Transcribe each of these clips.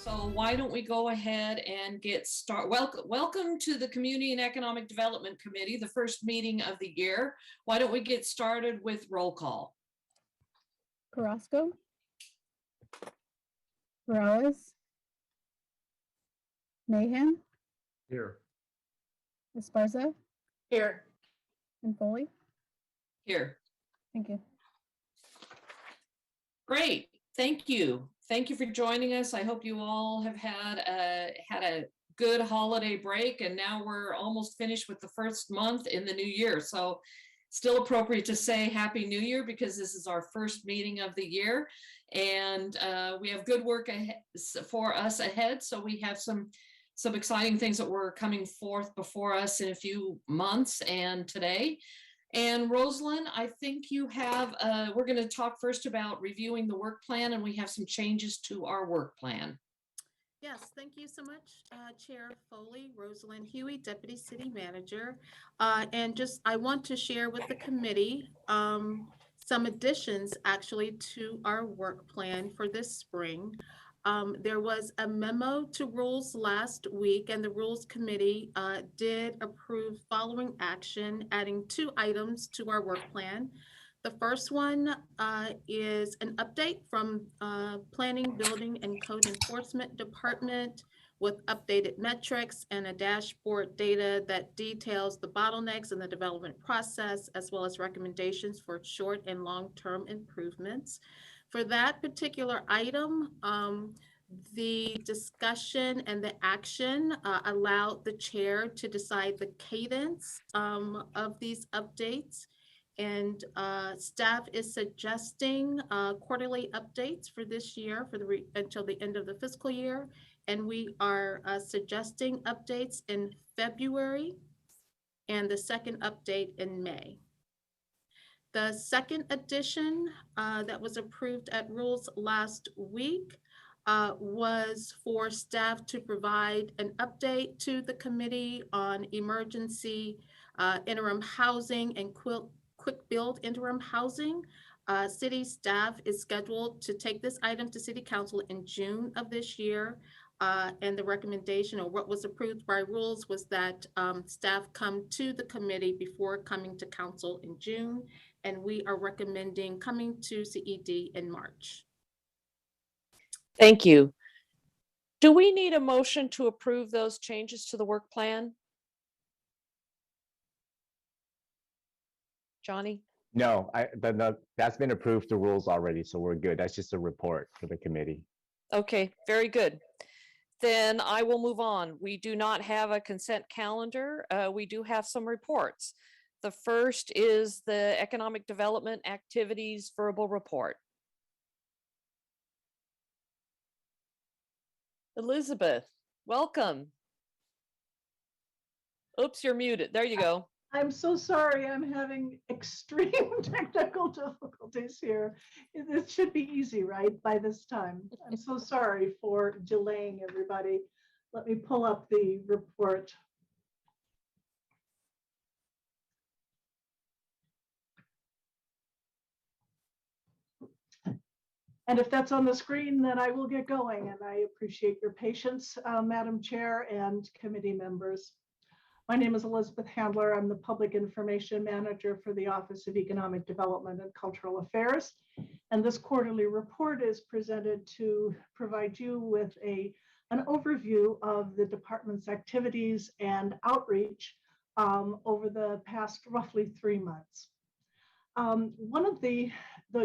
So why don't we go ahead and get started? Welcome to the Community and Economic Development Committee, the first meeting of the year. Why don't we get started with roll call? Carrasco, Morales, Mahan, Here. Esparza, Here. and Foley. Here. Thank you. Great. Thank you. Thank you for joining us. I hope you all have had a good holiday break, and now we're almost finished with the first month in the new year. So still appropriate to say Happy New Year because this is our first meeting of the year, and we have good work for us ahead. So we have some exciting things that were coming forth before us in a few months and today. And Rosalind, I think you have, we're going to talk first about reviewing the work plan, and we have some changes to our work plan. Yes, thank you so much, Chair Foley, Rosalind Huey, Deputy City Manager. And I want to share with the committee some additions actually to our work plan for this spring. There was a memo to rules last week, and the Rules Committee did approve following action, adding 2 items to our work plan. The first one is an update from Planning, Building, and Code Enforcement Department with updated metrics and a dashboard data that details the bottlenecks in the development process, as well as recommendations for short and long-term improvements. For that particular item, the discussion and the action allowed the chair to decide the cadence of these updates. And staff is suggesting quarterly updates for this year until the end of the fiscal year. And we are suggesting updates in February and the second update in May. The second addition that was approved at Rules last week was for staff to provide an update to the committee on emergency interim housing and quick build interim housing. City staff is scheduled to take this item to City Council in June of this year. And the recommendation, or what was approved by rules, was that staff come to the committee before coming to council in June. And we are recommending coming to CED in March. Thank you. Do we need a motion to approve those changes to the work plan? Johnny? No, that's been approved through rules already, so we're good. That's just a report for the committee. Okay, very good. Then I will move on. We do not have a consent calendar. We do have some reports. The first is the Economic Development Activities Verbal Report. Elizabeth, welcome. Oops, you're muted. There you go. I'm so sorry. I'm having extreme technical difficulties here. This should be easy, right, by this time. I'm so sorry for delaying everybody. Let me pull up the report. And if that's on the screen, then I will get going. And I appreciate your patience, Madam Chair and committee members. My name is Elizabeth Handler. I'm the Public Information Manager for the Office of Economic Development and Cultural Affairs. And this quarterly report is presented to provide you with an overview of the department's activities and outreach over the past roughly 3 months. One of the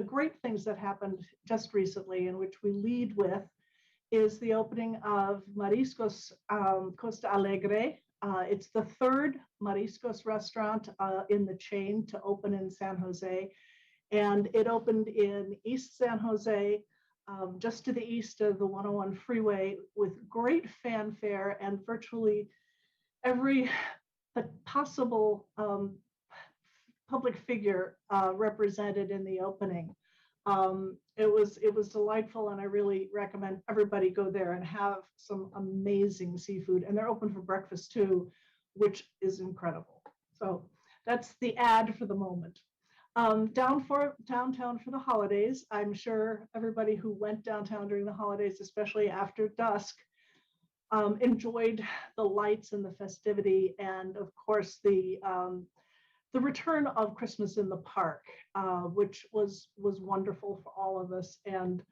great things that happened just recently, in which we lead with, is the opening of Mariscos Costa Allegre. It's the 3rd Mariscos restaurant in the chain to open in San Jose. And it opened in East San Jose, just to the east of the 101 freeway, with great fanfare and virtually every possible public figure represented in the opening. It was delightful, and I really recommend everybody go there and have some amazing seafood. And they're open for breakfast too, which is incredible. So that's the ad for the moment. Downtown for the holidays. I'm sure everybody who went downtown during the holidays, especially after dusk, enjoyed the lights and the festivity, and of course the return of Christmas in the park, which was wonderful for all of us. And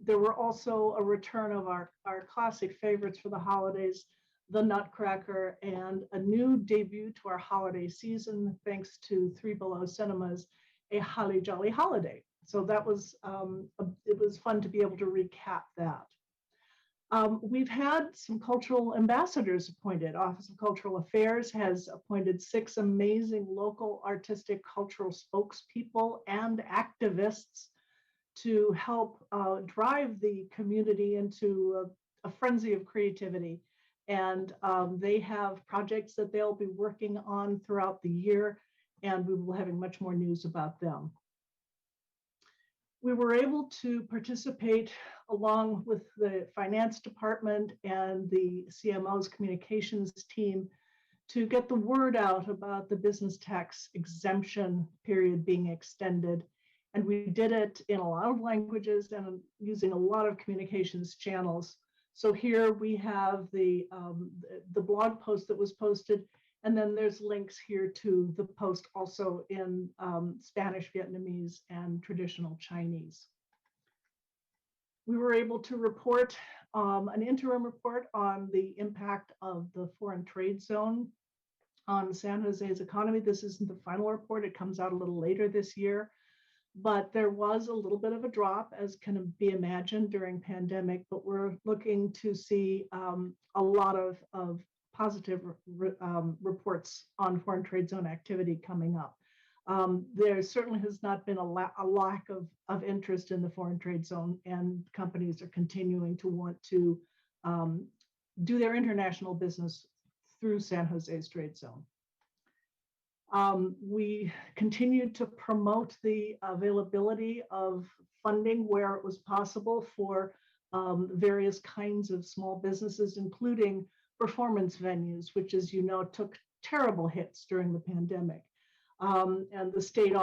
there were also a return of our classic favorites for the holidays, the Nutcracker, and a new debut to our holiday season, thanks to Three Below Cinemas, a Holly Jolly Holiday. So that was, it was fun to be able to recap that. We've had some cultural ambassadors appointed. Office of Cultural Affairs has appointed 6 amazing local artistic cultural spokespeople and activists to help drive the community into a frenzy of creativity. And they have projects that they'll be working on throughout the year, and we will be having much more news about them. We were able to participate along with the finance department and the CMO's communications team to get the word out about the business tax exemption period being extended. And we did it in a lot of languages and using a lot of communications channels. So here we have the blog post that was posted, and then there's links here to the post also in Spanish, Vietnamese, and traditional Chinese. We were able to report an interim report on the impact of the foreign trade zone on San Jose's economy. This isn't the final report, it comes out a little later this year. But there was a little bit of a drop, as can be imagined during pandemic, but we're looking to see a lot of positive reports on foreign trade zone activity coming up. There certainly has not been a lack of interest in the foreign trade zone, and companies are continuing to want to do their international business through San Jose's trade zone. We continued to promote the availability of funding where it was possible for various kinds of small businesses, including performance venues, which, as you know, took terrible hits during the pandemic. And the state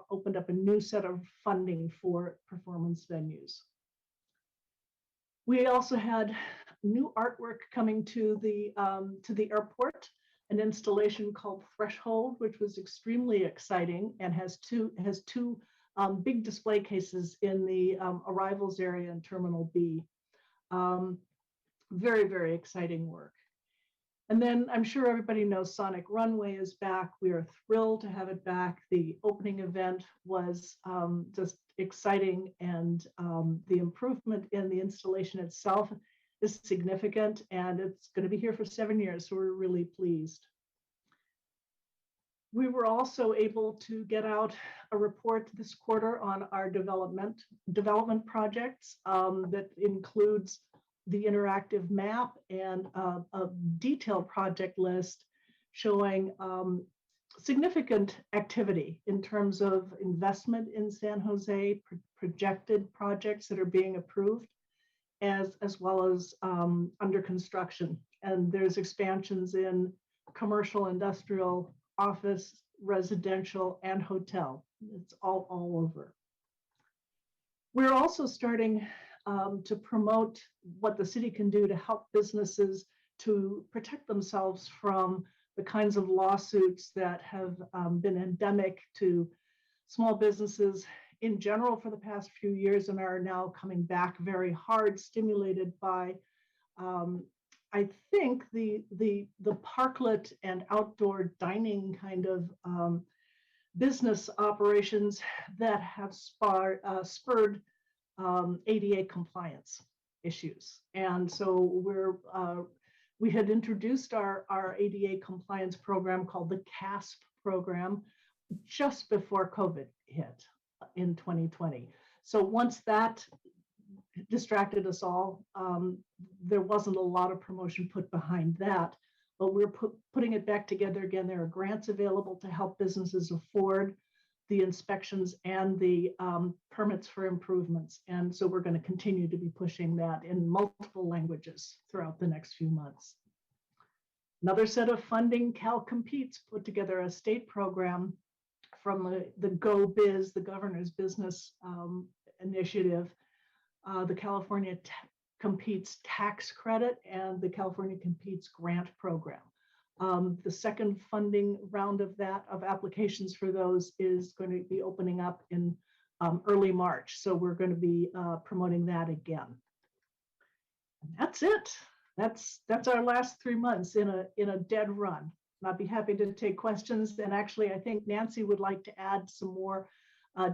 opened up a new set of funding for performance venues. We also had new artwork coming to the airport, an installation called Threshold, which was extremely exciting and has two big display cases in the arrivals area in Terminal B. Very, very exciting work. And then I'm sure everybody knows Sonic Runway is back. We are thrilled to have it back. The opening event was just exciting, and the improvement in the installation itself is significant, and it's going to be here for 7 years, so we're really pleased. We were also able to get out a report this quarter on our development projects that includes the interactive map and a detailed project list showing significant activity in terms of investment in San Jose, projected projects that are being approved, as well as under construction. And there's expansions in commercial, industrial, office, residential, and hotel. It's all over. We're also starting to promote what the city can do to help businesses to protect themselves from the kinds of lawsuits that have been endemic to small businesses in general for the past few years and are now coming back very hard, stimulated by, I think, the parklet and outdoor dining kind of business operations that have spurred ADA compliance issues. And so we had introduced our ADA compliance program called the CASP program just before COVID hit in 2020. So once that distracted us all, there wasn't a lot of promotion put behind that, but we're putting it back together again. There are grants available to help businesses afford the inspections and the permits for improvements. And so we're going to continue to be pushing that in multiple languages throughout the next few months. Another set of funding, Cal Competes put together a state program from the Go Biz, the governor's business initiative, the California Competes tax credit and the California Competes grant program. The second funding round of applications for those is going to be opening up in early March. So we're going to be promoting that again. And that's it. That's our last 3 months in a dead run. And I'll be happy to take questions. And actually, I think Nancy would like to add some more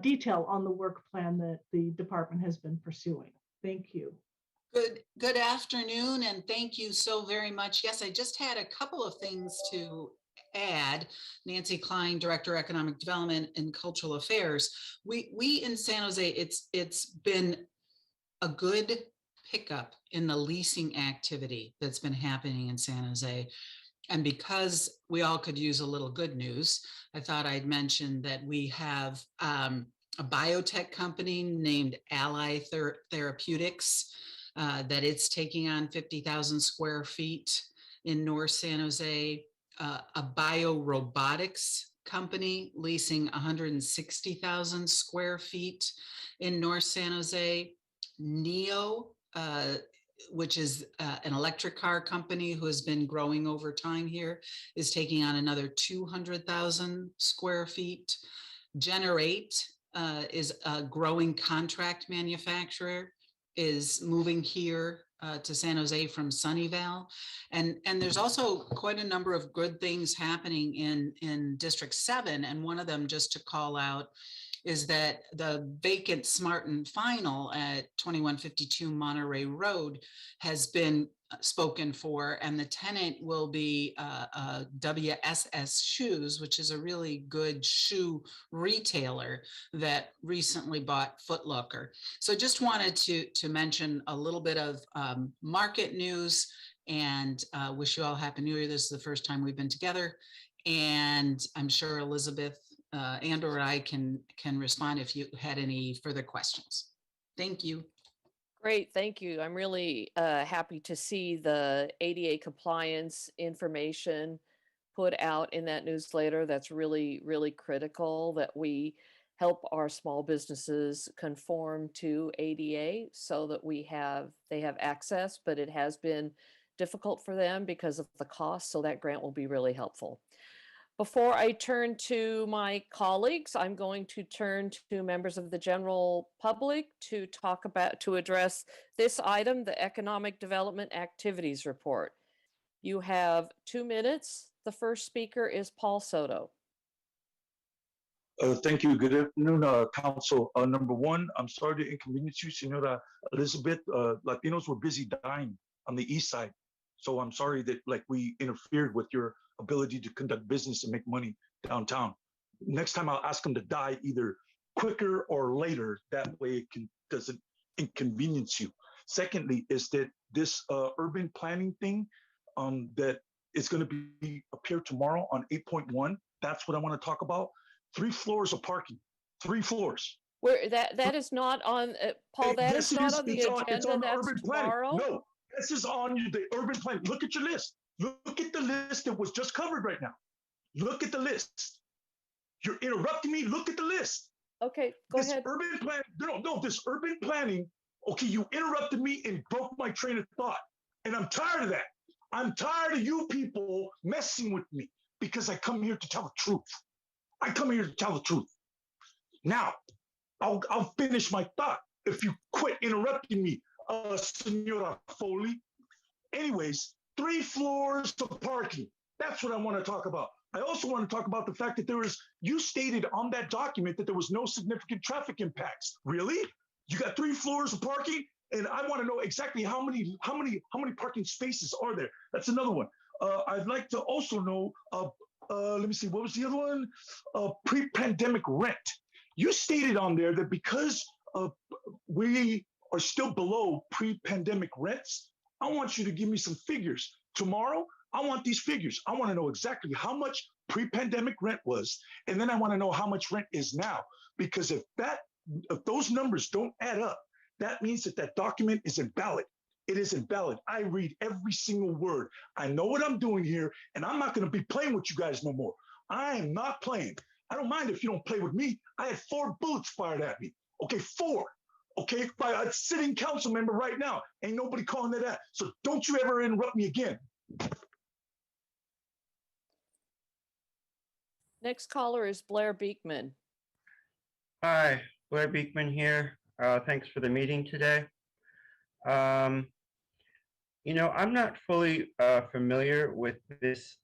detail on the work plan that the department has been pursuing. Thank you. Good afternoon, and thank you so very much. Yes, I just had a couple of things to add. Nancy Klein, Director of Economic Development and Cultural Affairs. We in San Jose, it's been a good pickup in the leasing activity that's been happening in San Jose. And because we all could use a little good news, I thought I'd mention that we have a biotech company named Ally Therapeutics that it's taking on 50,000 square feet in North San Jose, a biorobotics company leasing 160,000 square feet in North San Jose, Neo, which is an electric car company who has been growing over time here, is taking on another 200,000 square feet. Generate is a growing contract manufacturer, is moving here to San Jose from Sunnyvale. And there's also quite a number of good things happening in District 7. And one of them, just to call out, is that the vacant Smart and Final at 2152 Monterey Road has been spoken for, and the tenant will be WSS Shoes, which is a really good shoe retailer that recently bought Foot Locker. So just wanted to mention a little bit of market news, and wish you all Happy New Year. This is the first time we've been together, and I'm sure Elizabeth and or I can respond if you had any further questions. Thank you. Great, thank you. I'm really happy to see the ADA compliance information put out in that newsletter. That's really, really critical that we help our small businesses conform to ADA so that they have access, but it has been difficult for them because of the cost. So that grant will be really helpful. Before I turn to my colleagues, I'm going to turn to members of the general public to address this item, the Economic Development Activities Report. You have 2 minutes. The first speaker is Paul Soto. Thank you. Good afternoon, Council. Number one, I'm sorry to inconvenience you, Senora Elizabeth. Latinos were busy dying on the east side. So I'm sorry that we interfered with your ability to conduct business and make money downtown. Next time I'll ask them to die either quicker or later. That way it doesn't inconvenience you. Secondly, is that this urban planning thing that is going to appear tomorrow on 8.1. That's what I want to talk about. 3 floors of parking. 3 floors. Where that is not on Paul. That is not on the agenda. It's on That's urban tomorrow. Planning. No, this is on the urban plan. Look at your list. Look at the list that was just covered right now. Look at the list. You're interrupting me. Look at the list. Okay, go ahead. Urban planning. No, this urban planning. Okay, you interrupted me and broke my train of thought. And I'm tired of that. I'm tired of you people messing with me because I come here to tell the truth. I come here to tell the truth. Now, I'll finish my thought if you quit interrupting me, Senora Foley. Anyways, 3 floors of parking. That's what I want to talk about. I also want to talk about the fact that you stated on that document that there was no significant traffic impacts. Really? You got 3 floors of parking? And I want to know exactly how many parking spaces are there? That's another one. I'd like to also know, let me see, what was the other one? Pre-pandemic rent. You stated on there that because we are still below pre-pandemic rents, I want you to give me some figures. Tomorrow, I want these figures. I want to know exactly how much pre-pandemic rent was, and then I want to know how much rent is now. Because if those numbers don't add up, that means that document is invalid. It is invalid. I read every single word. I know what I'm doing here, and I'm not going to be playing with you guys no more. I am not playing. I don't mind if you don't play with me. I had 4 bullets fired at me. Okay, 4. Okay, by a sitting council member right now. Ain't nobody calling it that. So don't you ever interrupt me again. Next caller is Blair Beekman. Hi, Blair Beekman here. Thanks for the meeting today. You know, I'm not fully familiar with this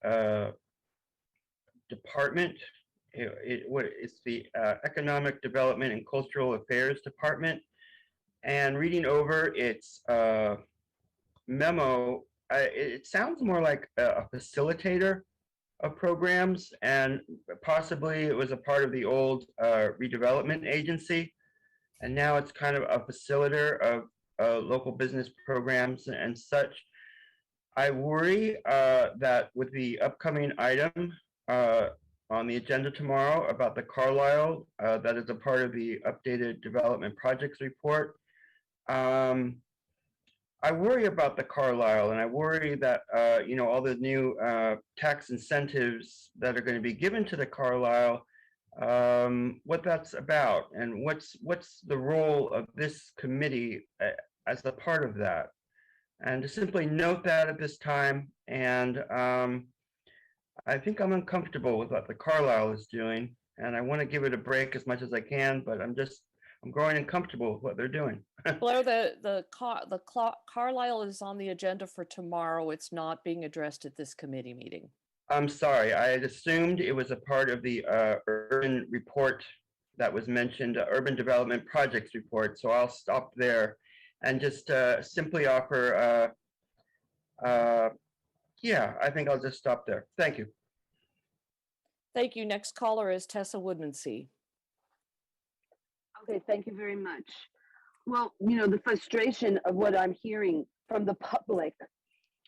department. It's the Economic Development and Cultural Affairs Department. And reading over its memo, it sounds more like a facilitator of programs, and possibly it was a part of the old redevelopment agency, and now it's kind of a facilitator of local business programs and such. I worry that with the upcoming item on the agenda tomorrow about the Carlisle, that is a part of the updated development projects report. I worry about the Carlisle, and I worry that you know, all the new tax incentives that are going to be given to the Carlisle, what that's about, and what's the role of this committee as a part of that. And to simply note that at this time, and I think I'm uncomfortable with what the Carlisle is doing, and I want to give it a break as much as I can, but I'm growing uncomfortable with what they're doing. Blair, the Carlisle is on the agenda for tomorrow. It's not being addressed at this committee meeting. I'm sorry, I had assumed it was a part of the urban report that was mentioned, urban development projects report. So I'll stop there and just simply offer, yeah, I think I'll just stop there. Thank you. Thank you. Next caller is Tessa Woodmansee. Okay, thank you very much. Well, you know, the frustration of what I'm hearing from the public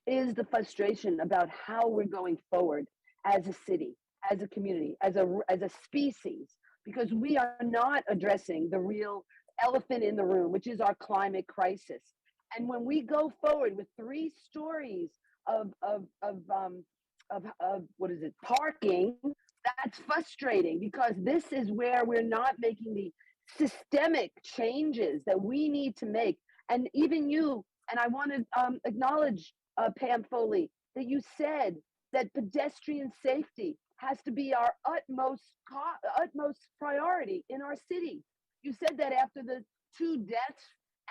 is the frustration about how we're going forward as a city, as a community, as a species, because we are not addressing the real elephant in the room, which is our climate crisis. And when we go forward with 3 stories of what is it, parking, that's frustrating, because this is where we're not making the systemic changes that we need to make. And even you, and I want to acknowledge Pam Foley, that you said that pedestrian safety has to be our utmost priority in our city. You said that after the 2 deaths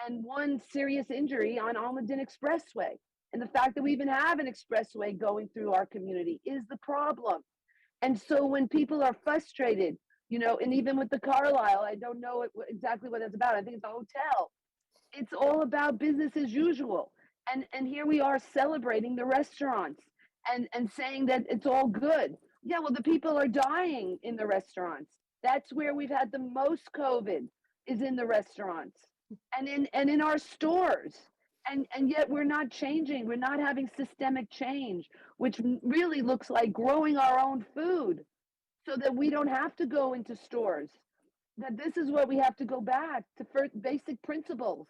and 1 serious injury on Almaden Expressway. And the fact that we even have an expressway going through our community is the problem. And so when people are frustrated, you know, and even with the Carlisle, I don't know exactly what that's about. I think it's a hotel. It's all about business as usual. And here we are celebrating the restaurants and saying that it's all good. Yeah, well, the people are dying in the restaurants. That's where we've had the most COVID, is in the restaurants and in our stores. And yet we're not changing. We're not having systemic change, which really looks like growing our own food so that we don't have to go into stores. That this is what we have to go back to, first basic principles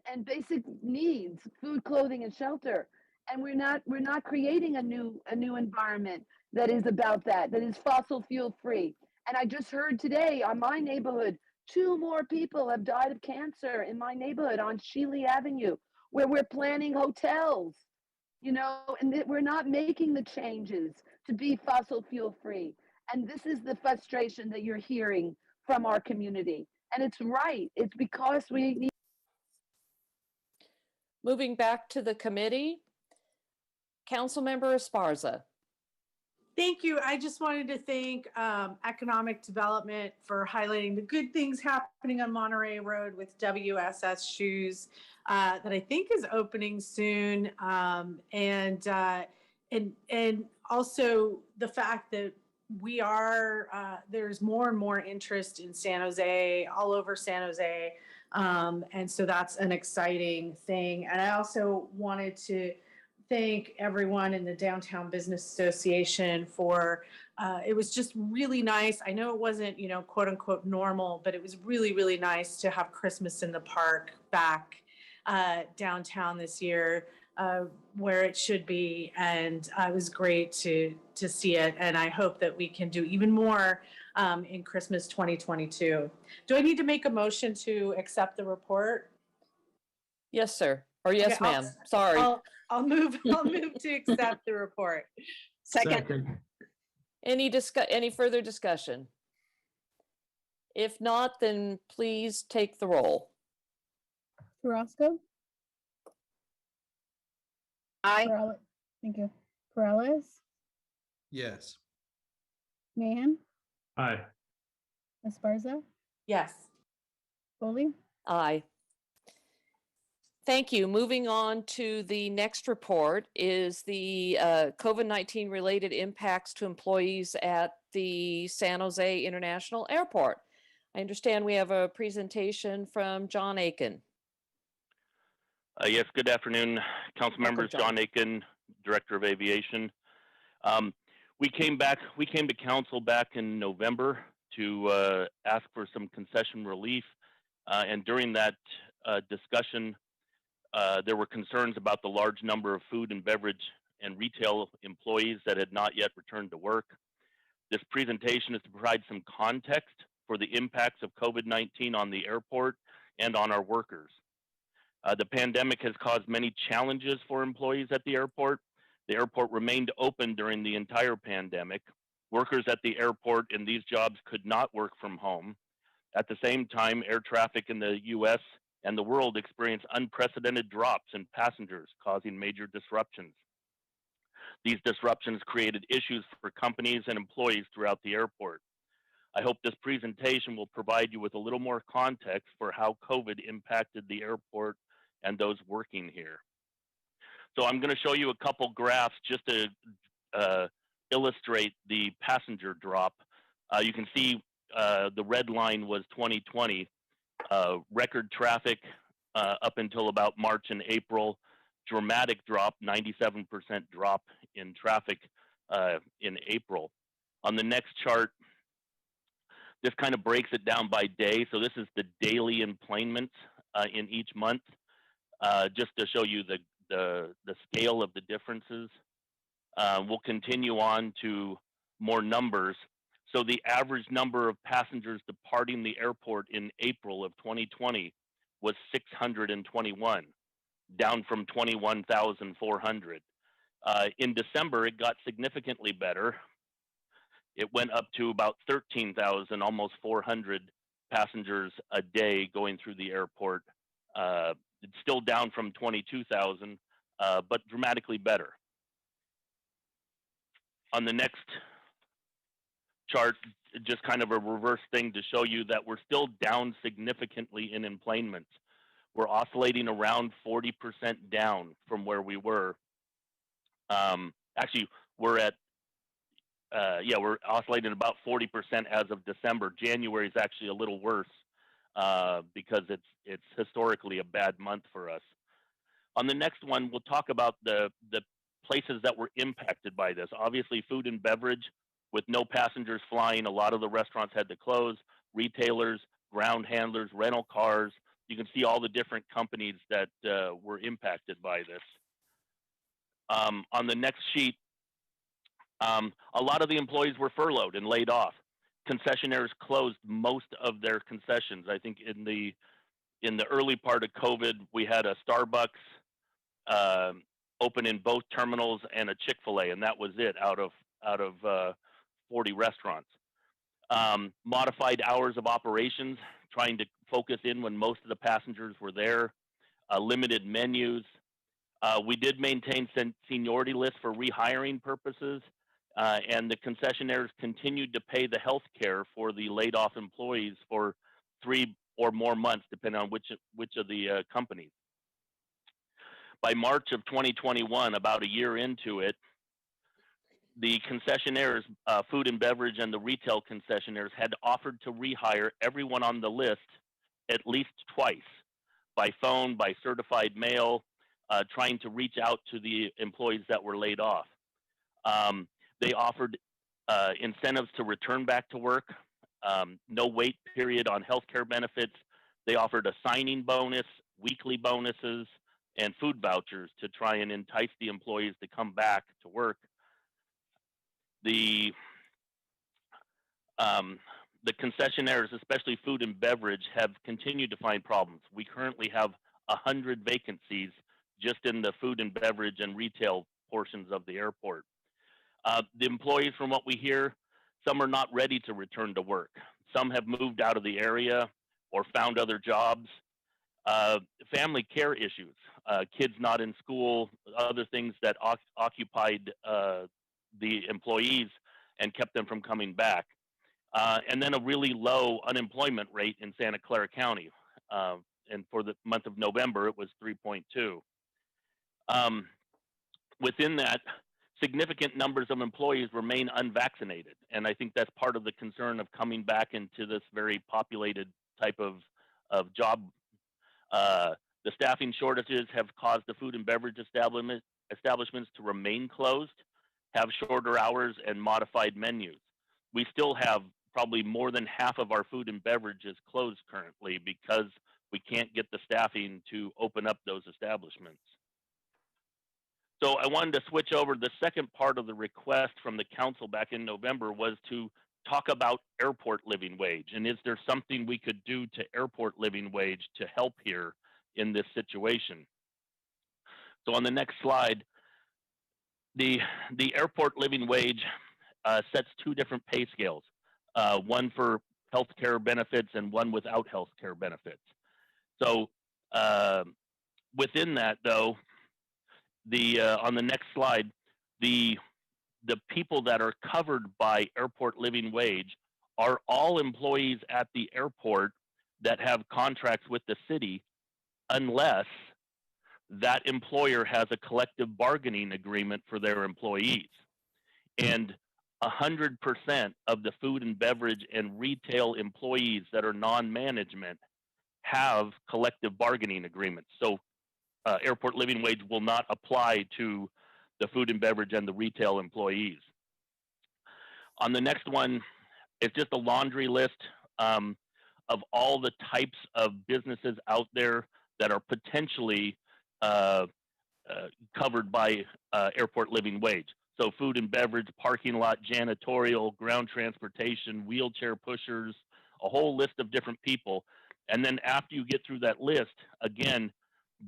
and basic needs, food, clothing, and shelter. And we're not creating a new environment that is about that is fossil fuel free. And I just heard today on my neighborhood, 2 more people have died of cancer in my neighborhood on Shealy Avenue, where we're planning hotels, you know, and we're not making the changes to be fossil fuel free. And this is the frustration that you're hearing from our community. And it's right. It's because we need. Moving back to the committee, Councilmember Esparza. Thank you. I just wanted to thank Economic Development for highlighting the good things happening on Monterey Road with WSS Shoes that I think is opening soon, and also the fact that we are there's more and more interest in San Jose, all over San Jose, and so that's an exciting thing. And I also wanted to thank everyone in the Downtown Business Association for, it was just really nice. I know it wasn't, you know, quote unquote normal, but it was really, really nice to have Christmas in the Park back downtown this year. where it should be, and it was great to see it. And I hope that we can do even more in Christmas 2022. Do I need to make a motion to accept the report? Yes, sir. Or yes, Okay, ma'am. Sorry. I'll move to accept the report. Second. Any further discussion? If not, then please take the roll. Carrasco, Aye. Thank you. Perales, Yes. Mahan, Aye. Esparza, Yes. Foley, Aye. Thank you. Moving on to the next report is the COVID-19 related impacts to employees at the San Jose International Airport. I understand we have a presentation from John Aiken. Yes, good afternoon, council members. John. John Aiken, Director of Aviation. We came to council back in November to ask for some concession relief. And during that discussion, there were concerns about the large number of food and beverage and retail employees that had not yet returned to work. This presentation is to provide some context for the impacts of COVID-19 on the airport and on our workers. The pandemic has caused many challenges for employees at the airport. The airport remained open during the entire pandemic. Workers at the airport in these jobs could not work from home. At the same time, air traffic in the US and the world experienced unprecedented drops in passengers, causing major disruptions. These disruptions created issues for companies and employees throughout the airport. I hope this presentation will provide you with a little more context for how COVID impacted the airport and those working here. So I'm going to show you a couple graphs just to illustrate the passenger drop. You can see the red line was 2020, record traffic up until about March and April, dramatic drop, 97% drop in traffic in April. On the next chart, this kind of breaks it down by day. So this is the daily enplanements in each month, just to show you the scale of the differences. We'll continue on to more numbers. So the average number of passengers departing the airport in April of 2020 was 621, down from 21,400. In December, it got significantly better. It went up to about 13,000, almost 400 passengers a day going through the airport. It's still down from 22,000, but dramatically better. On the next chart, just kind of a reverse thing to show you that we're still down significantly in enplanements. We're oscillating around 40% down from where we were. Actually, we're at we're oscillating about 40% as of December. January is actually a little worse because it's historically a bad month for us. On the next one, we'll talk about the places that were impacted by this. Obviously, food and beverage, with no passengers flying, a lot of the restaurants had to close. Retailers, ground handlers, rental cars. You can see all the different companies that were impacted by this. On the next sheet, a lot of the employees were furloughed and laid off. Concessionaires closed most of their concessions. I think in the early part of COVID, we had a Starbucks open in both terminals and a Chick-fil-A, and that was it out of 40 restaurants. Modified hours of operations, trying to focus in when most of the passengers were there. Limited menus. We did maintain seniority lists for rehiring purposes, and the concessionaires continued to pay the health care for the laid off employees for 3 or more months, depending on which of the companies. By March of 2021, about a year into it, the concessionaires, food and beverage and the retail concessionaires had offered to rehire everyone on the list at least twice, by phone, by certified mail, trying to reach out to the employees that were laid off. They offered incentives to return back to work, no wait period on healthcare benefits. They offered a signing bonus, weekly bonuses, and food vouchers to try and entice the employees to come back to work. The concessionaires, especially food and beverage, have continued to find problems. We currently have 100 vacancies just in the food and beverage and retail portions of the airport. The employees, from what we hear, some are not ready to return to work. Some have moved out of the area or found other jobs. Family care issues, kids not in school, other things that occupied the employees and kept them from coming back. And then a really low unemployment rate in Santa Clara County. And for the month of November, it was 3.2. Within that, significant numbers of employees remain unvaccinated. And I think that's part of the concern of coming back into this very populated type of job. The staffing shortages have caused the food and beverage establishments to remain closed, have shorter hours and modified menus. We still have probably more than half of our food and beverages closed currently because we can't get the staffing to open up those establishments. So I wanted to switch over. The second part of the request from the council back in November was to talk about airport living wage. And is there something we could do to airport living wage to help here in this situation? So on the next slide, the airport living wage sets two different pay scales, one for healthcare benefits and one without healthcare benefits. So within that, though, on the next slide, the people that are covered by airport living wage are all employees at the airport that have contracts with the city, unless that employer has a collective bargaining agreement for their employees. And 100% of the food and beverage and retail employees that are non-management have collective bargaining agreements. So airport living wage will not apply to the food and beverage and the retail employees. On the next one, it's just a laundry list of all the types of businesses out there that are potentially covered by airport living wage. So food and beverage, parking lot, janitorial, ground transportation, wheelchair pushers, a whole list of different people. And then after you get through that list, again,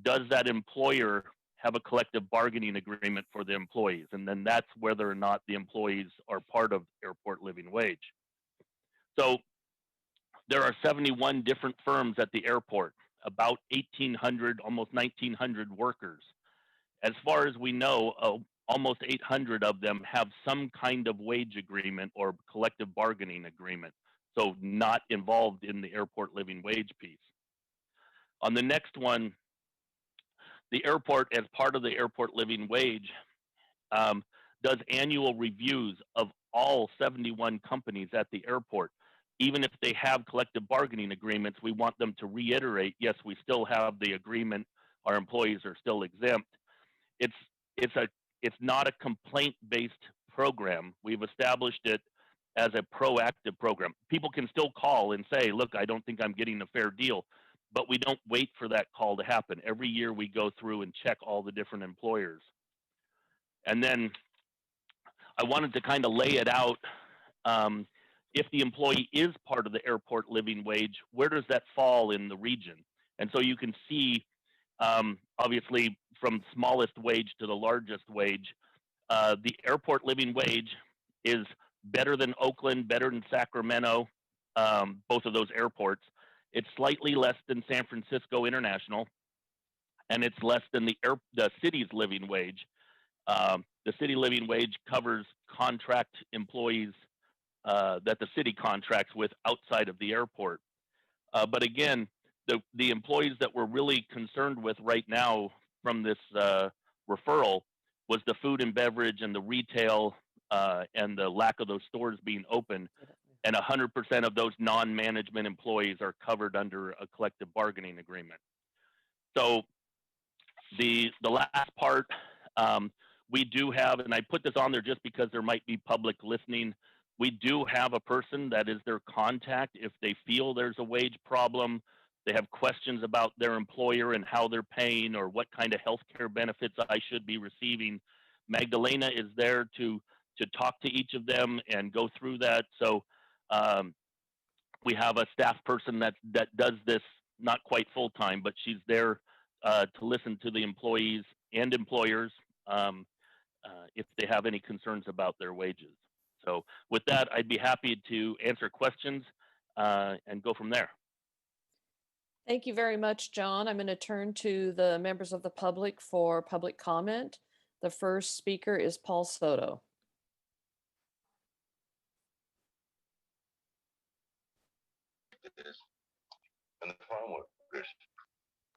does that employer have a collective bargaining agreement for the employees? And then that's whether or not the employees are part of airport living wage. So there are 71 different firms at the airport, about 1,800, almost 1,900 workers. As far as we know, almost 800 of them have some kind of wage agreement or collective bargaining agreement, so not involved in the airport living wage piece. On the next one, the airport, as part of the airport living wage, does annual reviews of all 71 companies at the airport. Even if they have collective bargaining agreements, we want them to reiterate, yes, we still have the agreement, our employees are still exempt. It's not a complaint-based program. We've established it as a proactive program. People can still call and say, look, I don't think I'm getting a fair deal, but we don't wait for that call to happen. Every year we go through and check all the different employers. And then I wanted to kind of lay it out. If the employee is part of the airport living wage, where does that fall in the region? And so you can see, obviously, from smallest wage to the largest wage, the airport living wage is better than Oakland, better than Sacramento, both of those airports. It's slightly less than San Francisco International, and it's less than the city's living wage. The city living wage covers contract employees that the city contracts with outside of the airport. But again, the employees that we're really concerned with right now from this referral was the food and beverage and the retail and the lack of those stores being open. And 100% of those non-management employees are covered under a collective bargaining agreement. So the last part, we do have, and I put this on there just because there might be public listening, we do have a person that is their contact if they feel there's a wage problem, they have questions about their employer and how they're paying or what kind of health care benefits I should be receiving, Magdalena is there to talk to each of them and go through that. So we have a staff person that does this, not quite full time, but she's there to listen to the employees and employers if they have any concerns about their wages. So with that, I'd be happy to answer questions and go from there. Thank you very much, John. I'm going to turn to the members of the public for public comment. The first speaker is Paul Soto. And the farm workers,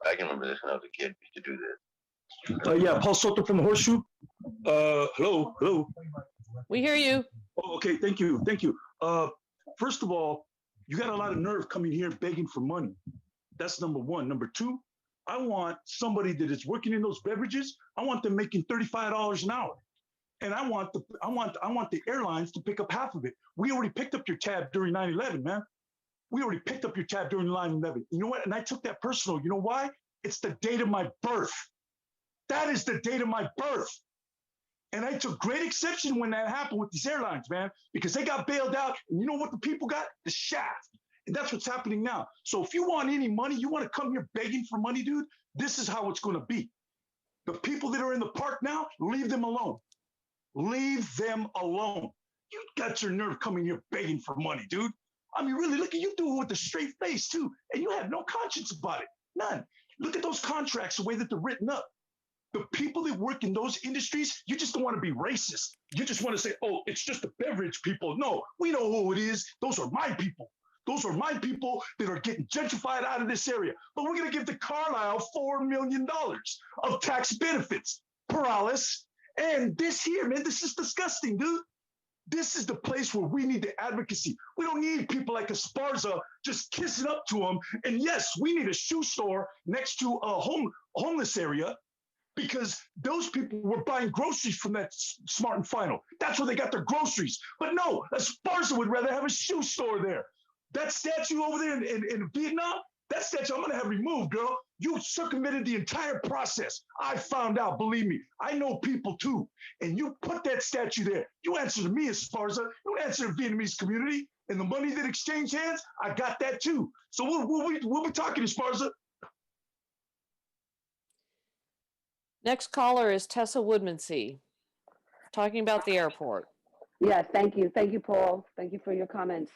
I can remember this when I was a kid, used to do this. Yeah, Paul Soto from the Horseshoe. Hello. We hear you. Oh, okay, thank you. First of all, you got a lot of nerve coming here begging for money. That's number one. Number two, I want somebody that is working in those beverages. I want them making $35 an hour, and I want the airlines to pick up half of it. We already picked up your tab during 9/11, man. We already picked up your tab during 9/11. You know what? And I took that personal. You know why? It's the date of my birth. That is the date of my birth. And I took great exception when that happened with these airlines, man, because they got bailed out. And you know what the people got? The shaft. And that's what's happening now. So if you want any money, you want to come here begging for money, dude, this is how it's going to be. The people that are in the park now, leave them alone. Leave them alone. You got your nerve coming here begging for money, dude. I mean, really, look at you do it with a straight face, too. And you have no conscience about it. None. Look at those contracts, the way that they're written up. The people that work in those industries, you just don't want to be racist. You just want to say, oh, it's just the beverage people. No, we know who it is. Those are my people. Those are my people that are getting gentrified out of this area. But we're going to give the Carlisle $4 million of tax benefits per Alice. And this here, man, this is disgusting, dude. This is the place where we need the advocacy. We don't need people like Esparza just kissing up to them. And yes, we need a shoe store next to a homeless area, because those people were buying groceries from that Smart and Final. That's where they got their groceries. But no, Esparza would rather have a shoe store there. That statue over there in Vietnam, that statue I'm going to have removed, girl. You circumvented the entire process. I found out, believe me. I know people too. And you put that statue there. You answer to me, Esparza. You answer to the Vietnamese community. And the money that exchanged hands, I got that too. So we'll be talking, Esparza. Next caller is Tessa Woodmansee, talking about the airport. Yeah, thank you. Thank you, Paul. Thank you for your comments.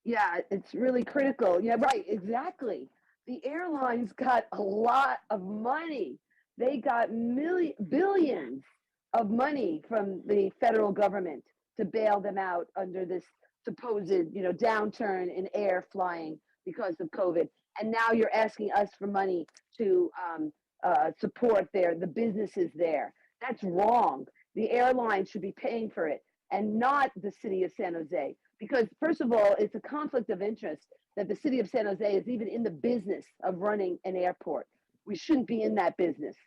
Yeah, it's really critical. Yeah, right, exactly. The airlines got a lot of money. They got billions of money from the federal government to bail them out under this supposed, downturn in air flying because of COVID. And now you're asking us for money to support the businesses there. That's wrong. The airlines should be paying for it and not the city of San Jose. Because first of all, it's a conflict of interest that the city of San Jose is even in the business of running an airport. We shouldn't be in that business.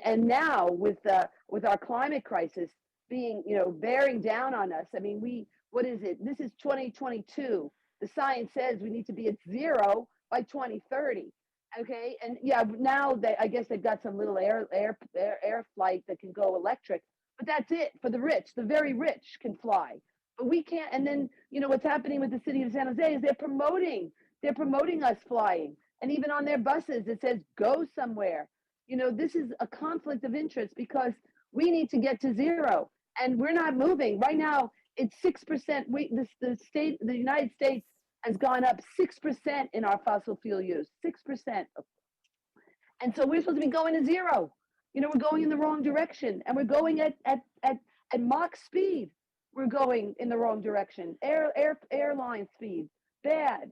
And now with our climate crisis being, bearing down on us, I mean, what is it? This is 2022. The science says we need to be at zero by 2030. Okay, and yeah, now I guess they've got some little air flight that can go electric, but that's it for the rich. The very rich can fly, but we can't. And then what's happening with the city of San Jose is they're promoting us flying, and even on their buses it says go somewhere. This is a conflict of interest because we need to get to zero, and we're not moving right now. It's 6%. The United States has gone up 6% in our fossil fuel use, 6%. And so we're supposed to be going to zero. We're going in the wrong direction, and we're going at Mach speed. We're going in the wrong direction, airline speed, bad.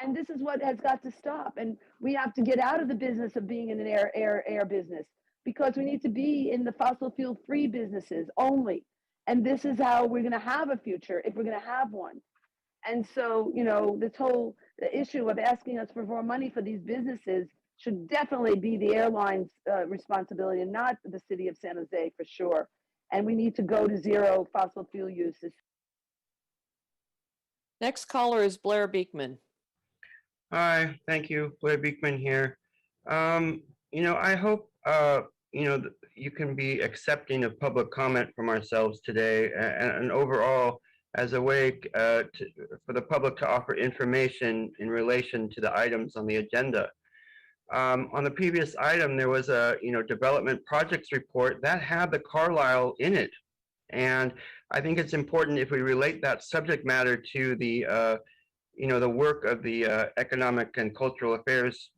And this is what has got to stop. And we have to get out of the business of being in an air business, because we need to be in the fossil fuel free businesses only. And this is how we're going to have a future, if we're going to have one. And so, this whole issue of asking us for more money for these businesses should definitely be the airline's responsibility and not the city of San Jose, for sure. And we need to go to zero fossil fuel uses. Next caller is Blair Beekman. Hi, thank you. Blair Beekman here. I hope, you can be accepting of public comment from ourselves today and overall as a way for the public to offer information in relation to the items on the agenda. On the previous item, there was a, development projects report that had the Carlisle in it. And I think it's important if we relate that subject matter to the work of the Economic and Cultural Affairs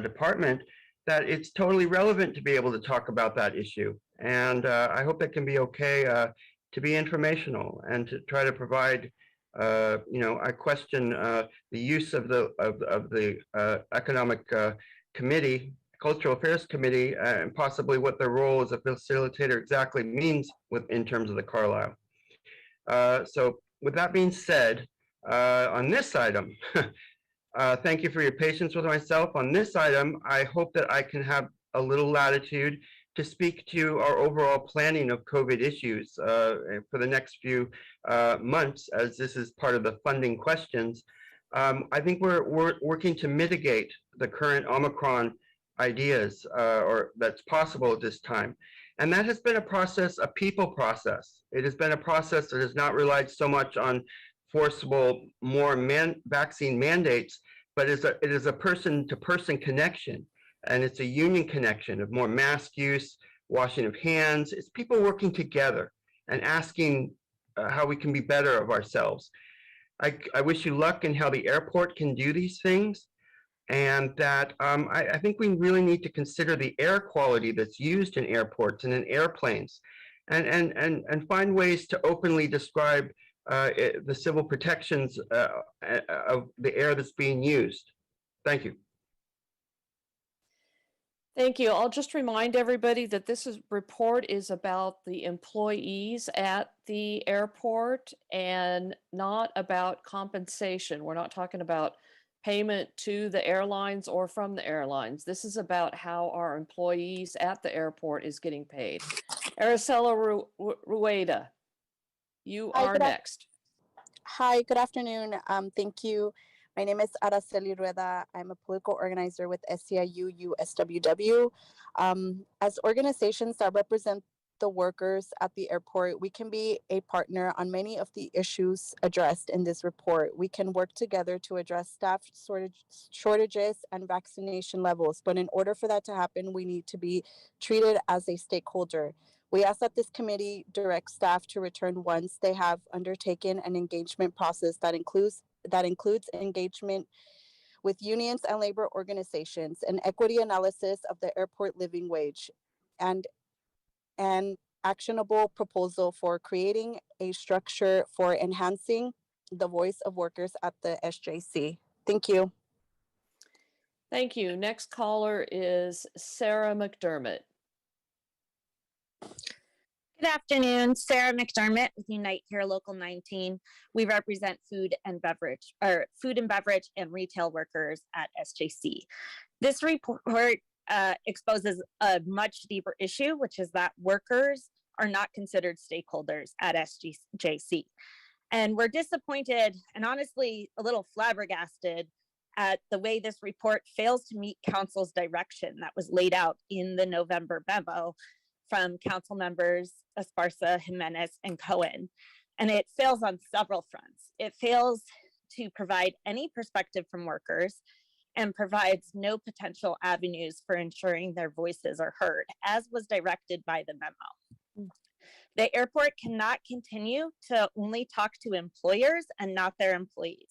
Department, that it's totally relevant to be able to talk about that issue. And I hope that can be okay to be informational and to try to provide, I question the use of the Economic Committee, Cultural Affairs Committee, and possibly what their role as a facilitator exactly means in terms of the Carlisle. So with that being said, on this item, thank you for your patience with myself. On this item, I hope that I can have a little latitude to speak to our overall planning of COVID issues for the next few months, as this is part of the funding questions. I think we're working to mitigate the current Omicron ideas or that's possible at this time. And that has been a process, a people process. It has been a process that has not relied so much on forcible vaccine mandates, but it is a person-to-person connection, and it's a union connection of more mask use, washing of hands. It's people working together and asking how we can be better of ourselves. I wish you luck in how the airport can do these things, and that I think we really need to consider the air quality that's used in airports and in airplanes, and find ways to openly describe the civil protections of the air that's being used. Thank you. Thank you. I'll just remind everybody that report is about the employees at the airport and not about compensation. We're not talking about payment to the airlines or from the airlines. This is about how our employees at the airport is getting paid. Araceli Rueda, you are next. Hi, good afternoon. Thank you. My name is Araceli Rueda. I'm a political organizer with SCIU USWW. As organizations that represent the workers at the airport, we can be a partner on many of the issues addressed in this report. We can work together to address staff shortages and vaccination levels, but in order for that to happen, we need to be treated as a stakeholder. We ask that this committee direct staff to return once they have undertaken an engagement process that includes engagement with unions and labor organizations, an equity analysis of the airport living wage, and an actionable proposal for creating a structure for enhancing the voice of workers at the SJC. Thank you. Thank you. Next caller is Sarah McDermott. Good afternoon, Sarah McDermott with Unite Here Local 19. We represent food and beverage and retail workers at SJC. This report exposes a much deeper issue, which is that workers are not considered stakeholders at SJC. And we're disappointed and honestly a little flabbergasted at the way this report fails to meet council's direction that was laid out in the November memo from council members Esparza, Jimenez, and Cohen. And it fails on several fronts. It fails to provide any perspective from workers and provides no potential avenues for ensuring their voices are heard, as was directed by the memo. The airport cannot continue to only talk to employers and not their employees,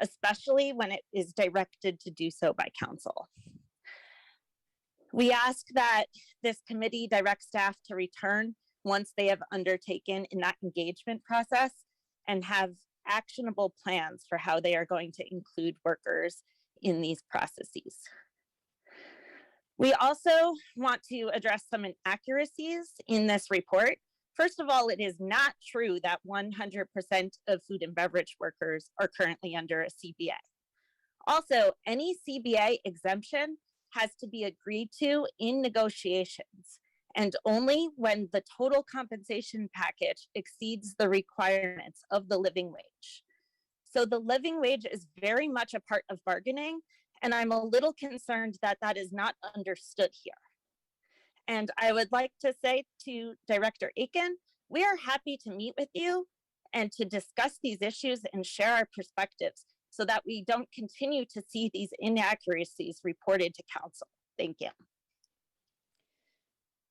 especially when it is directed to do so by council. We ask that this committee direct staff to return once they have undertaken in that engagement process and have actionable plans for how they are going to include workers in these processes. We also want to address some inaccuracies in this report. First of all, it is not true that 100% of food and beverage workers are currently under a CBA. Also, any CBA exemption has to be agreed to in negotiations, and only when the total compensation package exceeds the requirements of the living wage. So the living wage is very much a part of bargaining, and I'm a little concerned that that is not understood here. And I would like to say to Director Aiken, we are happy to meet with you and to discuss these issues and share our perspectives so that we don't continue to see these inaccuracies reported to council. Thank you.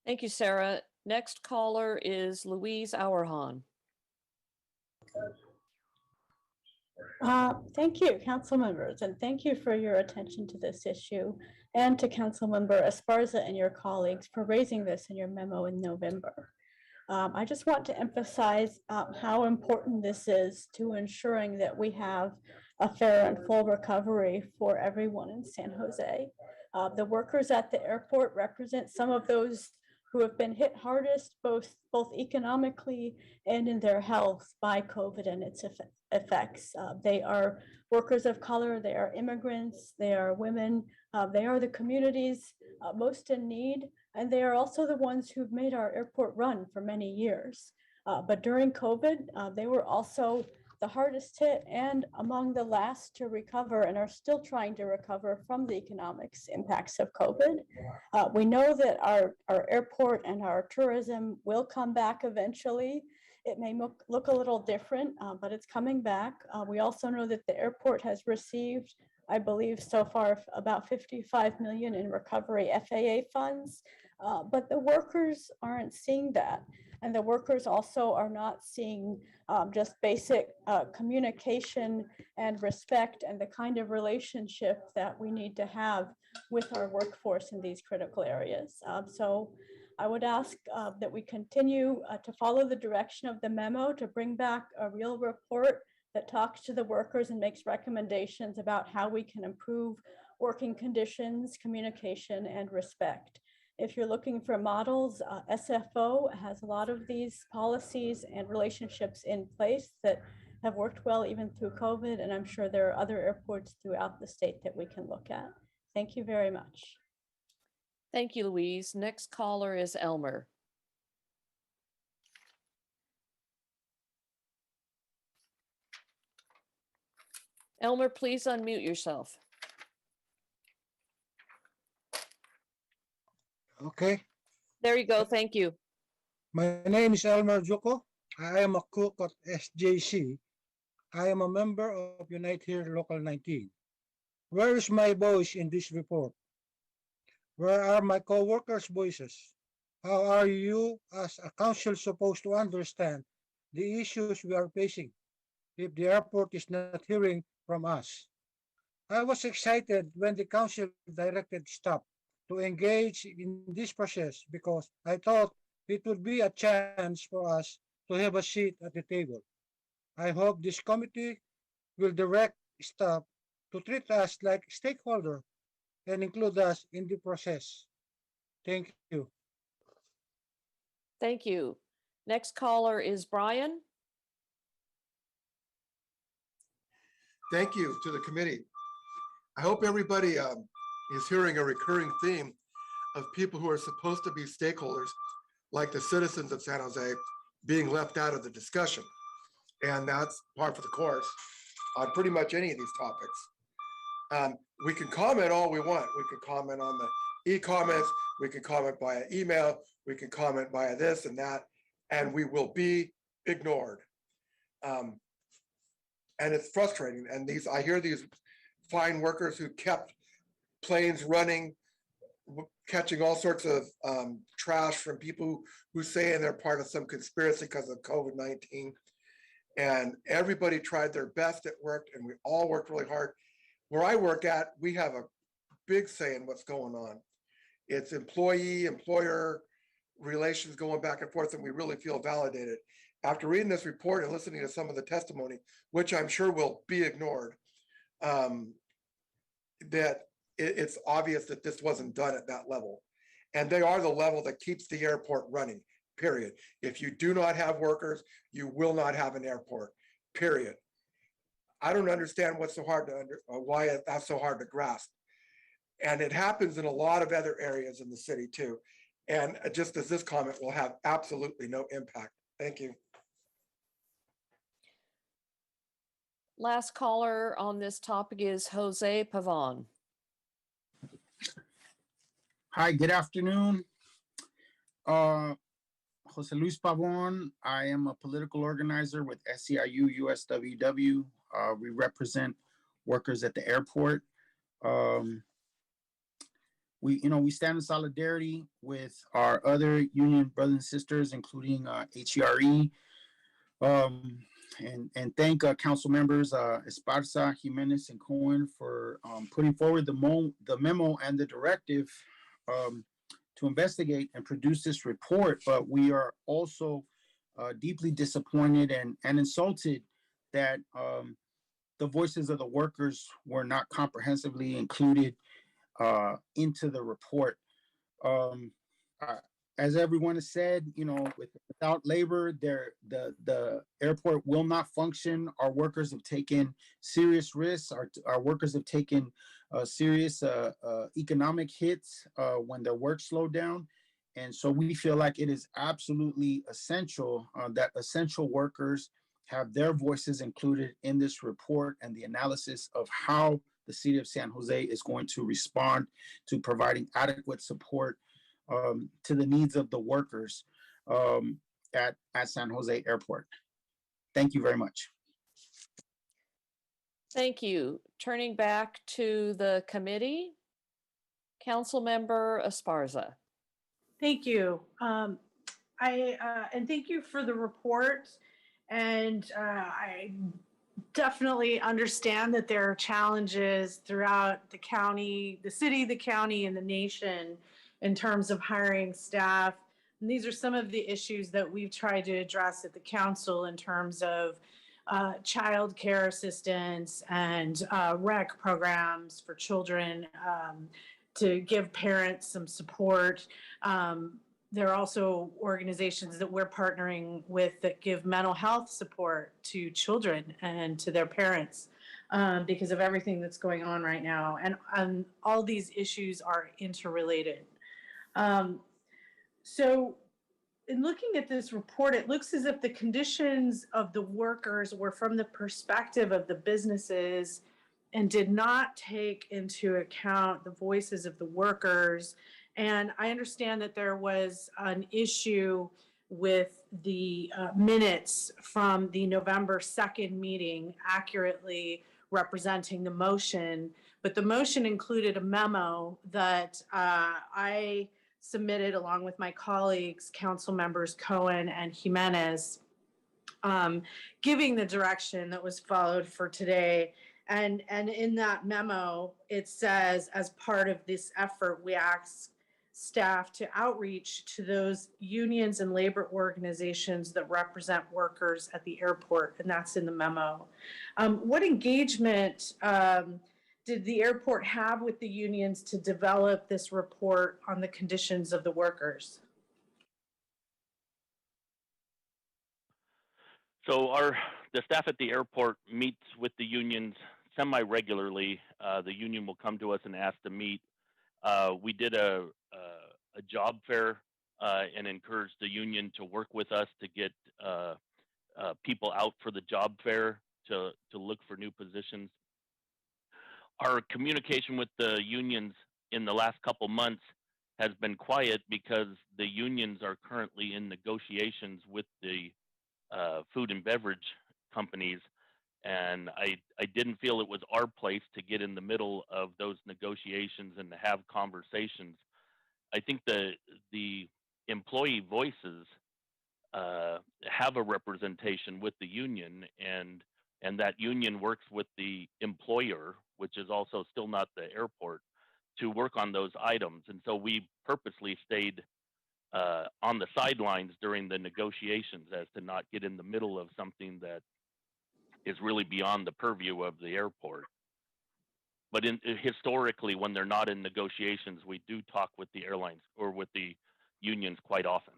Thank you, Sarah. Next caller is Louise Auerhahn. Thank you, council members, and thank you for your attention to this issue, and to Council Member Esparza and your colleagues for raising this in your memo in November. I just want to emphasize how important this is to ensuring that we have a fair and full recovery for everyone in San Jose. The workers at the airport represent some of those who have been hit hardest, both economically and in their health by COVID and its effects. They are workers of color, they are immigrants, they are women, they are the communities most in need, and they are also the ones who've made our airport run for many years. But during COVID, they were also the hardest hit and among the last to recover, and are still trying to recover from the economics impacts of COVID. We know that our airport and our tourism will come back eventually. It may look a little different, but it's coming back. We also know that the airport has received, I believe so far, about 55 million in recovery FAA funds, but the workers aren't seeing that. And the workers also are not seeing just basic communication and respect and the kind of relationship that we need to have with our workforce in these critical areas. So I would ask that we continue to follow the direction of the memo to bring back a real report that talks to the workers and makes recommendations about how we can improve working conditions, communication, and respect. If you're looking for models, SFO has a lot of these policies and relationships in place that have worked well even through COVID, and I'm sure there are other airports throughout the state that we can look at. Thank you very much. Thank you, Louise. Next caller is Elmer. Elmer, please unmute yourself. Okay. There you go. Thank you. My name is Elmer Joko. I am a cook at SJC. I am a member of Unite Here Local 19. Where is my voice in this report? Where are my co-workers' voices? How are you as a council supposed to understand the issues we are facing if the airport is not hearing from us? I was excited when the council directed staff to engage in this process because I thought it would be a chance for us to have a seat at the table. I hope this committee will direct staff to treat us like stakeholders and include us in the process. Thank you. Thank you. Next caller is Brian. Thank you to the committee. I hope everybody is hearing a recurring theme of people who are supposed to be stakeholders, like the citizens of San Jose, being left out of the discussion. And that's par for the course on pretty much any of these topics. We can comment all we want. We can comment on the e-comments, we can comment via email, we can comment via this and that, and we will be ignored. And it's frustrating. And I hear these fine workers who kept planes running, catching all sorts of trash from people who say they're part of some conspiracy because of COVID-19. And everybody tried their best. It worked, and we all worked really hard. Where I work at, we have a big say in what's going on. It's employee-employer relations going back and forth, and we really feel validated. After reading this report and listening to some of the testimony, which I'm sure will be ignored, that it's obvious that this wasn't done at that level. And they are the level that keeps the airport running, period. If you do not have workers, you will not have an airport, period. I don't understand what's so hard to why that's so hard to grasp. And it happens in a lot of other areas in the city too. And just as this comment will have absolutely no impact. Thank you. Last caller on this topic is Jose Pavon. Hi, good afternoon. Jose Luis Pavon. I am a political organizer with SEIU USWW. We represent workers at the airport. We stand in solidarity with our other union brothers and sisters, including HERE. And thank council members Esparza, Jimenez, and Cohen for putting forward the memo and the directive to investigate and produce this report. But we are also deeply disappointed and insulted that the voices of the workers were not comprehensively included into the report. As everyone has said, without labor, the airport will not function. Our workers have taken serious risks. Our workers have taken serious economic hits when their work slowed down. And so we feel like it is absolutely essential that essential workers have their voices included in this report and the analysis of how the city of San Jose is going to respond to providing adequate support to the needs of the workers at San Jose Airport. Thank you very much. Thank you. Turning back to the committee, Councilmember Esparza. Thank you. And thank you for the report. And I definitely understand that there are challenges throughout the county, the city, the county, and the nation in terms of hiring staff. And these are some of the issues that we've tried to address at the council in terms of child care assistance and rec programs for children to give parents some support. There are also organizations that we're partnering with that give mental health support to children and to their parents because of everything that's going on right now. And all these issues are interrelated. So in looking at this report, it looks as if the conditions of the workers were from the perspective of the businesses and did not take into account the voices of the workers. And I understand that there was an issue with the minutes from the November 2nd meeting accurately representing the motion, but the motion included a memo that I submitted along with my colleagues, council members Cohen and Jimenez, giving the direction that was followed for today. And in that memo, it says, as part of this effort, we ask staff to outreach to those unions and labor organizations that represent workers at the airport, and that's in the memo. What engagement did the airport have with the unions to develop this report on the conditions of the workers? So the staff at the airport meets with the unions semi-regularly. The union will come to us and ask to meet. We did a job fair and encouraged the union to work with us to get people out for the job fair to look for new positions. Our communication with the unions in the last couple months has been quiet because the unions are currently in negotiations with the food and beverage companies. And I didn't feel it was our place to get in the middle of those negotiations and to have conversations. I think the employee voices have a representation with the union, and that union works with the employer, which is also still not the airport, to work on those items. And so we purposely stayed on the sidelines during the negotiations as to not get in the middle of something that is really beyond the purview of the airport. But historically, when they're not in negotiations, we do talk with the airlines or with the unions quite often.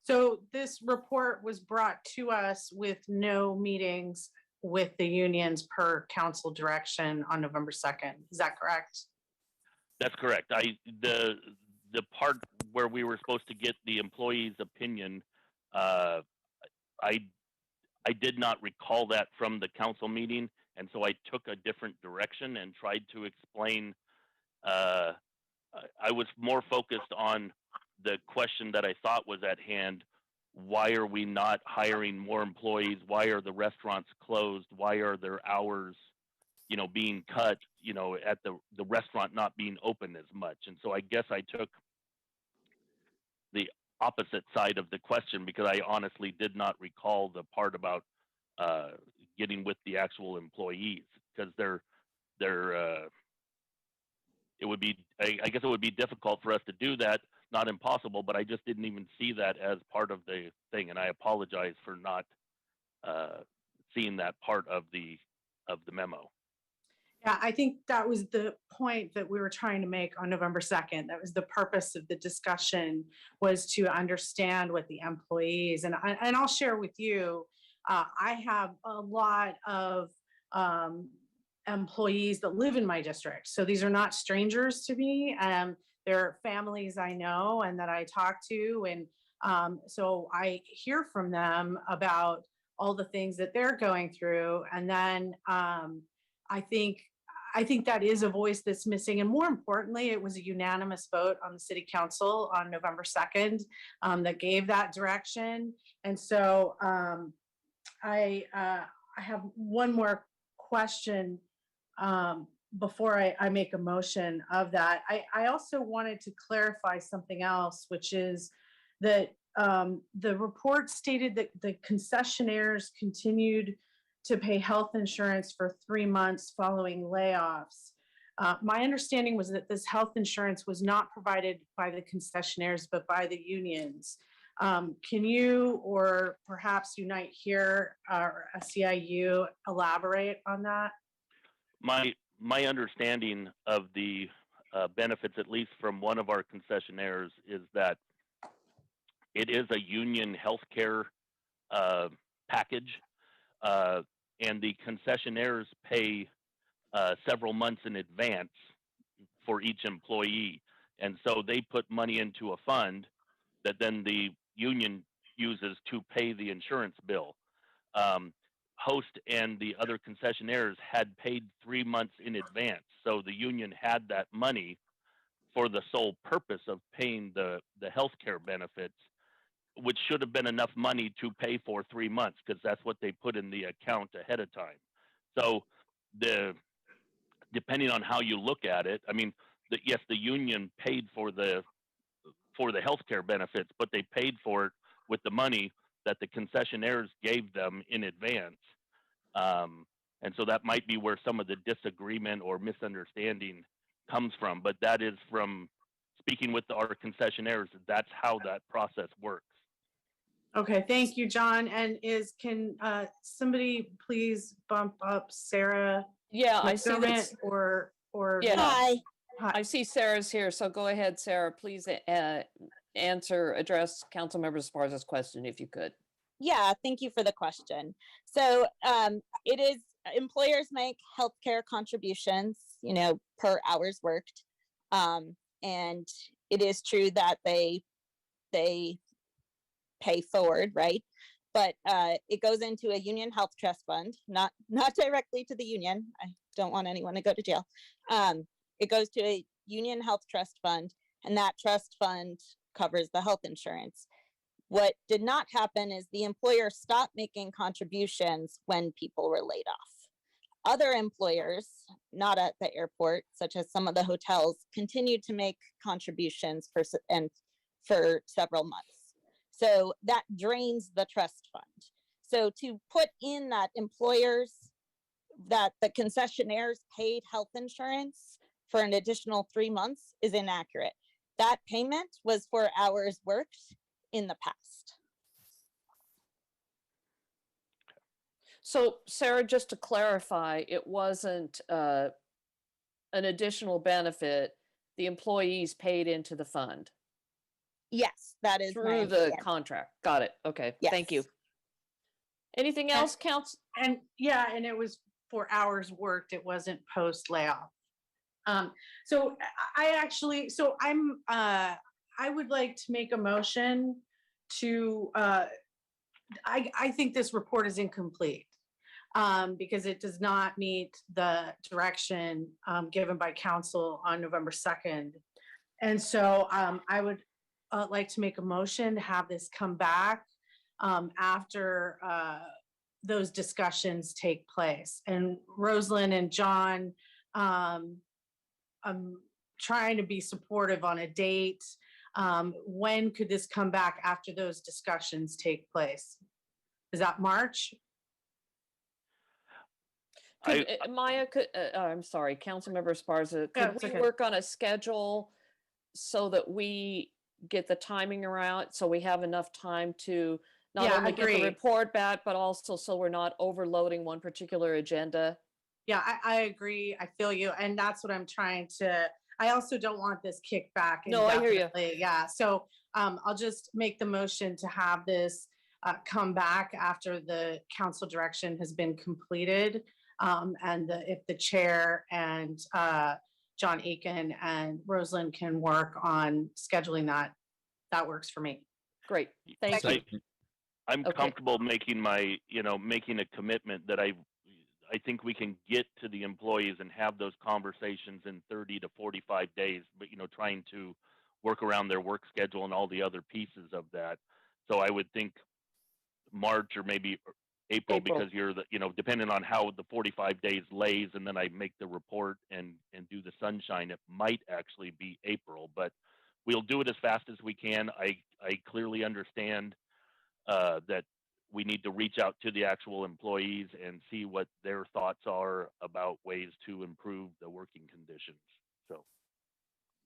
So this report was brought to us with no meetings with the unions per council direction on November 2nd. Is that correct? That's correct. The part where we were supposed to get the employee's opinion, I I did not recall that from the council meeting, and so I took a different direction and tried to explain. I was more focused on the question that I thought was at hand. Why are we not hiring more employees? Why are the restaurants closed? Why are their hours, being cut, at the restaurant not being open as much? And so I guess I took the opposite side of the question because I honestly did not recall the part about getting with the actual employees, because it would be, I guess it would be difficult for us to do that, not impossible, but I just didn't even see that as part of the thing, and I apologize for not seeing that part of the memo. Yeah, I think that was the point that we were trying to make on November 2nd. That was the purpose of the discussion, was to understand what the employees, and I'll share with you, I have a lot of employees that live in my district. So these are not strangers to me. They're families I know and that I talk to. And so I hear from them about all the things that they're going through. And then I think that is a voice that's missing. And more importantly, it was a unanimous vote on the city council on November 2nd that gave that direction. And so I have one more question before I make a motion of that. I also wanted to clarify something else, which is that the report stated that the concessionaires continued to pay health insurance for 3 months following layoffs. My understanding was that this health insurance was not provided by the concessionaires, but by the unions. Can you, or perhaps Unite Here or SEIU, elaborate on that? My understanding of the benefits, at least from one of our concessionaires, is that it is a union healthcare package, and the concessionaires pay several months in advance for each employee. And so they put money into a fund that then the union uses to pay the insurance bill. Host and the other concessionaires had paid 3 months in advance. So the union had that money for the sole purpose of paying the healthcare benefits, which should have been enough money to pay for 3 months, because that's what they put in the account ahead of time. So depending on how you look at it, I mean, yes, the union paid for the healthcare benefits, but they paid for it with the money that the concessionaires gave them in advance. And so that might be where some of the disagreement or misunderstanding comes from. But that is from speaking with our concessionaires, that's how that process works. Okay, thank you, John. And can somebody please bump up Sarah? Yeah, I see McDermott that. or Yeah. Hi. I see Sarah's here, so go ahead, Sarah. Please address Councilmember Esparza's question if you could. Yeah, thank you for the question. So it is, employers make healthcare contributions, per hours worked. And it is true that they pay forward, right? But it goes into a union health trust fund, not directly to the union. I don't want anyone to go to jail. It goes to a union health trust fund, and that trust fund covers the health insurance. What did not happen is the employer stopped making contributions when people were laid off. Other employers, not at the airport, such as some of the hotels, continued to make contributions for several months. So that drains the trust fund. So to put in that that the concessionaires paid health insurance for an additional 3 months is inaccurate. That payment was for hours worked in the past. So Sarah, just to clarify, it wasn't an additional benefit. The employees paid into the fund. Yes, that is through the contract. Got it. Okay. Yes. Thank you. Anything else, Council? And yeah, and it was for hours worked. It wasn't post layoff. So I would like to make a motion to I think this report is incomplete because it does not meet the direction given by council on November 2nd. And so I would like to make a motion to have this come back after those discussions take place. And Rosalind and John, I'm trying to be supportive on a date. When could this come back after those discussions take place? Is that March? Maya, I'm sorry, Councilmember Esparza, Yeah, could it's we okay. work on a schedule so that we get the timing around, so we have enough time to not Yeah, only get the agreed. report back, but also so we're not overloading one particular agenda? Yeah, I agree. I feel you. And that's what I'm trying to, I also don't want this kicked back. No, I hear you. indefinitely. Yeah, so I'll just make the motion to have this come back after the council direction has been completed. And if the chair and John Aiken and Rosalind can work on scheduling that, that works for me. Great, thank you. I'm Okay. comfortable making my, making a commitment that I think we can get to the employees and have those conversations in 30 to 45 days, but, trying to work around their work schedule and all the other pieces of that. So I would think March or maybe April, because you're depending on how the 45 days lays, and then I make the report and do the sunshine, it might actually be April, but we'll do it as fast as we can. I clearly understand that we need to reach out to the actual employees and see what their thoughts are about ways to improve the working conditions. So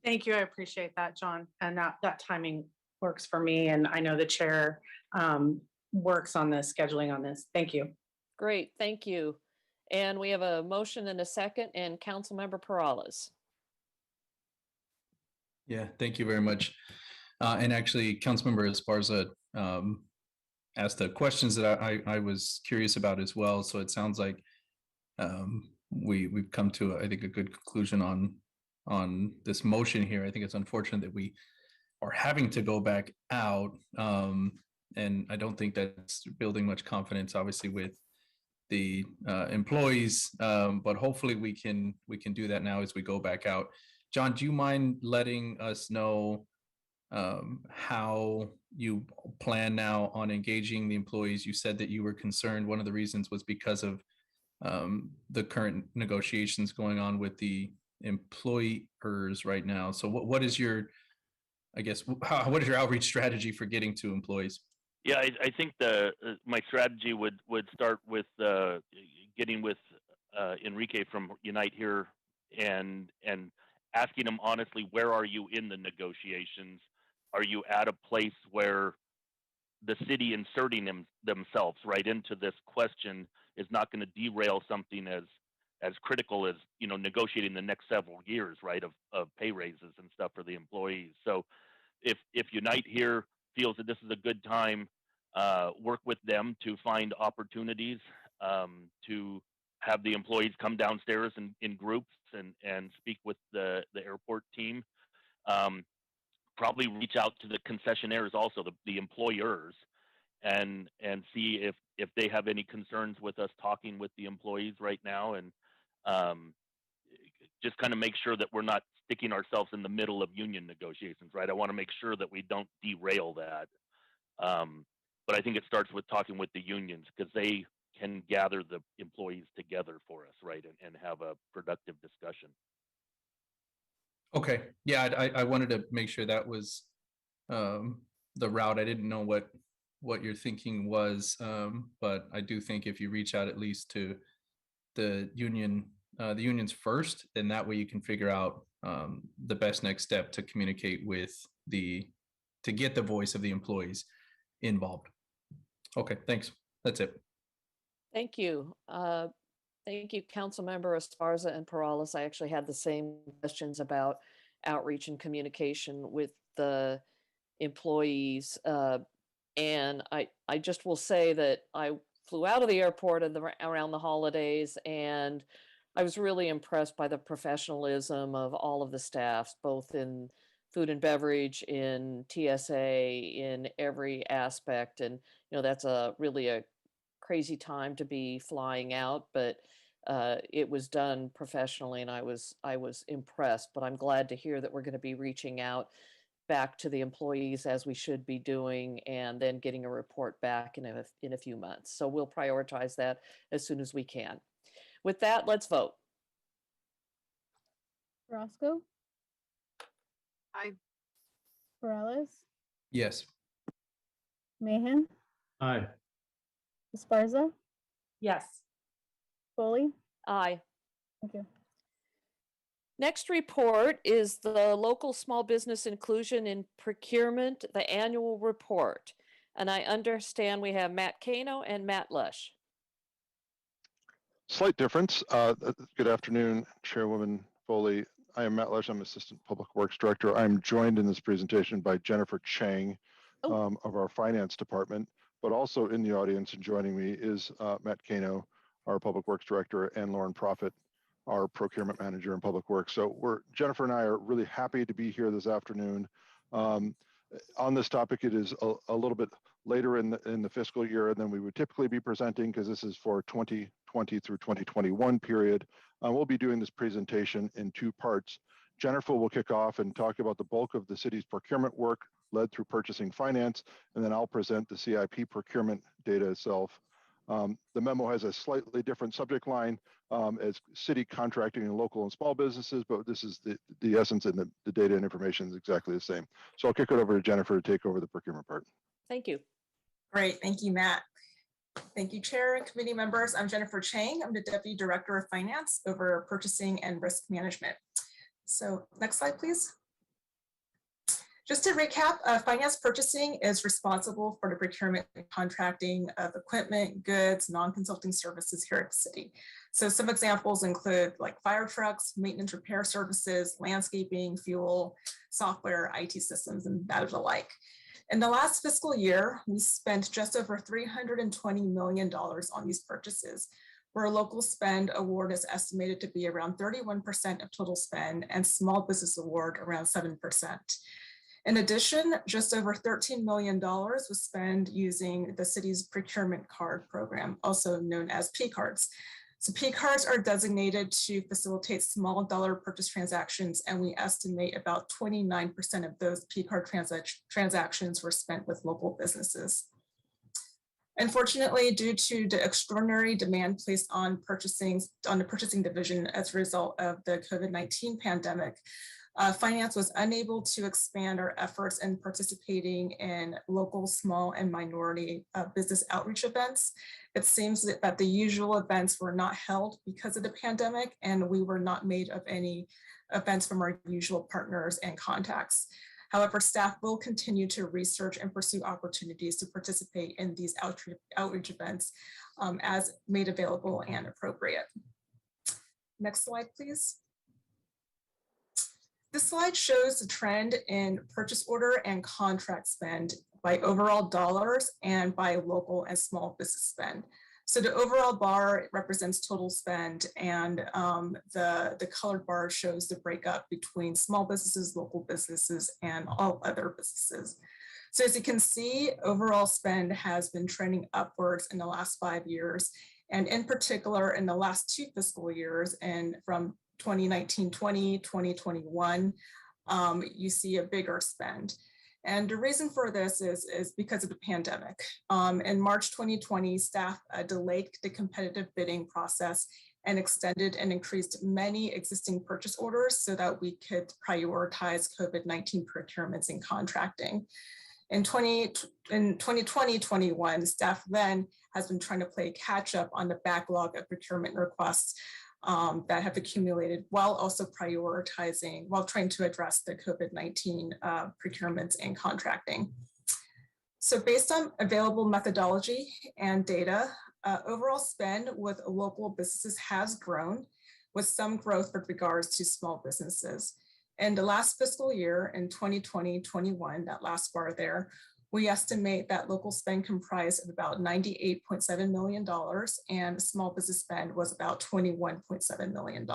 Thank you. I appreciate that, John. And that timing works for me. And I know the chair works on the scheduling on this. Thank you. Great, thank you. And we have a motion and a second, and Councilmember Perales. Yeah, thank you very much. And actually, Councilmember Esparza asked the questions that I was curious about as well. So it sounds like we've come to, I think, a good conclusion on this motion here. I think it's unfortunate that we are having to go back out. And I don't think that's building much confidence, obviously, with the employees. But hopefully we can do that now as we go back out. John, do you mind letting us know how you plan now on engaging the employees? You said that you were concerned. One of the reasons was because of the current negotiations going on with the employers right now. So what is your, I guess, what is your outreach strategy for getting to employees? yeah, I think my strategy would start with getting with Enrique from Unite Here and asking him honestly, where are you in the negotiations? Are you at a place where the city inserting themselves right into this question is not going to derail something as critical as negotiating the next several years, right, of pay raises and stuff for the employees? So if Unite Here feels that this is a good time, work with them to find opportunities to have the employees come downstairs in groups and speak with the airport team. Probably reach out to the concessionaires also, the employers, and see if they have any concerns with us talking with the employees right now, and just kind of make sure that we're not sticking ourselves in the middle of union negotiations, right? I want to make sure that we don't derail that. But I think it starts with talking with the unions, because they can gather the employees together for us, right, and have a productive discussion. Okay, yeah, I wanted to make sure that was the route. I didn't know what your thinking was, but I do think if you reach out at least to the unions first, then that way you can figure out the best next step to communicate with to get the voice of the employees involved. Okay, thanks. That's it. Thank you. Thank you, Councilmember Esparza and Perales. I actually had the same questions about outreach and communication with the employees. And I just will say that I flew out of the airport around the holidays, and I was really impressed by the professionalism of all of the staffs, both in food and beverage, in TSA, in every aspect. And, that's really a crazy time to be flying out, but it was done professionally, and I was impressed. But I'm glad to hear that we're going to be reaching out back to the employees, as we should be doing, and then getting a report back in a few months. So we'll prioritize that as soon as we can. With that, let's vote. Roscoe, Aye. Morales, Yes. Mahan, Aye. Esparza, Yes. Foley. Aye. Thank you. Next report is the local small business inclusion in procurement, the annual report. And I understand we have Matt Kano and Matt Lush. Slight difference. Good afternoon, Chairwoman Foley. I am Matt Lush. I'm Assistant Public Works Director. I'm joined in this presentation by Jennifer Chang of our Finance Department, but also in the audience and joining me is Matt Kano, our Public Works Director, and Lauren Profit, our Procurement Manager in Public Works. So Jennifer and I are really happy to be here this afternoon. On this topic, it is a little bit later in the fiscal year than we would typically be presenting, because this is for 2020 through 2021 period. We'll be doing this presentation in two parts. Jennifer will kick off and talk about the bulk of the city's procurement work led through purchasing finance, and then I'll present the CIP procurement data itself. The memo has a slightly different subject line as city contracting and local and small businesses, but this is the essence, and the data and information is exactly the same. So I'll kick it over to Jennifer to take over the procurement part. Thank you. Great, thank you, Matt. Thank you, Chair and committee members. I'm Jennifer Chang. I'm the Deputy Director of Finance over Purchasing and Risk Management. So next slide, please. Just to recap, finance purchasing is responsible for the procurement and contracting of equipment, goods, non-consulting services here at the city. So some examples include like fire trucks, maintenance repair services, landscaping, fuel, software, IT systems, and that of the like. In the last fiscal year, we spent just over $320 million on these purchases, where local spend award is estimated to be around 31% of total spend, and small business award around 7%. In addition, just over $13 million was spent using the city's procurement card program, also known as P cards. So P cards are designated to facilitate small dollar purchase transactions, and we estimate about 29% of those P card transactions were spent with local businesses. Unfortunately, due to the extraordinary demand placed on the purchasing division as a result of the COVID-19 pandemic, finance was unable to expand our efforts in participating in local, small, and minority business outreach events. It seems that the usual events were not held because of the pandemic, and we were not made of any events from our usual partners and contacts. However, staff will continue to research and pursue opportunities to participate in these outreach events as made available and appropriate. Next slide, please. This slide shows the trend in purchase order and contract spend by overall dollars and by local and small business spend. So the overall bar represents total spend, and the colored bar shows the breakup between small businesses, local businesses, and all other businesses. So as you can see, overall spend has been trending upwards in the last 5 years, and in particular in the last 2 fiscal years, and from 2019-20, 2021, you see a bigger spend. And the reason for this is because of the pandemic. In March 2020, staff delayed the competitive bidding process and extended and increased many existing purchase orders so that we could prioritize COVID-19 procurements and contracting. In 2020-21, staff then has been trying to play catch up on the backlog of procurement requests that have accumulated, while also prioritizing, while trying to address the COVID-19 procurements and contracting. So based on available methodology and data, overall spend with local businesses has grown, with some growth with regards to small businesses. In the last fiscal year, in 2020-21, that last bar there, we estimate that local spend comprised of about $98.7 million, and small business spend was about $21.7 million.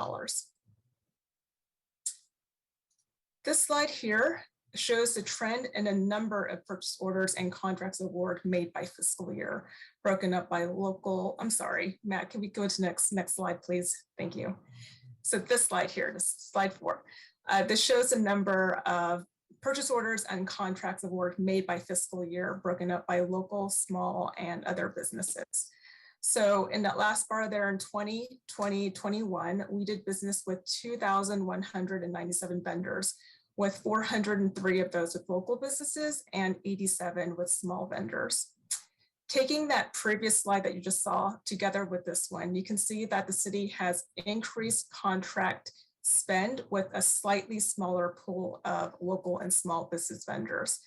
This slide here shows the trend in a number of purchase orders and contracts award made by fiscal year, broken up by local. I'm sorry, Matt, can we go to next slide, please? Thank you. So this slide here, this slide 4, this shows the number of purchase orders and contracts award made by fiscal year, broken up by local, small, and other businesses. So in that last bar there in 2020-21, we did business with 2,197 vendors, with 403 of those with local businesses and 87 with small vendors. Taking that previous slide that you just saw together with this one, you can see that the city has increased contract spend with a slightly smaller pool of local and small business vendors.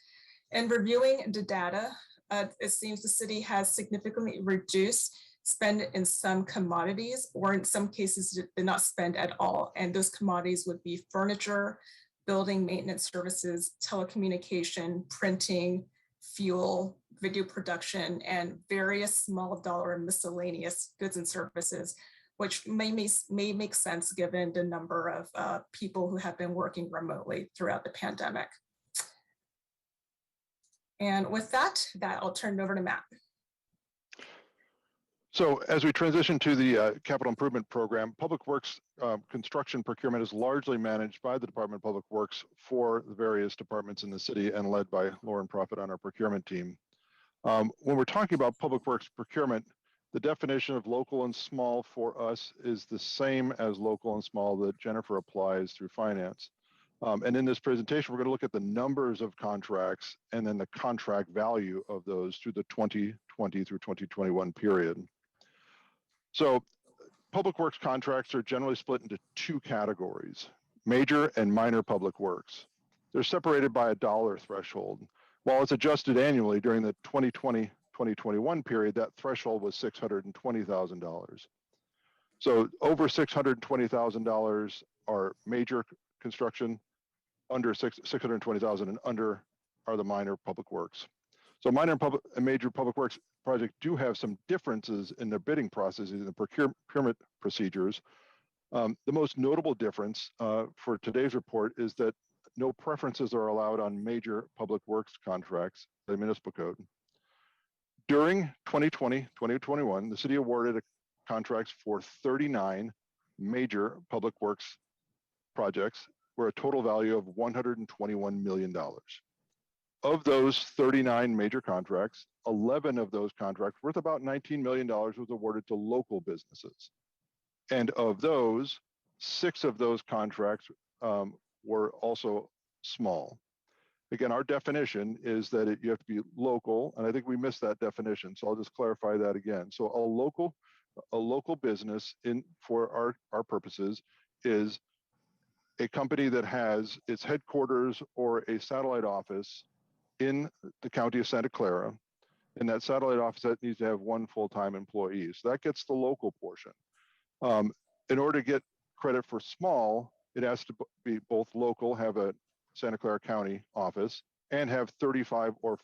In reviewing the data, it seems the city has significantly reduced spend in some commodities, or in some cases did not spend at all. And those commodities would be furniture, building maintenance services, telecommunication, printing, fuel, video production, and various small dollar and miscellaneous goods and services, which may make sense given the number of people who have been working remotely throughout the pandemic. And with that, I'll turn it over to Matt. So as we transition to the capital improvement program, Public Works construction procurement is largely managed by the Department of Public Works for the various departments in the city and led by Lauren Prophet on our procurement team. When we're talking about Public Works procurement, the definition of local and small for us is the same as local and small that Jennifer applies through finance. And in this presentation, we're going to look at the numbers of contracts and then the contract value of those through the 2020 through 2021 period. So public works contracts are generally split into 2 categories, major and minor public works. They're separated by a dollar threshold. While it's adjusted annually during the 2020-2021 period, that threshold was $620,000. So over $620,000 are major construction, under $620,000 and under are the minor public works. So minor and major public works projects do have some differences in their bidding processes and the procurement procedures. The most notable difference for today's report is that no preferences are allowed on major public works contracts, the municipal code. During 2020-2021, the city awarded contracts for 39 major public works projects for a total value of $121 million. Of those 39 major contracts, 11 of those contracts worth about $19 million was awarded to local businesses. And of those, 6 of those contracts were also small. Again, our definition is that you have to be local, and I think we missed that definition, so I'll just clarify that again. So a local business for our purposes is a company that has its headquarters or a satellite office in the county of Santa Clara, and that satellite office that needs to have 1 full-time employee. So that gets the local portion. In order to get credit for small, it has to be both local, have a Santa Clara County office, and have 35 or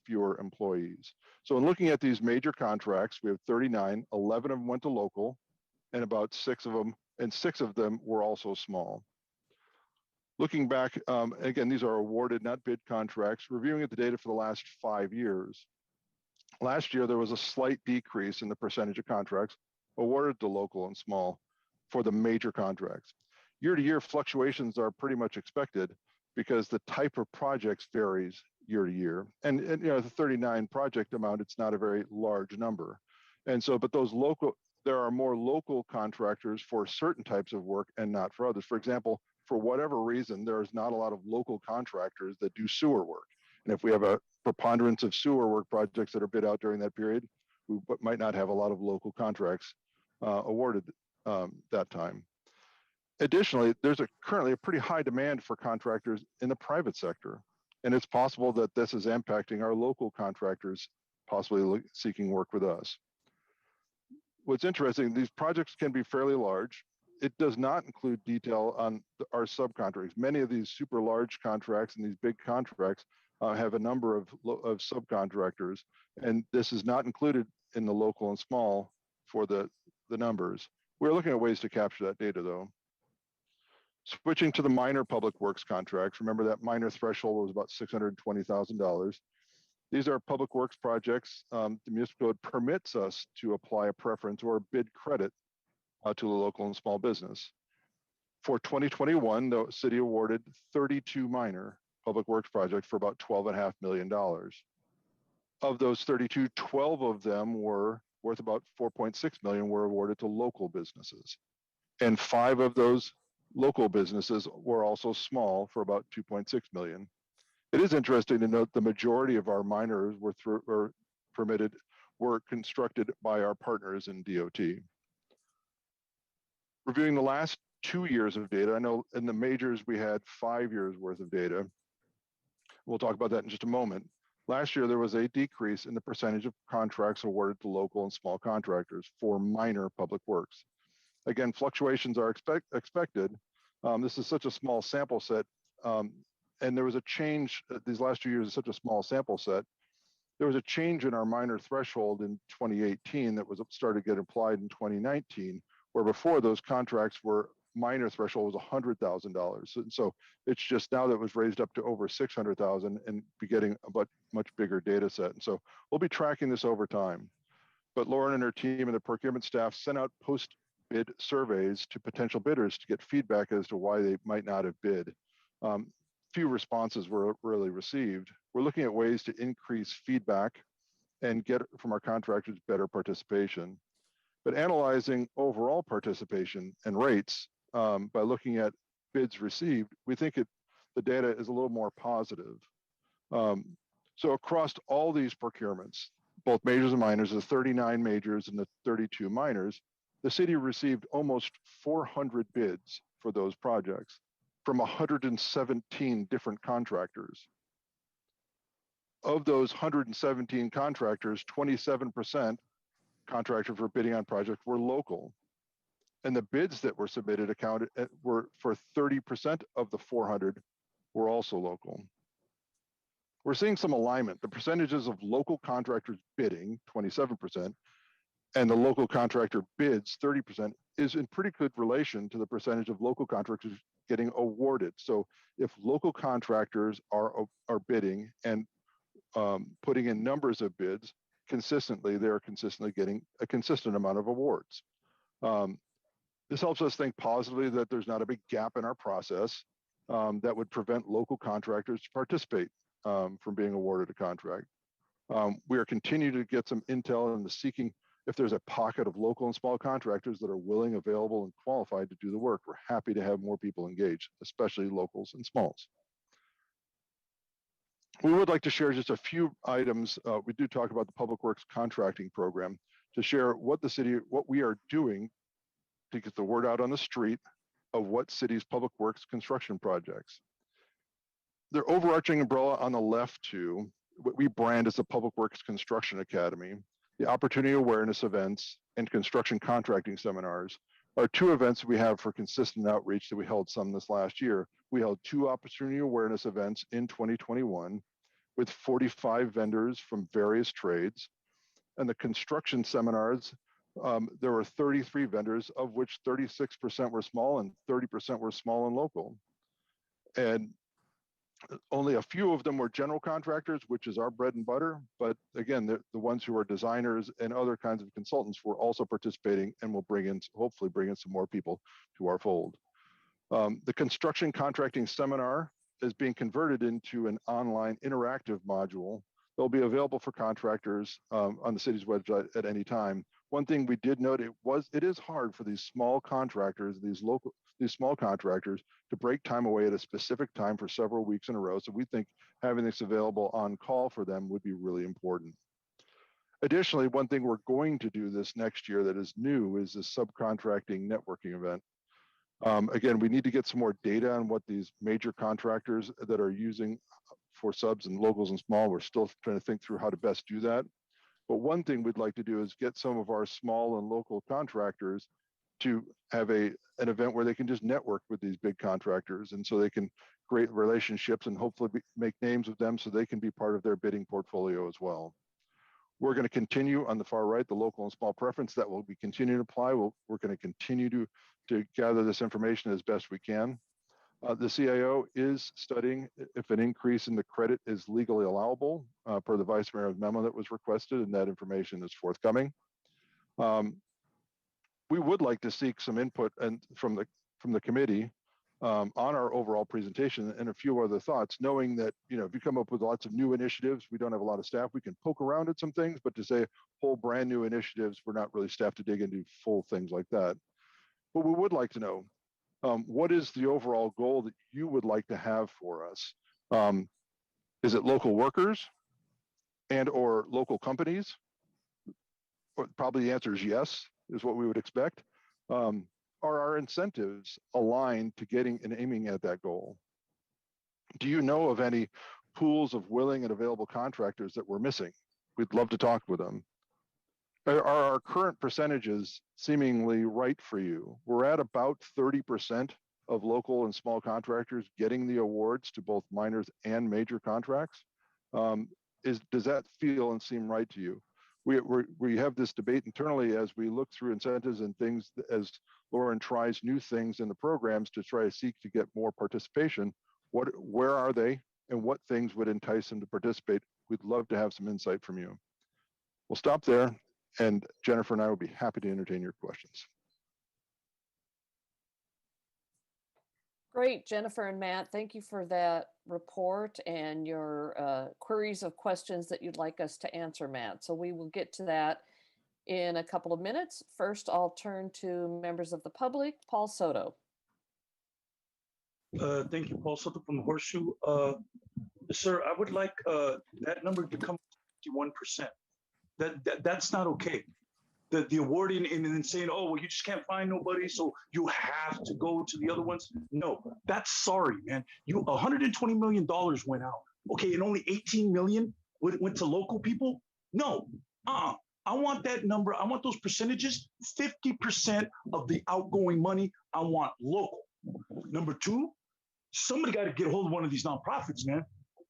fewer employees. So in looking at these major contracts, we have 39, 11 of them went to local, and about 6 of them were also small. Looking back, again, these are awarded, not bid contracts. Reviewing the data for the last 5 years. Last year, there was a slight decrease in the percentage of contracts awarded to local and small for the major contracts. Year-to-year fluctuations are pretty much expected because the type of projects varies year to year. And you know, the 39 project amount, it's not a very large number. And so, but those there are more local contractors for certain types of work and not for others. For example, for whatever reason, there's not a lot of local contractors that do sewer work. And if we have a preponderance of sewer work projects that are bid out during that period, we might not have a lot of local contracts awarded that time. Additionally, there's currently a pretty high demand for contractors in the private sector. And it's possible that this is impacting our local contractors possibly seeking work with us. What's interesting, these projects can be fairly large. It does not include detail on our subcontractors. Many of these super large contracts and these big contracts have a number of subcontractors, and this is not included in the local and small for the numbers. We're looking at ways to capture that data though. Switching to the minor public works contracts, remember that minor threshold was about $620,000. These are public works projects. The municipal code permits us to apply a preference or a bid credit to the local and small business. For 2021, the city awarded 32 minor public works projects for about $12.5 million. Of those 32, 12 of them were worth about 4.6 million were awarded to local businesses. And 5 of those local businesses were also small for about 2.6 million. It is interesting to note the majority of our minors were permitted, were constructed by our partners in DOT. Reviewing the last 2 years of data, I know in the majors we had 5 years worth of data. We'll talk about that in just a moment. Last year, there was a decrease in the percentage of contracts awarded to local and small contractors for minor public works. Again, fluctuations are expected. This is such a small sample set, and there was a change. These last 2 years is such a small sample set. There was a change in our minor threshold in 2018 that was started to get applied in 2019, where before those contracts were minor threshold was $100,000. So it's just now that it was raised up to over 600,000 and be getting a much bigger data set. And so we'll be tracking this over time. But Lauren and her team and the procurement staff sent out post-bid surveys to potential bidders to get feedback as to why they might not have bid. Few responses were really received. We're looking at ways to increase feedback and get from our contractors better participation. But analyzing overall participation and rates by looking at bids received, we think the data is a little more positive. So across all these procurements, both majors and minors, the 39 majors and the 32 minors, the city received almost 400 bids for those projects from 117 different contractors. Of those 117 contractors, 27% contractors were bidding on projects were local. And the bids that were submitted were for 30% of the 400 were also local. We're seeing some alignment. The percentages of local contractors bidding, 27%, and the local contractor bids, 30%, is in pretty good relation to the percentage of local contractors getting awarded. So if local contractors are bidding and putting in numbers of bids consistently, they're consistently getting a consistent amount of awards. This helps us think positively that there's not a big gap in our process that would prevent local contractors to participate from being awarded a contract. We are continuing to get some intel and seeking if there's a pocket of local and small contractors that are willing, available, and qualified to do the work. We're happy to have more people engaged, especially locals and smalls. We would like to share just a few items. We do talk about the Public Works Contracting Program to share what we are doing to get the word out on the street of what city's public works construction projects. Their overarching umbrella on the left to what we brand as the Public Works Construction Academy, the Opportunity Awareness Events, and Construction Contracting Seminars are 2 events we have for consistent outreach that we held some this last year. We held 2 Opportunity Awareness Events in 2021 with 45 vendors from various trades. And the construction seminars, there were 33 vendors, of which 36% were small and 30% were small and local. And only a few of them were general contractors, which is our bread and butter. But again, the ones who are designers and other kinds of consultants were also participating and will hopefully bring in some more people to our fold. The construction contracting seminar is being converted into an online interactive module. They'll be available for contractors on the city's website at any time. One thing we did note, it is hard for these small contractors, these small contractors to break time away at a specific time for several weeks in a row. So we think having this available on call for them would be really important. Additionally, one thing we're going to do this next year that is new is this subcontracting networking event. Again, we need to get some more data on what these major contractors that are using for subs and locals and small. We're still trying to think through how to best do that. But one thing we'd like to do is get some of our small and local contractors to have an event where they can just network with these big contractors, and so they can create relationships and hopefully make names with them so they can be part of their bidding portfolio as well. We're going to continue on the far right, the local and small preference that will be continuing to apply. We're going to continue to gather this information as best we can. The CIO is studying if an increase in the credit is legally allowable per the Vice Mayor's memo that was requested, and that information is forthcoming. We would like to seek some input and from the committee on our overall presentation and a few other thoughts, knowing that, you know, if you come up with lots of new initiatives, we don't have a lot of staff, we can poke around at some things, but to say whole brand new initiatives, we're not really staffed to dig into full things like that. But we would like to know, what is the overall goal that you would like to have for us? Is it local workers and or local companies? Probably the answer is yes, is what we would expect. Are our incentives aligned to getting and aiming at that goal? Do you know of any pools of willing and available contractors that we're missing? We'd love to talk with them. Are our current percentages seemingly right for you? We're at about 30% of local and small contractors getting the awards to both minors and major contracts. Does that feel and seem right to you? We have this debate internally as we look through incentives and things, as Lauren tries new things in the programs to try to seek to get more participation. Where are they and what things would entice them to participate? We'd love to have some insight from you. We'll stop there, and Jennifer and I will be happy to entertain your questions. Great, Jennifer and Matt, thank you for that report and your queries of questions that you'd like us to answer, Matt. So we will get to that in a couple of minutes. First, I'll turn to members of the public. Paul Soto. Thank you, Paul Soto from the Horseshoe. Sir, I would like that number to come to 51%. That's not okay. The awarding and then saying, oh, well, you just can't find nobody, so you have to go to the other ones. No, that's sorry, man. $120 million went out. Okay, and only 18 million went to local people? No, I want that number. I want those percentages. 50% of the outgoing money, I want local. Number two, somebody got to get a hold of one of these nonprofits, man.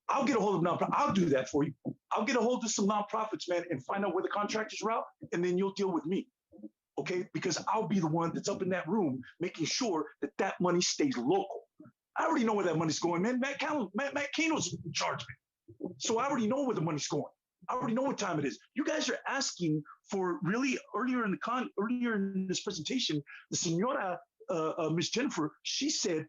I'll get a hold of nonprofits. I'll do that for you. I'll get a hold of some nonprofits, man, and find out where the contractors are out, and then you'll deal with me, okay? Because I'll be the one that's up in that room making sure that that money stays local. I already know where that money's going, man. Matt Kano's in charge of it. So I already know where the money's going. I already know what time it is. You guys are asking for really earlier in this presentation, the Senora Miss Jennifer, she said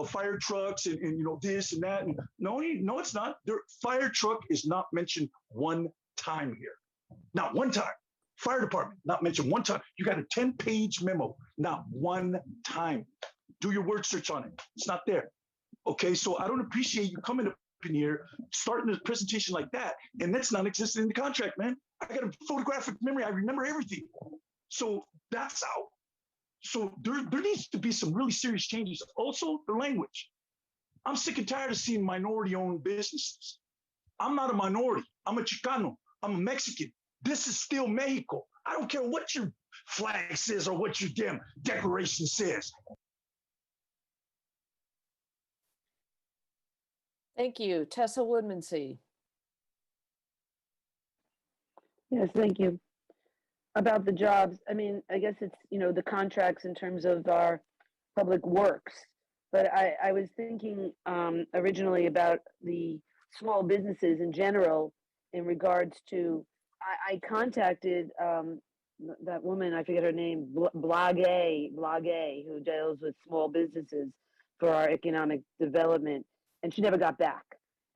fire trucks and you know this and that. And no, it's not. Their fire truck is not mentioned one time here. Not one time. Fire department, not mentioned one time. You got a 10-page memo, not one time. Do your word search on it. It's not there. Okay, so I don't appreciate you coming up in here, starting a presentation like that, and that's not existing in the contract, man. I got a photographic memory. I remember everything. So that's out. So there needs to be some really serious changes. Also, the language. I'm sick and tired of seeing minority-owned businesses. I'm not a minority. I'm a Chicano. I'm a Mexican. This is still Mexico. I don't care what your flag says or what your damn declaration says. Thank you. Tessa Woodmansee. Yes, thank you. About the jobs, I mean, I guess it's, you know, the contracts in terms of our public works. But I was thinking originally about the small businesses in general in regards to, I contacted that woman, I forget her name, Blage, who deals with small businesses for our economic development, and she never got back.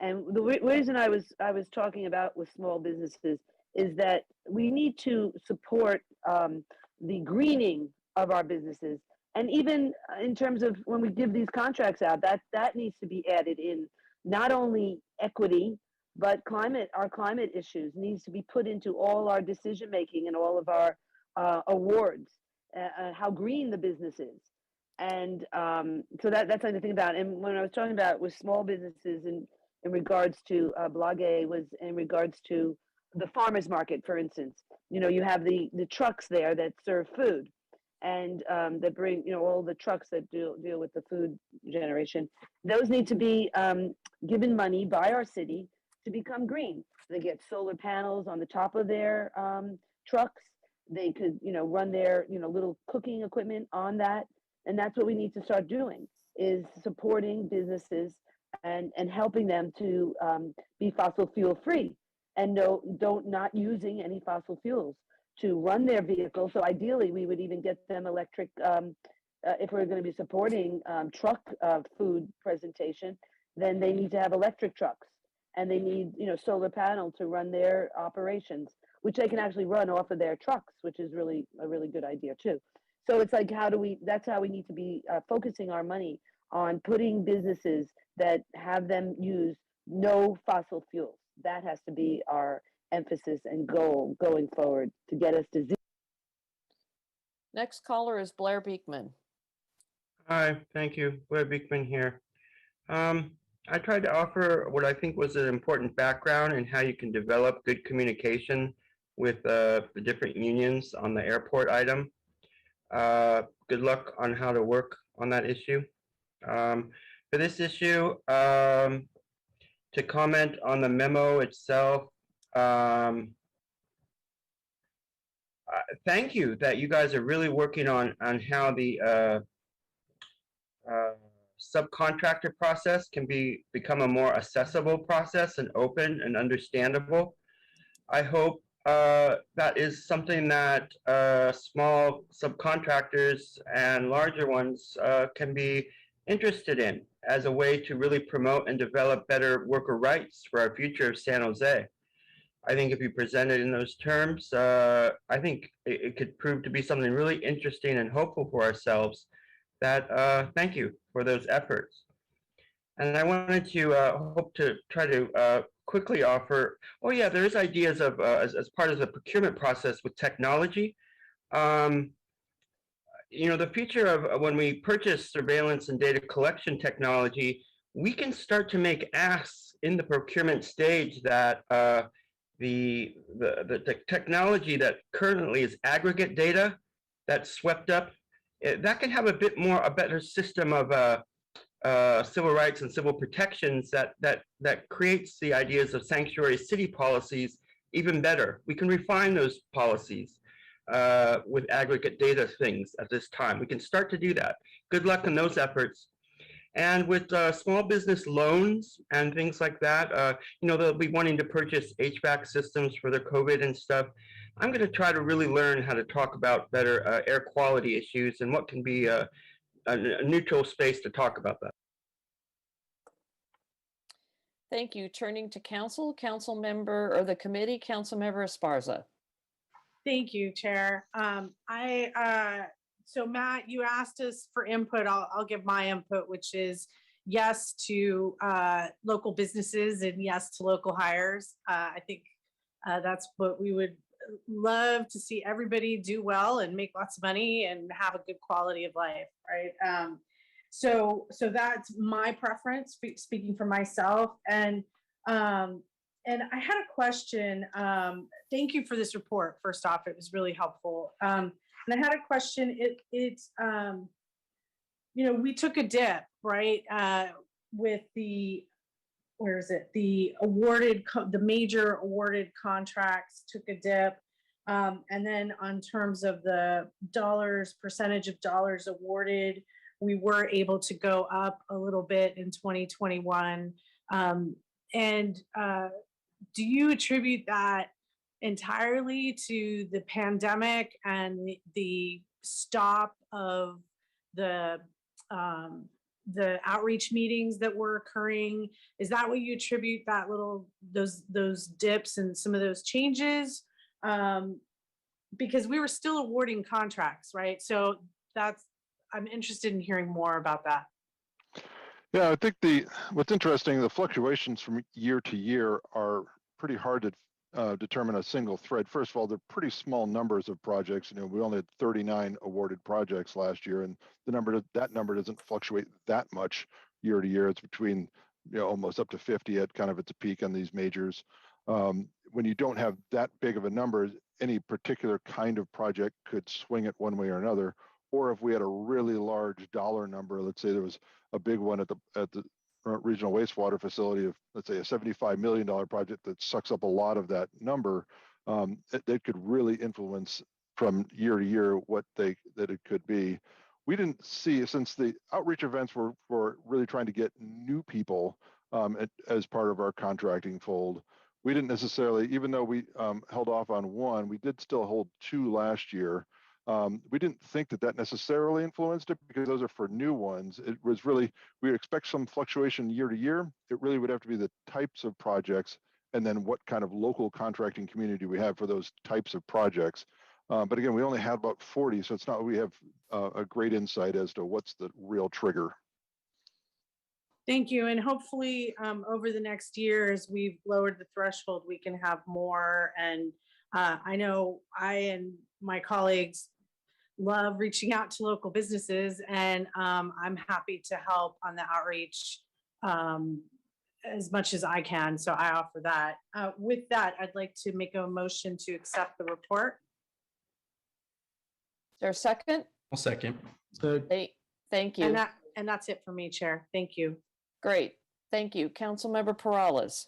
And the reason I was talking about with small businesses is that we need to support the greening of our businesses. And even in terms of when we give these contracts out, that needs to be added in. Not only equity, but our climate issues needs to be put into all our decision making and all of our awards, how green the business is. And so that's something to think about. And when I was talking about with small businesses in regards to Blage, was in regards to the farmers market, for instance. You know, you have the trucks there that serve food, and that bring, you know, all the trucks that deal with the food generation. Those need to be given money by our city to become green. They get solar panels on the top of their trucks. They could, you know, run their, you know, little cooking equipment on that, and that's what we need to start doing. is supporting businesses and helping them to be fossil fuel free and don't not using any fossil fuels to run their vehicles. So ideally, we would even get them electric if we're going to be supporting truck food presentation. Then they need to have electric trucks, and they need solar panel to run their operations, which they can actually run off of their trucks, which is really a really good idea too. So it's like, that's how we need to be focusing our money on putting businesses that have them use no fossil fuels. That has to be our emphasis and goal going forward to get us to zero. Next caller is Blair Beekman. Hi, thank you. Blair Beekman here. I tried to offer what I think was an important background in how you can develop good communication with the different unions on the airport item. Good luck on how to work on that issue. For this issue, to comment on the memo itself, thank you that you guys are really working on how the subcontractor process can become a more accessible process and open and understandable. I hope that is something that small subcontractors and larger ones can be interested in as a way to really promote and develop better worker rights for our future of San Jose. I think if you present it in those terms, I think it could prove to be something really interesting and hopeful for ourselves. Thank you for those efforts. And I wanted to hope to try to quickly offer, oh yeah, there's ideas of, as part of the procurement process with technology. The future of when we purchase surveillance and data collection technology, we can start to make asks in the procurement stage that the technology that currently is aggregate data that's swept up, that can have a better system of civil rights and civil protections that creates the ideas of sanctuary city policies even better. We can refine those policies with aggregate data things at this time. We can start to do that. Good luck in those efforts. And with small business loans and things like that, they'll be wanting to purchase HVAC systems for their COVID and stuff. I'm going to try to really learn how to talk about better air quality issues and what can be a neutral space to talk about that. Thank you. Turning to council member or the committee, council member Esparza. Thank you, Chair. So Matt, you asked us for input. I'll give my input, which is yes to local businesses and yes to local hires. I think that's what we would love to see, everybody do well and make lots of money and have a good quality of life, right? So that's my preference, speaking for myself. And I had a question. Thank you for this report. First off, it was really helpful. And I had a question. We took a dip, right? With the, the major awarded contracts took a dip. And then on terms of the percentage of dollars awarded, we were able to go up a little bit in 2021. Do you attribute that entirely to the pandemic and the stop of the outreach meetings that were occurring? Is that what you attribute those dips and some of those changes? Because we were still awarding contracts, right? So I'm interested in hearing more about that. Yeah, I think what's interesting, the fluctuations from year to year are pretty hard to determine a single thread. First of all, they're pretty small numbers of projects. We only had 39 awarded projects last year, and that number doesn't fluctuate that much year to year. It's between almost up to 50 at kind of its peak on these majors. When you don't have that big of a number, any particular kind of project could swing it one way or another. Or if we had a really large dollar number, let's say there was a big one at the regional wastewater facility of, let's say, a $75 million project that sucks up a lot of that number, they could really influence from year to year that it could be. we didn't see, since the outreach events were really trying to get new people as part of our contracting fold, we didn't necessarily, even though we held off on one, we did still hold two last year. We didn't think that necessarily influenced it because those are for new ones. It was really, we would expect some fluctuation year to year. It really would have to be the types of projects and then what kind of local contracting community we have for those types of projects. But again, we only had about 40, so it's not we have a great insight as to what's the real trigger. Thank you. And hopefully over the next year, as we've lowered the threshold, we can have more. And I know I and my colleagues love reaching out to local businesses, and I'm happy to help on the outreach as much as I can. So I offer that. With that, I'd like to make a motion to accept the report. Is there a second? I'll second. Thank you. And that's it for me, Chair. Thank you. Great. Thank you. Councilmember Perales.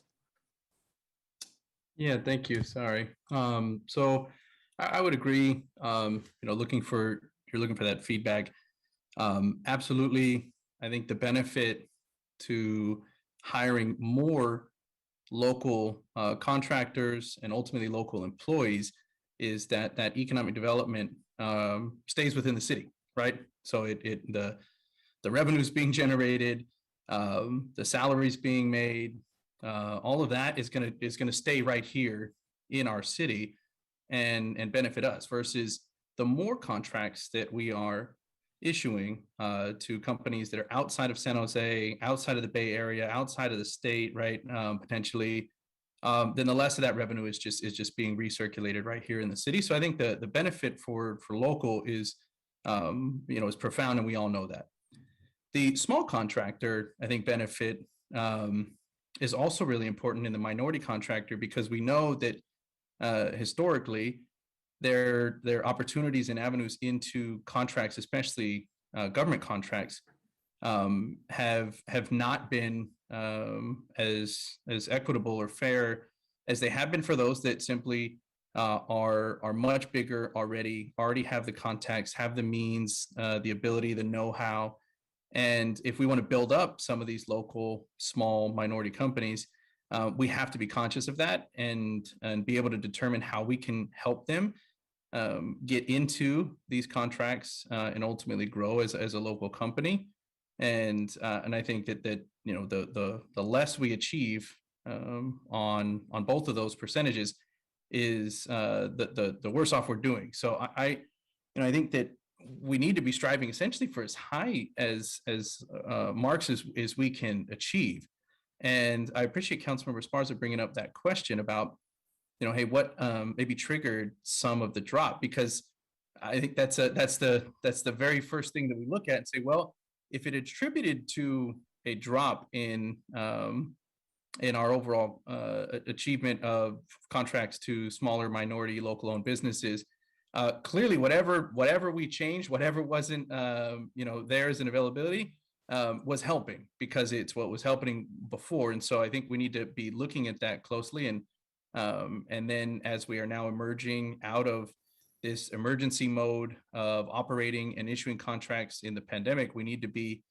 Yeah, thank you. Sorry. So I would agree. You're looking for that feedback. Absolutely. I think the benefit to hiring more local contractors and ultimately local employees is that economic development stays within the city, right? So the revenues being generated, the salaries being made, all of that is gonna stay right here in our city and benefit us, versus the more contracts that we are issuing to companies that are outside of San Jose, outside of the Bay Area, outside of the state, right? Potentially, then the less of that revenue is just being recirculated right here in the city. So I think the benefit for local is is profound, and we all know that. The small contractor, I think, benefit is also really important in the minority contractor, because we know that historically their opportunities and avenues into contracts, especially government contracts, have not been as equitable or fair as they have been for those that simply are much bigger already have the contacts, have the means, the ability, the know-how. And if we want to build up some of these local small minority companies, we have to be conscious of that and be able to determine how we can help them get into these contracts and ultimately grow as a local company. And I think that the less we achieve on both of those percentages is the worse off we're doing. So I think that we need to be striving essentially for as high as marks as we can achieve. And I appreciate Councilmember Esparza bringing up that question about, hey, what maybe triggered some of the drop, because I think that's the very first thing that we look at and say, well, if it attributed to a drop in our overall achievement of contracts to smaller minority local owned businesses, clearly whatever we changed, whatever wasn't there as an availability, was helping, because it's what was helping before. And so I think we need to be looking at that closely. And then as we are now emerging out of this emergency mode of operating and issuing contracts in the pandemic, we need to be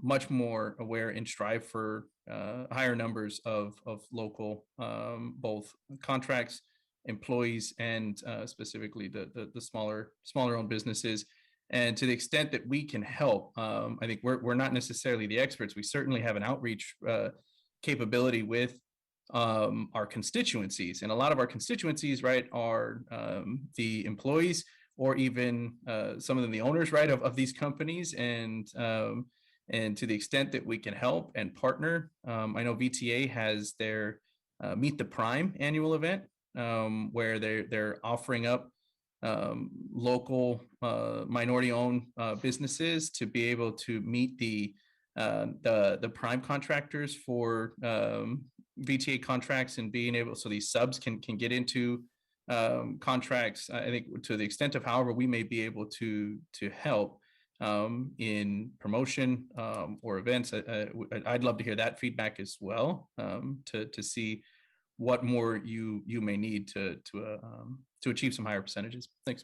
much more aware and strive for higher numbers of local both contracts, employees, and specifically the smaller owned businesses. And to the extent that we can help, I think we're not necessarily the experts. We certainly have an outreach capability with our constituencies, and a lot of our constituencies, right, are the employees, or even some of them the owners, right, of these companies. And to the extent that we can help and partner, I know VTA has their Meet the Prime annual event, where they're offering up local minority-owned businesses to be able to meet the prime contractors for VTA contracts, and being able, so these subs can get into contracts. I think to the extent of however we may be able to help in promotion or events, I'd love to hear that feedback as well, to see what more you may need to achieve some higher percentages. Thanks.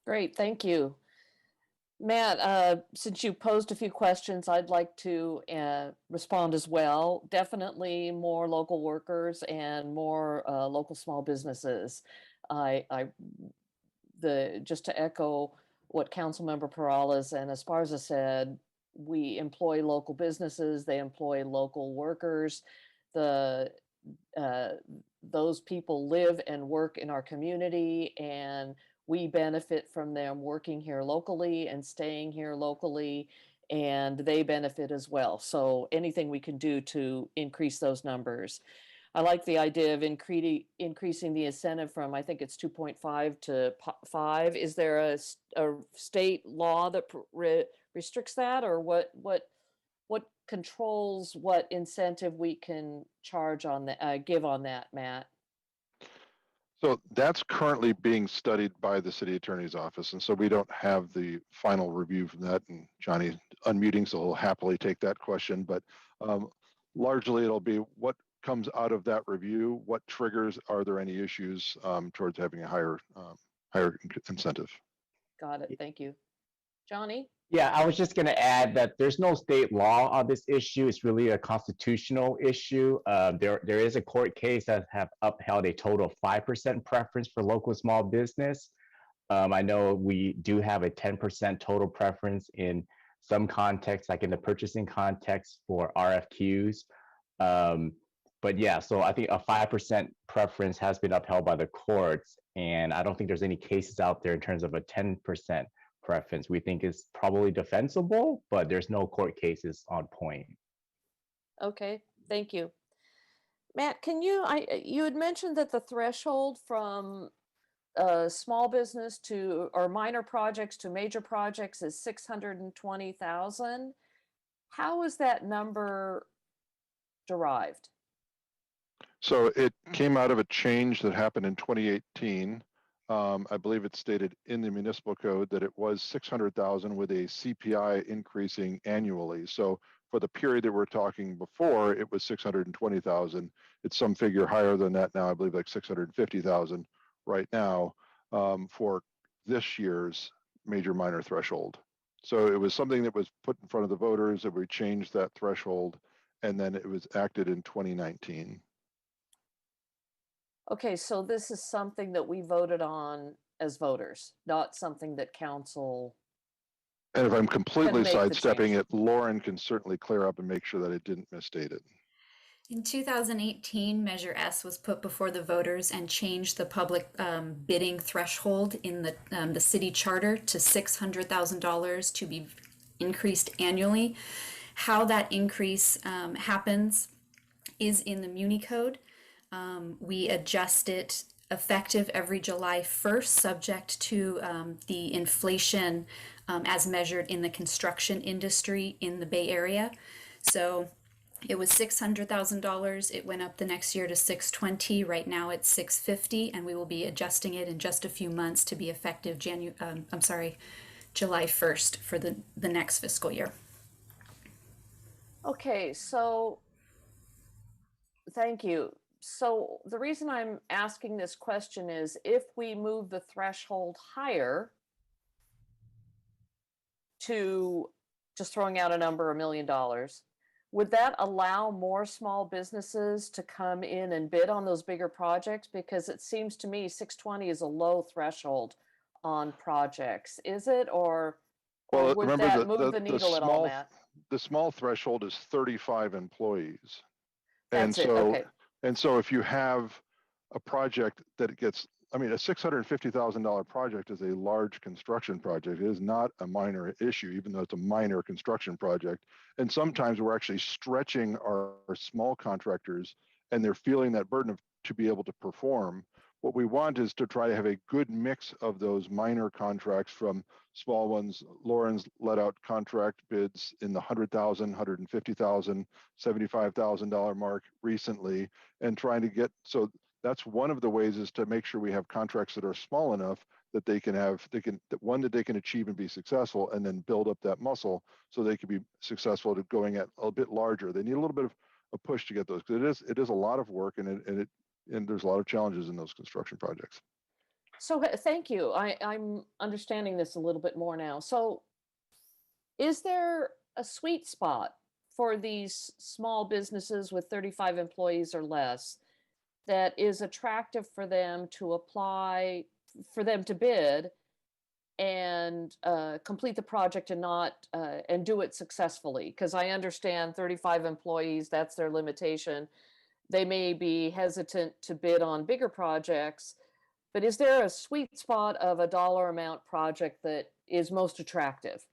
Great, thank you. Matt, since you posed a few questions, I'd like to respond as well. Definitely more local workers and more local small businesses. Just to echo what Councilmember Perales and Esparza said, we employ local businesses, they employ local workers. Those people live and work in our community, and we benefit from them working here locally and staying here locally, and they benefit as well. So anything we can do to increase those numbers. I like the idea of increasing the incentive from, I think it's 2.5 to 5. Is there a state law that restricts that, or what controls what incentive we can charge on the give on that, Matt? So that's currently being studied by the city attorney's office. And so we don't have the final review from that. And Johnny unmuting, so he'll happily take that question. But largely it'll be what comes out of that review, what triggers, are there any issues towards having a higher incentive? Got it, thank you. Johnny? Yeah, I was just going to add that there's no state law on this issue. It's really a constitutional issue. There is a court case that have upheld a total of 5% preference for local small business. I know we do have a 10% total preference in some contexts, like in the purchasing context for RFQs. But yeah, so I think a 5% preference has been upheld by the courts, and I don't think there's any cases out there in terms of a 10% preference. We think is probably defensible, but there's no court cases on point. Okay, thank you. Matt, can you had mentioned that the threshold from small business to, or minor projects to major projects is 620,000. How is that number derived? So it came out of a change that happened in 2018. I believe it's stated in the municipal code that it was 600,000 with a CPI increasing annually. So for the period that we're talking before, it was 620,000. It's some figure higher than that now, I believe like 650,000 right now for this year's major minor threshold. So it was something that was put in front of the voters, that we changed that threshold, and then it was acted in 2019. Okay, so this is something that we voted on as voters, not something that council. And if I'm completely sidestepping it, Lauren can certainly clear up and make sure that it didn't misstate it. In 2018, Measure S was put before the voters and changed the public bidding threshold in the city charter to $600,000 to be increased annually. How that increase happens is in the Muni Code. We adjust it effective every July 1st, subject to the inflation as measured in the construction industry in the Bay Area. So it was $600,000. It went up the next year to $620,000. Right now it's $650,000, and we will be adjusting it in just a few months to be effective July 1st for the next fiscal year. Okay, so thank you. So the reason I'm asking this question is if we move the threshold higher to, just throwing out a number, $1 million, would that allow more small businesses to come in and bid on those bigger projects? Because it seems to me 620 is a low threshold on projects. Is it, or well, would remember that move the needle at all, Matt? The small threshold is 35 employees. That's it, okay. And so if you have a project that gets, I mean, a $650,000 project is a large construction project. It is not a minor issue, even though it's a minor construction project. And sometimes we're actually stretching our small contractors, and they're feeling that burden to be able to perform. What we want is to try to have a good mix of those minor contracts from small ones. Lauren's let out contract bids in the $100,000, $150,000, $75,000 mark recently, and trying to get, so that's one of the ways is to make sure we have contracts that are small enough that they can have, that they can achieve and be successful, and then build up that muscle so they can be successful at going at a bit larger. They need a little bit of a push to get those, because it is a lot of work, and there's a lot of challenges in those construction projects. So thank you. I'm understanding this a little bit more now. So is there a sweet spot for these small businesses with 35 employees or less that is attractive for them to apply, for them to bid and complete the project and not and do it successfully? Because I understand 35 employees, that's their limitation. They may be hesitant to bid on bigger projects, but is there a sweet spot of a dollar amount project that is most attractive,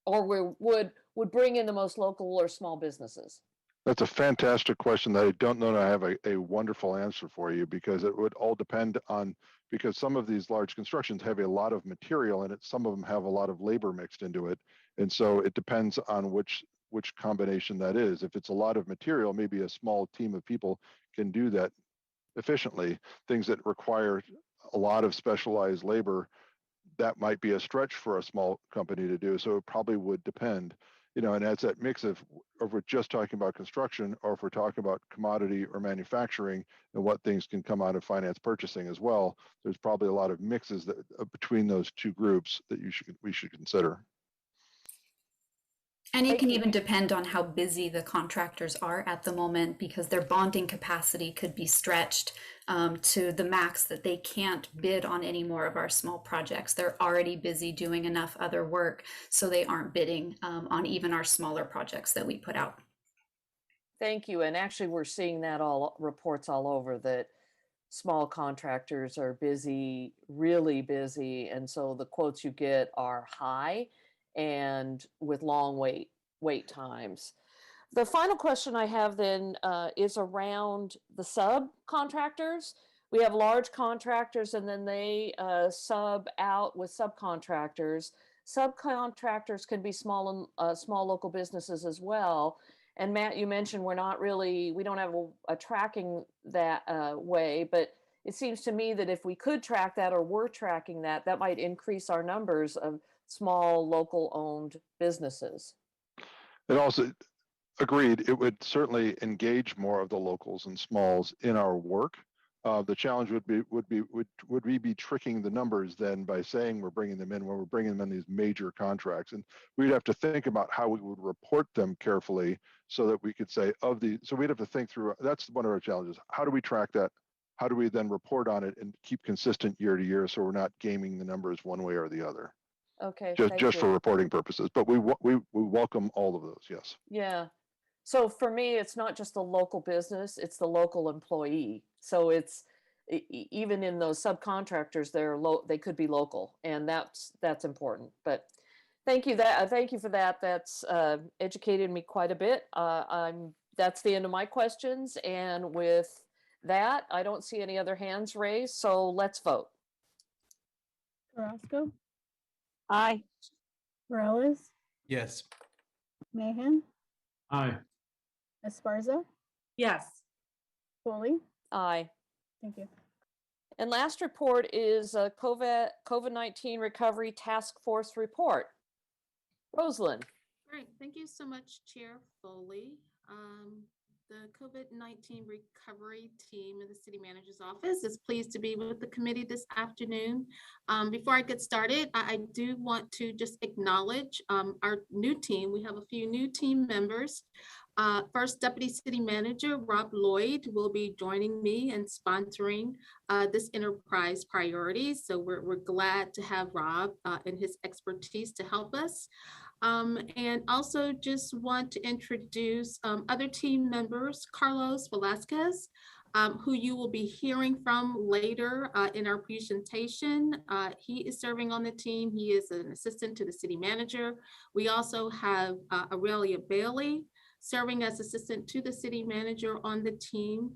or would bring in the most local or small businesses? That's a fantastic question that I don't know that I have a wonderful answer for you, because it would all depend on, because some of these large constructions have a lot of material in it, some of them have a lot of labor mixed into it. And so it depends on which combination that is. If it's a lot of material, maybe a small team of people can do that efficiently. Things that require a lot of specialized labor, that might be a stretch for a small company to do. So it probably would depend. And it's that mix of, if we're just talking about construction, or if we're talking about commodity or manufacturing, and what things can come out of finance purchasing as well. There's probably a lot of mixes that between those two groups that we should consider. And it can even depend on how busy the contractors are at the moment, because their bonding capacity could be stretched to the max that they can't bid on any more of our small projects. They're already busy doing enough other work, so they aren't bidding on even our smaller projects that we put out. Thank you. And actually, we're seeing that reports all over, that small contractors are busy, really busy. And so the quotes you get are high and with long wait times. The final question I have then is around the subcontractors. We have large contractors, and then they sub out with subcontractors. Subcontractors can be small local businesses as well. And Matt, you mentioned we don't have a tracking that way, but it seems to me that if we could track that, or were tracking that, that might increase our numbers of small local owned businesses. And also, agreed, it would certainly engage more of the locals and smalls in our work. The challenge would we be tricking the numbers then by saying we're bringing them in when we're bringing them in these major contracts? And we'd have to think about how we would report them carefully, so that we could say so we'd have to think through, that's one of our challenges. How do we track that? How do we then report on it and keep consistent year to year, so we're not gaming the numbers one way or the other? Okay. Just for reporting purposes, but we welcome all of those. Yes. Yeah. So for me, it's not just the local business, it's the local employee. So it's even in those subcontractors, they could be local, and that's important. But thank you for that. That's educated me quite a bit. That's the end of my questions. And with that, I don't see any other hands raised. So let's vote. Carrasco, Aye. Morales, Yes. Mahan, Aye. Esparza, Yes. Foley. Aye. Thank you. And last report is a COVID-19 Recovery Task Force report. Rosalind. Great. Thank you so much, Chair Foley. The COVID-19 recovery team in the City Manager's Office is pleased to be with the committee this afternoon. Before I get started, I do want to just acknowledge our new team. We have a few new team members. First, Deputy City Manager Rob Lloyd will be joining me and sponsoring this enterprise priority. So we're glad to have Rob and his expertise to help us. And also just want to introduce other team members, Carlos Velasquez, who you will be hearing from later in our presentation. He is serving on the team. He is an assistant to the city manager. We also have Aurelia Bailey, serving as assistant to the city manager on the team,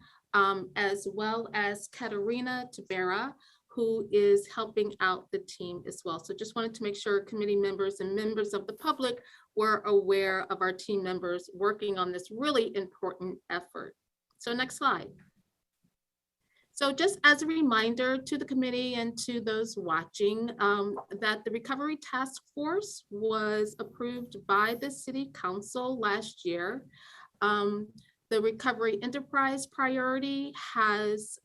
as well as Katerina Tabera, who is helping out the team as well. So just wanted to make sure committee members and members of the public were aware of our team members working on this really important effort. So next slide. So just as a reminder to the committee and to those watching, that the Recovery Task Force was approved by the City Council last year. The Recovery Enterprise Priority has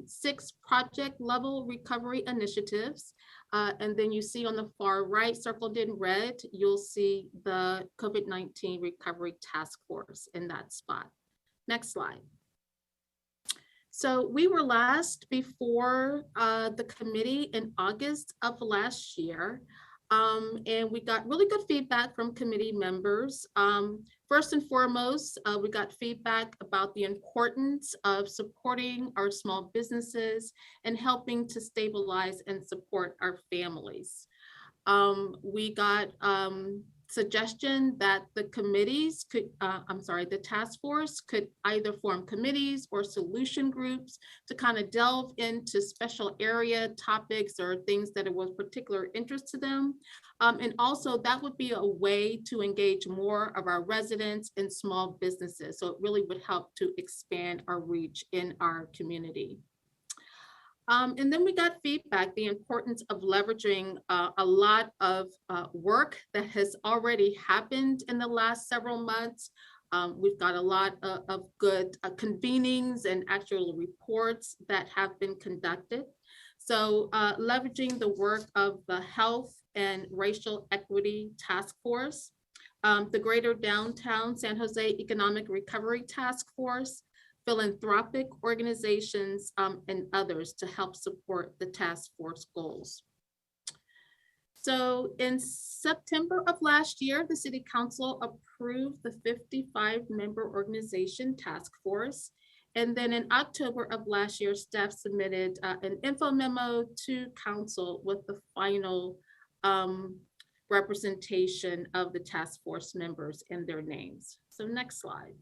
6 project-level recovery initiatives. And then you see on the far right, circled in red, you'll see the COVID-19 Recovery Task Force in that spot. Next slide. So we were last before the committee in August of last year. And we got really good feedback from committee members. First and foremost, we got feedback about the importance of supporting our small businesses and helping to stabilize and support our families. We got suggestion that the committees could, the task force could either form committees or solution groups to kind of delve into special area topics or things that it was particular interest to them. And also that would be a way to engage more of our residents and small businesses. So it really would help to expand our reach in our community. And then we got feedback, the importance of leveraging a lot of work that has already happened in the last several months. We've got a lot of good convenings and actual reports that have been conducted. So leveraging the work of the Health and Racial Equity Task Force, the Greater Downtown San Jose Economic Recovery Task Force, philanthropic organizations, and others to help support the task force goals. So in September of last year, the City Council approved the 55-member organization task force. And then in October of last year, staff submitted an info memo to council with the final representation of the task force members and their names. So next slide.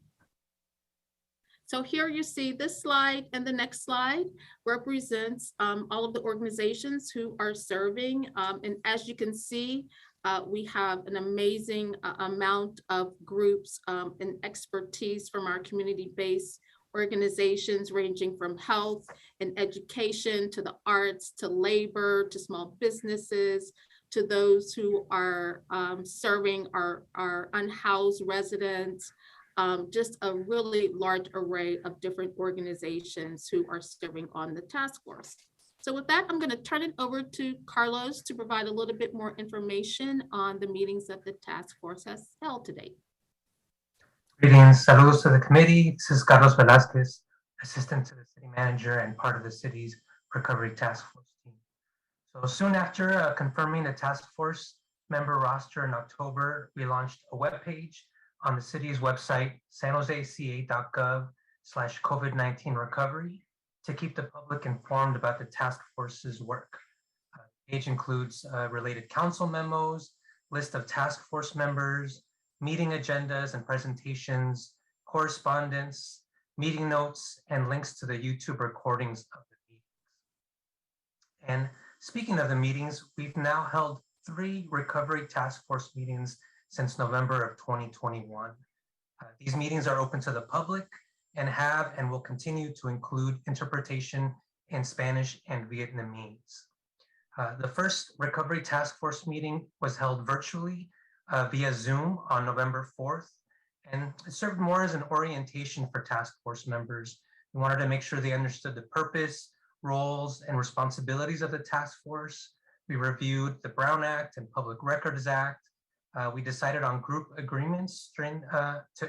So here you see this slide, and the next slide represents all of the organizations who are serving. And as you can see, we have an amazing amount of groups and expertise from our community-based organizations ranging from health and education to the arts, to labor, to small businesses, to those who are serving our unhoused residents. Just a really large array of different organizations who are serving on the task force. So with that, I'm going to turn it over to Carlos to provide a little bit more information on the meetings that the task force has held today. Greetings, saludos to the committee. This is Carlos Velasquez, assistant to the city manager and part of the city's recovery task force team. So soon after confirming the task force member roster in October, we launched a webpage on the city's website, sanjoseca.gov/COVID-19 recovery, to keep the public informed about the task force's work. The page includes related council memos, list of task force members, meeting agendas and presentations, correspondence, meeting notes, and links to the YouTube recordings of the meetings. And speaking of the meetings, we've now held 3 recovery task force meetings since November of 2021. These meetings are open to the public and have and will continue to include interpretation in Spanish and Vietnamese. The first recovery task force meeting was held virtually via Zoom on November 4th, and it served more as an orientation for task force members. We wanted to make sure they understood the purpose, roles, and responsibilities of the task force. We reviewed the Brown Act and Public Records Act. We decided on group agreements to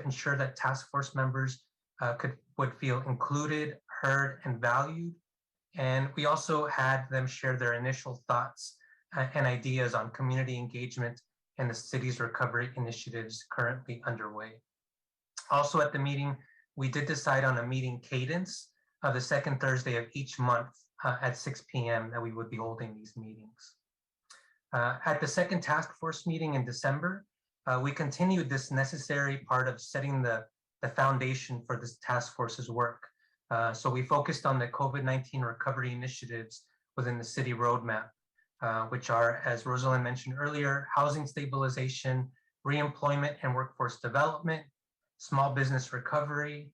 ensure that task force members would feel included, heard, and valued. And we also had them share their initial thoughts and ideas on community engagement and the city's recovery initiatives currently underway. Also at the meeting, we did decide on a meeting cadence of the second Thursday of each month at 6 p.m. that we would be holding these meetings. At the second task force meeting in December, we continued this necessary part of setting the foundation for this task force's work. So we focused on the COVID-19 recovery initiatives within the city roadmap, which are, as Rosalind mentioned earlier, housing stabilization, reemployment and workforce development, small business recovery,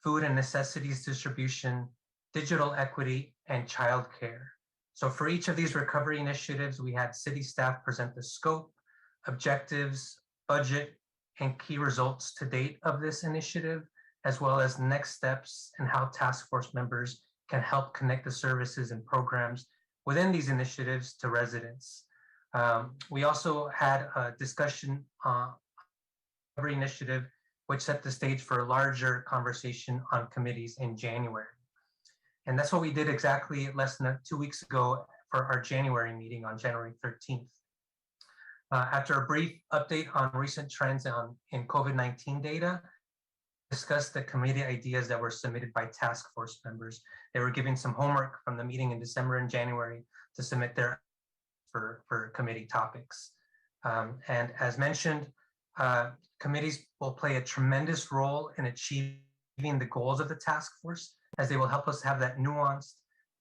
food and necessities distribution, digital equity, and childcare. So for each of these recovery initiatives, we had city staff present the scope, objectives, budget, and key results to date of this initiative, as well as next steps and how task force members can help connect the services and programs within these initiatives to residents. We also had a discussion on every initiative, which set the stage for a larger conversation on committees in January. And that's what we did exactly less than 2 weeks ago for our January meeting on January 13th. After a brief update on recent trends in COVID-19 data, discussed the committee ideas that were submitted by task force members. They were given some homework from the meeting in December and January to submit their for committee topics. And as mentioned, committees will play a tremendous role in achieving the goals of the task force, as they will help us have that nuanced,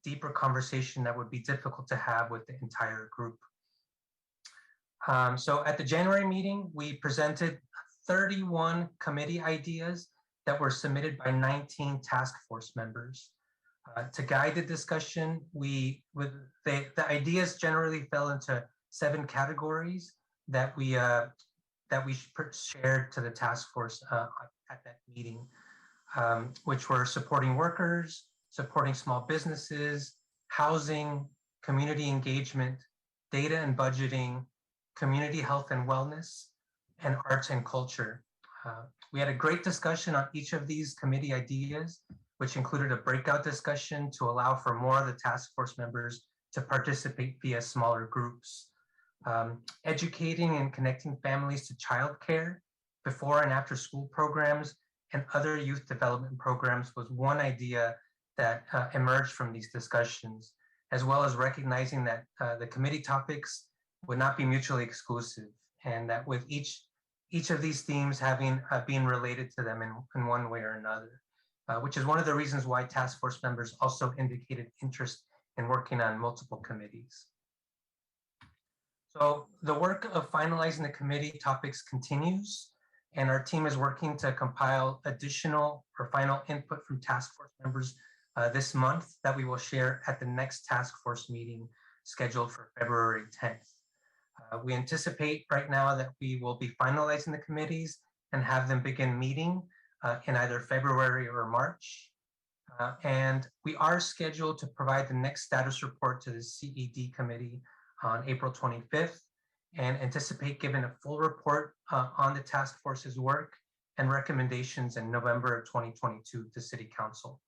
deeper conversation that would be difficult to have with the entire group. So at the January meeting, we presented 31 committee ideas that were submitted by 19 task force members. To guide the discussion, the ideas generally fell into 7 categories that we shared to the task force at that meeting, which were supporting workers, supporting small businesses, housing, community engagement, data and budgeting, community health and wellness, and arts and culture. We had a great discussion on each of these committee ideas, which included a breakout discussion to allow for more of the task force members to participate via smaller groups. Educating and connecting families to childcare before and after school programs and other youth development programs was one idea that emerged from these discussions, as well as recognizing that the committee topics would not be mutually exclusive, and that with each of these themes having being related to them in one way or another, which is one of the reasons why task force members also indicated interest in working on multiple committees. So the work of finalizing the committee topics continues, and our team is working to compile additional or final input from task force members this month that we will share at the next task force meeting scheduled for February 10th. We anticipate right now that we will be finalizing the committees and have them begin meeting in either February or March. And we are scheduled to provide the next status report to the CED committee on April 25th, and anticipate giving a full report on the task force's work and recommendations in November of 2022 to City Council.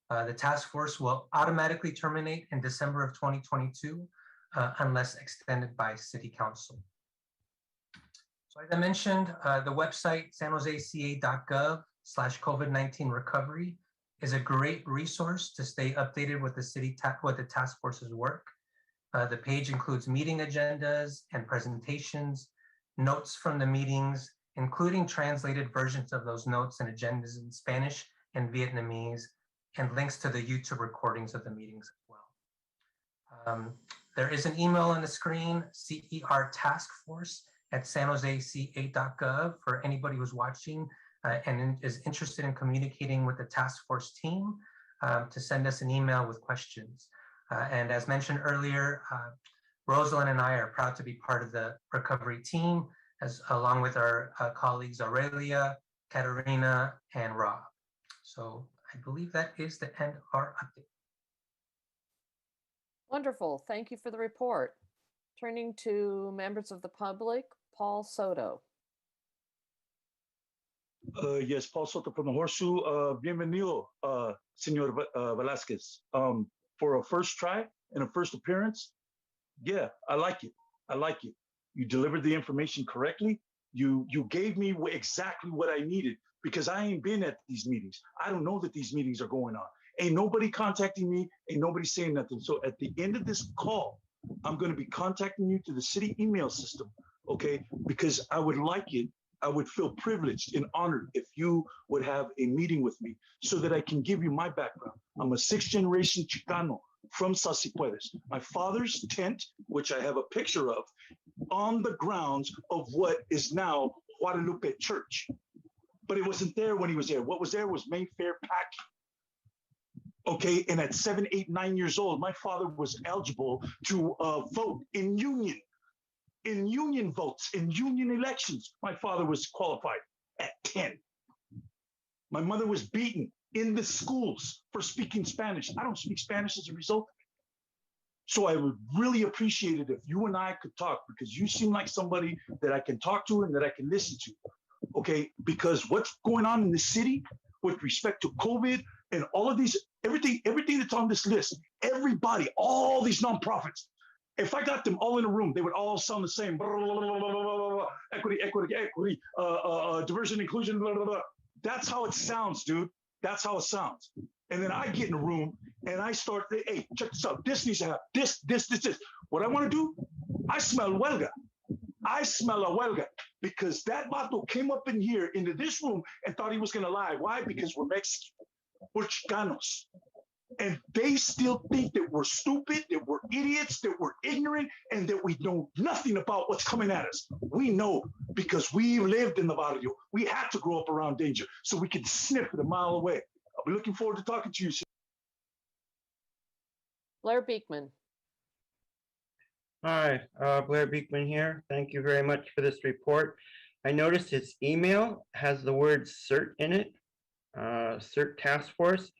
The task force will automatically terminate in December of 2022 unless extended by City Council. So as I mentioned, the website sanjoseca.gov/COVID-19 recovery is a great resource to stay updated with the task force's work. The page includes meeting agendas and presentations, notes from the meetings, including translated versions of those notes and agendas in Spanish and Vietnamese, and links to the YouTube recordings of the meetings as well. There is an email on the screen, certaskforce@sanjoseca.gov, for anybody who's watching and is interested in communicating with the task force team to send us an email with questions. And as mentioned earlier, Rosalind and I are proud to be part of the recovery team, along with our colleagues Aurelia, Katerina, and Rob. So I believe that is the end of our update. Wonderful. Thank you for the report. Turning to members of the public, Paul Soto. Yes, Paul Soto from the Horseshoe. Bienvenido, Senor Velasquez. For a first try and a first appearance, yeah, I like it. I like it. You delivered the information correctly. You gave me exactly what I needed, because I ain't been at these meetings. I don't know that these meetings are going on. Ain't nobody contacting me, ain't nobody saying nothing. So at the end of this call, I'm going to be contacting you to the city email system, okay? Because I would like it, I would feel privileged and honored if you would have a meeting with me so that I can give you my background. I'm a 6th generation Chicano from Sasipuedes. My father's tent, which I have a picture of, on the grounds of what is now Guadalupe Church. But it wasn't there when he was there. What was there was Mayfair Packing. Okay, and at 7, 8, 9 years old, my father was eligible to vote in union votes, in union elections. My father was qualified at 10. My mother was beaten in the schools for speaking Spanish. I don't speak Spanish as a result. So I would really appreciate it if you and I could talk, because you seem like somebody that I can talk to and that I can listen to. Okay, because what's going on in the city with respect to COVID and all of these, everything that's on this list, everybody, all these nonprofits, if I got them all in a room, they would all sound the same. Equity, equity, equity, diversity, inclusion, blah, blah, blah. That's how it sounds, dude. That's how it sounds. And then I get in a room and I start, hey, check this out. This needs to happen. This. What I want to do, I smell huelga. I smell a huelga, because that vato came up in here into this room and thought he was going to lie. Why? Because we're Mexican. We're Chicanos. And they still think that we're stupid, that we're idiots, that we're ignorant, and that we know nothing about what's coming at us. We know, because we lived in the barrio. We had to grow up around danger, so we can sniff it a mile away. I'll be looking forward to talking to you soon. Blair Beekman. Hi, Blair Beekman here. Thank you very much for this report. I noticed his email has the word CERT in it, CERT Task Force.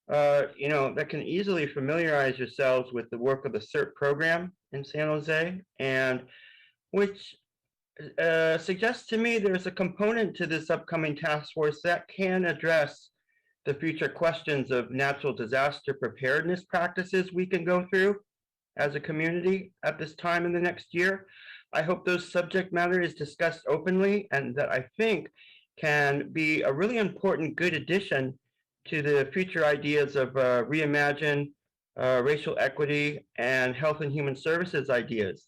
You know, that can easily familiarize yourselves with the work of the CERT program in San Jose, and which suggests to me there's a component to this upcoming task force that can address the future questions of natural disaster preparedness practices we can go through as a community at this time in the next year. I hope those subject matter is discussed openly, and that I think can be a really important good addition to the future ideas of reimagine racial equity and health and human services ideas.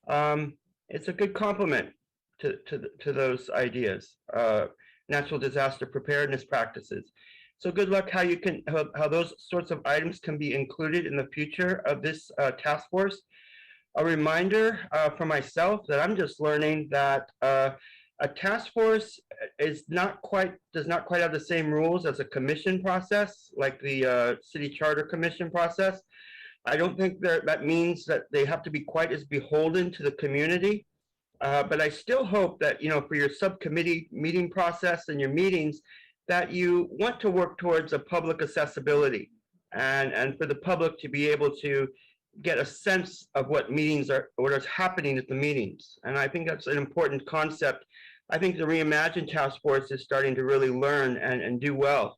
It's a good complement to those ideas, natural disaster preparedness practices. So good luck how those sorts of items can be included in the future of this task force. A reminder for myself that I'm just learning that a task force does not quite have the same rules as a commission process, like the city charter commission process. I don't think that means that they have to be quite as beholden to the community. But I still hope that, you know, for your subcommittee meeting process and your meetings, that you want to work towards a public accessibility and for the public to be able to get a sense of what is happening at the meetings. And I think that's an important concept. I think the Reimagine Task Force is starting to really learn and do well.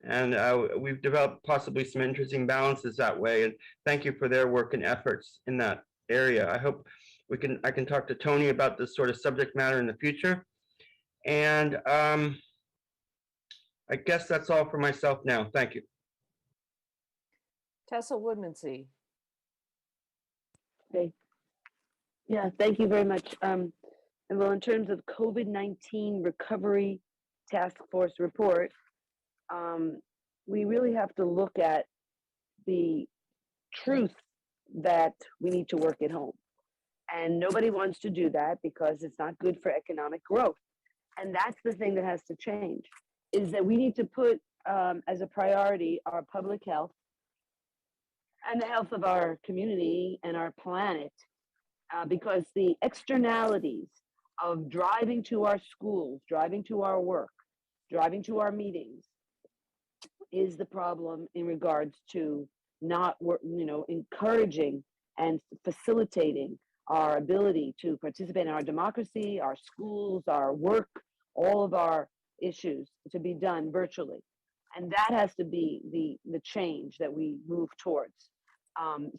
And we've developed possibly some interesting balances that way. And thank you for their work and efforts in that area. I hope I can talk to Tony about this sort of subject matter in the future. And I guess that's all for myself now. Thank you. Tessa Woodmansee. Okay. Yeah, thank you very much. And well, in terms of COVID-19 recovery task force report, we really have to look at the truth that we need to work at home. And nobody wants to do that because it's not good for economic growth. And that's the thing that has to change, is that we need to put as a priority our public health and the health of our community and our planet, because the externalities of driving to our schools, driving to our work, driving to our meetings is the problem in regards to not, encouraging and facilitating our ability to participate in our democracy, our schools, our work, all of our issues to be done virtually. And that has to be the change that we move towards,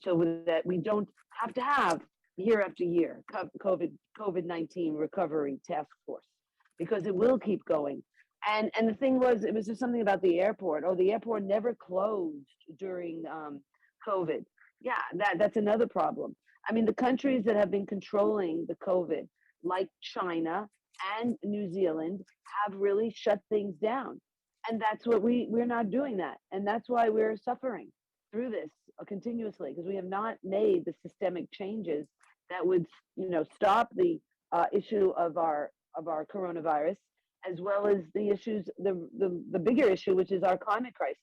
so that we don't have to have year after year COVID-19 recovery task force, because it will keep going. And the thing was, it was just something about the airport. Oh, the airport never closed during COVID. Yeah, that's another problem. I mean, the countries that have been controlling the COVID, like China and New Zealand, have really shut things down. And that's what we're not doing that. And that's why we're suffering through this continuously, because we have not made the systemic changes that would, stop the issue of our coronavirus, as well as the issues, the bigger issue, which is our climate crisis.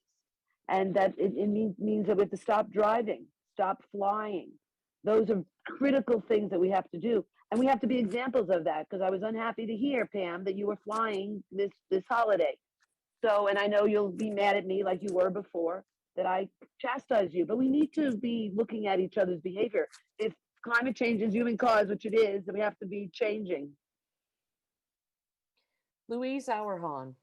And that it means that we have to stop driving, stop flying. Those are critical things that we have to do. And we have to be examples of that, because I was unhappy to hear, Pam, that you were flying this holiday. So, and I know you'll be mad at me like you were before that I chastise you, but we need to be looking at each other's behavior. If climate change is human caused, which it is, then we have to be changing. Louise Auerhahn.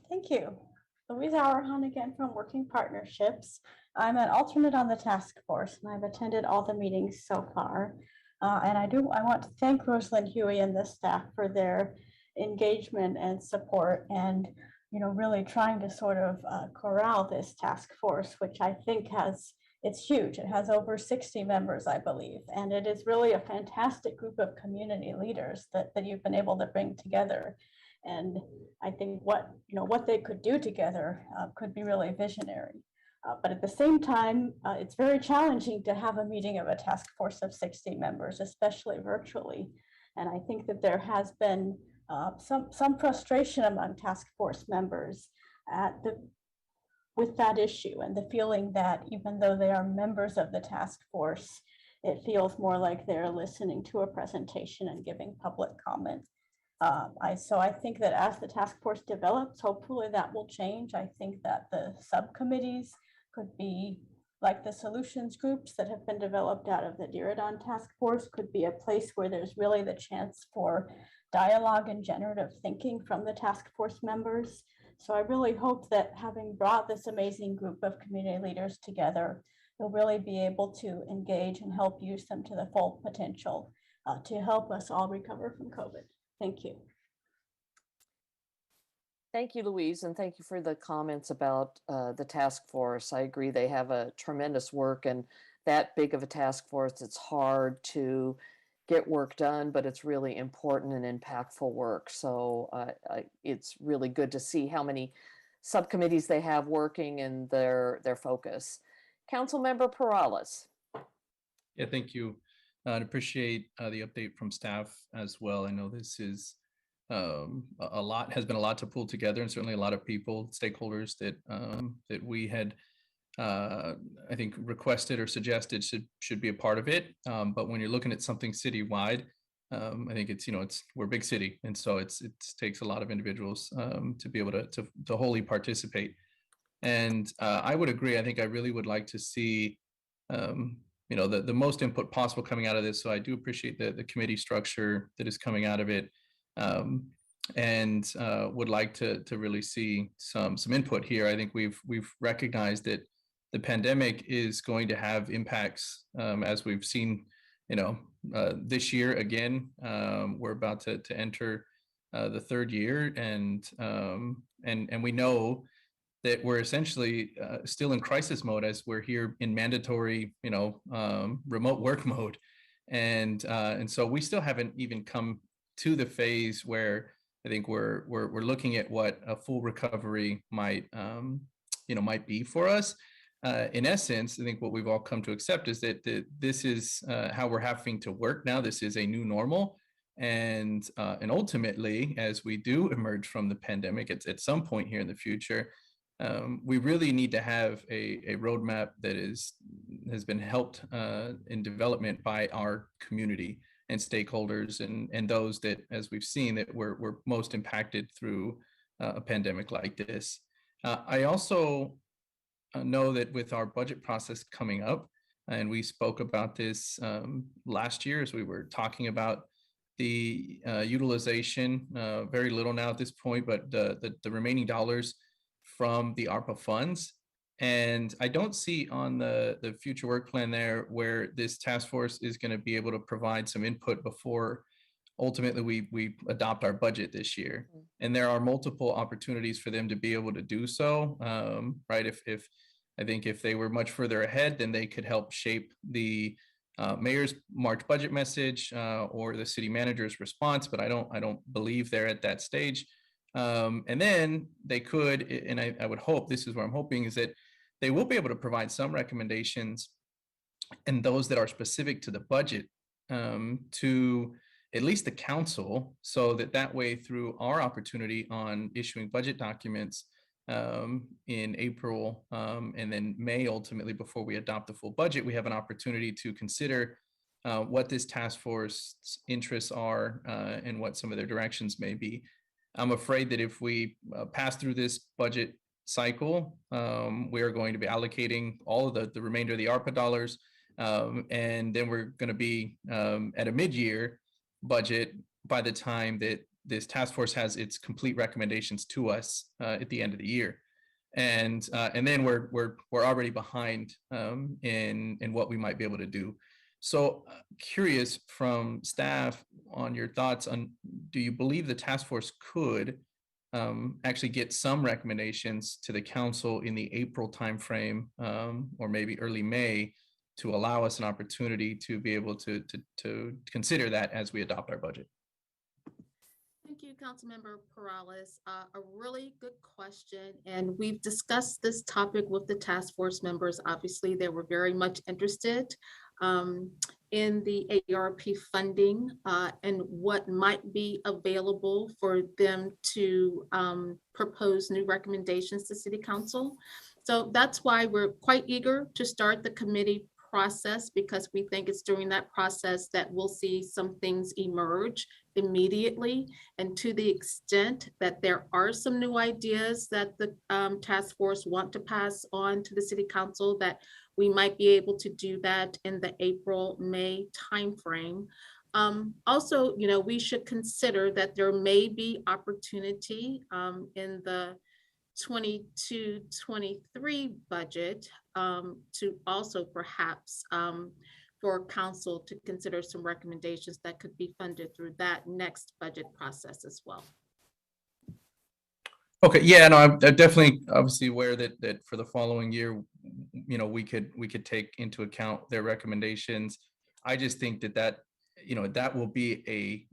Thank you. Louise Auerhahn again from Working Partnerships. I'm an alternate on the task force and I've attended all the meetings so far. And I want to thank Rosalind Huey and the staff for their engagement and support and, you know, really trying to sort of corral this task force, which I think it's huge. It has over 60 members, I believe, and it is really a fantastic group of community leaders that you've been able to bring together. And I think what they could do together could be really visionary. But at the same time, it's very challenging to have a meeting of a task force of 60 members, especially virtually. And I think that there has been some frustration among task force members with that issue and the feeling that even though they are members of the task force, it feels more like they're listening to a presentation and giving public comment. So I think that as the task force develops, hopefully that will change. I think that the subcommittees could be like the solutions groups that have been developed out of the Diridon task force could be a place where there's really the chance for dialogue and generative thinking from the task force members. So I really hope that having brought this amazing group of community leaders together, you'll really be able to engage and help use them to the full potential to help us all recover from COVID. Thank you. Thank you, Louise, and thank you for the comments about the task force. I agree they have a tremendous work, and that big of a task force, it's hard to get work done, but it's really important and impactful work. So it's really good to see how many subcommittees they have working and their focus. Councilmember Perales. Yeah, thank you. I appreciate the update from staff as well. I know this is has been a lot to pull together, and certainly a lot of people, stakeholders that we had, I think, requested or suggested should be a part of it. But when you're looking at something citywide, I think we're a big city, and so it takes a lot of individuals to be able to wholly participate. And I would agree. I think I really would like to see the most input possible coming out of this. So I do appreciate the committee structure that is coming out of it, and would like to really see some input here. I think we've recognized that the pandemic is going to have impacts, as we've seen, this year again. We're about to enter the third year, and we know that we're essentially still in crisis mode as we're here in mandatory, remote work mode, and so we still haven't even come to the phase where I think we're looking at what a full recovery might be for us. In essence, I think what we've all come to accept is that this is how we're having to work now. This is a new normal, and ultimately, as we do emerge from the pandemic at some point here in the future, we really need to have a roadmap that has been helped in development by our community and stakeholders and those that, as we've seen, that were most impacted through a pandemic like this. I also know that with our budget process coming up, and we spoke about this last year as we were talking about the utilization, very little now at this point, but the remaining dollars from the ARPA funds. And I don't see on the future work plan there where this task force is going to be able to provide some input before ultimately we adopt our budget this year. And there are multiple opportunities for them to be able to do so, right? If I think if they were much further ahead, then they could help shape the mayor's March budget message or the city manager's response, but I don't believe they're at that stage. And then they could, and I would hope, this is where I'm hoping, is that they will be able to provide some recommendations, and those that are specific to the budget, to at least the council, so that way through our opportunity on issuing budget documents in April and then May, ultimately before we adopt the full budget, we have an opportunity to consider what this task force's interests are and what some of their directions may be. I'm afraid that if we pass through this budget cycle, we are going to be allocating all of the remainder of the ARPA dollars. And then we're going to be at a mid-year budget by the time that this task force has its complete recommendations to us at the end of the year. And then we're already behind in what we might be able to do. So curious from staff on your thoughts on, do you believe the task force could actually get some recommendations to the council in the April timeframe, or maybe early May, to allow us an opportunity to be able to consider that as we adopt our budget? Thank you, Councilmember Perales. A really good question. And we've discussed this topic with the task force members. Obviously, they were very much interested in the ARP funding and what might be available for them to propose new recommendations to City Council. So that's why we're quite eager to start the committee process, because we think it's during that process that we'll see some things emerge immediately. And to the extent that there are some new ideas that the task force want to pass on to the City Council, that we might be able to do that in the April-May timeframe. Also, you know, we should consider that there may be opportunity in the 22-23 budget to also perhaps for council to consider some recommendations that could be funded through that next budget process as well. Okay, yeah, no, I'm definitely obviously aware that for the following year, you know, we could take into account their recommendations. I just think that you know, that will be a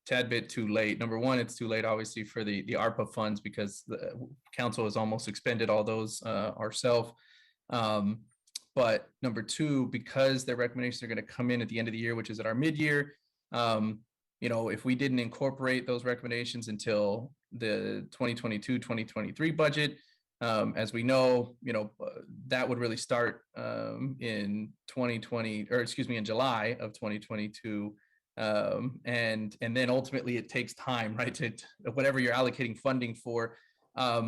tad bit too late. Number one, it's too late obviously for the ARPA funds, because the council has almost expended all those ourselves. But number two, because their recommendations are going to come in at the end of the year, which is at our mid-year, you know, if we didn't incorporate those recommendations until the 2022-2023 budget, as we know, you know, that would really start in 2020, or excuse me, in July of 2022. And then ultimately it takes time, right, to whatever you're allocating funding for.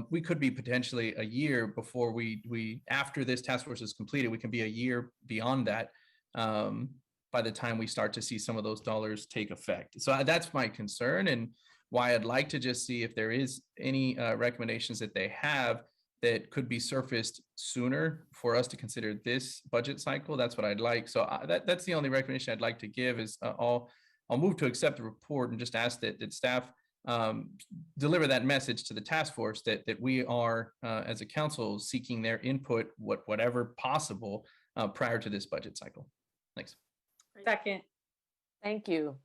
We could be potentially a year before we after this task force is completed, we can be a year beyond that by the time we start to see some of those dollars take effect. So that's my concern, and why I'd like to just see if there is any recommendations that they have that could be surfaced sooner for us to consider this budget cycle. That's what I'd like. So that's the only recommendation I'd like to give is I'll move to accept the report and just ask that staff deliver that message to the task force that we are, as a council, seeking their input, whatever possible, prior to this budget cycle. Thanks. Second. Thank you.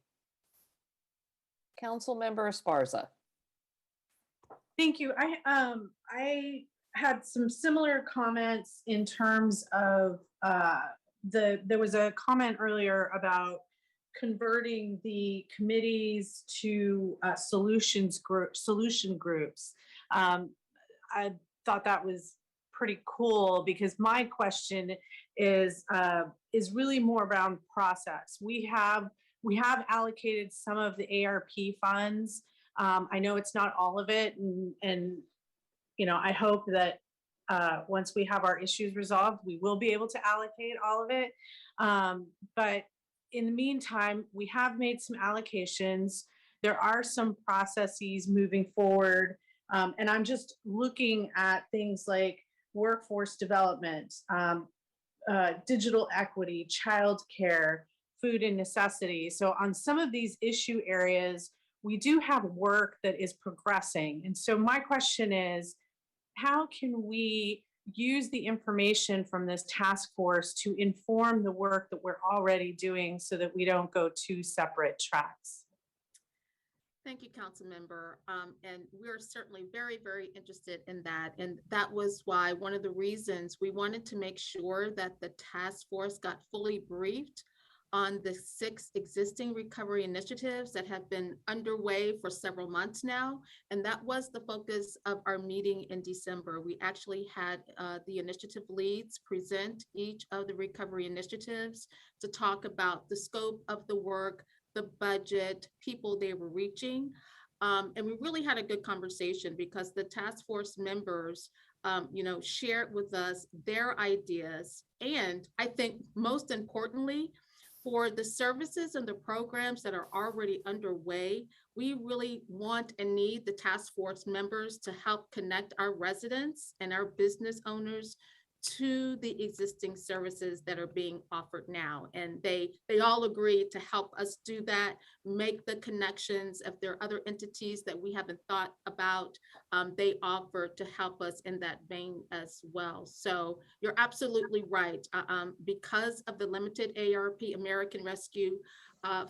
Councilmember Esparza. Thank you. I had some similar comments in terms of there was a comment earlier about converting the committees to solution groups. I thought that was pretty cool, because my question is really more around process. We have allocated some of the ARP funds. I know it's not all of it, and you know, I hope that once we have our issues resolved, we will be able to allocate all of it. But in the meantime, we have made some allocations. There are some processes moving forward, and I'm just looking at things like workforce development, digital equity, childcare, food and necessities. So on some of these issue areas, we do have work that is progressing. And so my question is, how can we use the information from this task force to inform the work that we're already doing so that we don't go two separate tracks? Thank you, Council Member. And we're certainly very, very interested in that. And that was why one of the reasons we wanted to make sure that the task force got fully briefed on the 6 existing recovery initiatives that have been underway for several months now. And that was the focus of our meeting in December. We actually had the initiative leads present each of the recovery initiatives to talk about the scope of the work, the budget, people they were reaching. And we really had a good conversation because the task force members, shared with us their ideas. And I think most importantly, for the services and the programs that are already underway, we really want and need the task force members to help connect our residents and our business owners to the existing services that are being offered now. And they all agree to help us do that, make the connections. If there are other entities that we haven't thought about, they offer to help us in that vein as well. So you're absolutely right. Because of the limited ARP, American Rescue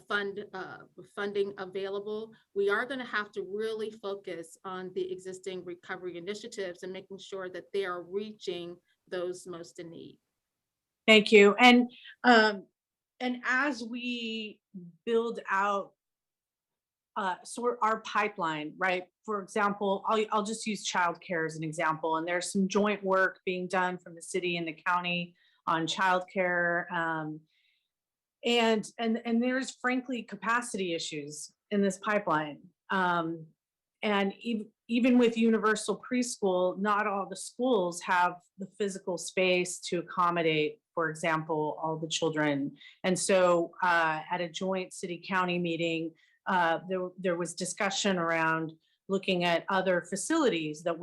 funding available, we are going to have to really focus on the existing recovery initiatives and making sure that they are reaching those most in need. Thank you. And as we build out sort our pipeline, right? For example, I'll just use childcare as an example. And there's some joint work being done from the city and the county on childcare. And there's frankly capacity issues in this pipeline. And even with universal preschool, not all the schools have the physical space to accommodate, for example, all the children. And so at a joint city-county meeting, there was discussion around looking at other facilities that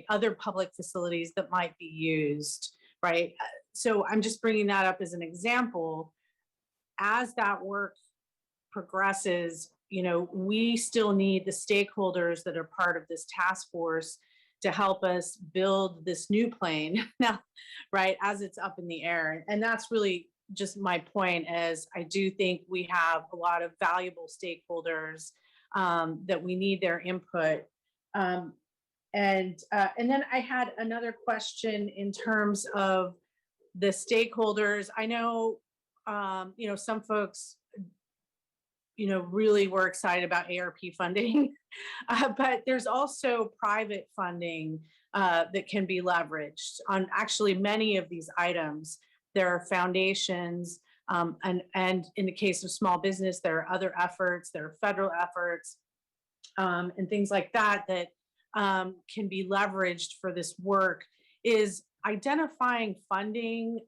other public facilities that might be used, right? So I'm just bringing that up as an example. As that work progresses, we still need the stakeholders that are part of this task force to help us build this new plane now, right, as it's up in the air. And that's really just my point, is I do think we have a lot of valuable stakeholders that we need their input. And then I had another question in terms of the stakeholders. I know, some folks really were excited about ARP funding, but there's also private funding that can be leveraged on actually many of these items. There are foundations, and in the case of small business, there are other efforts, there are federal efforts, and things like that can be leveraged for this work. Is identifying funding,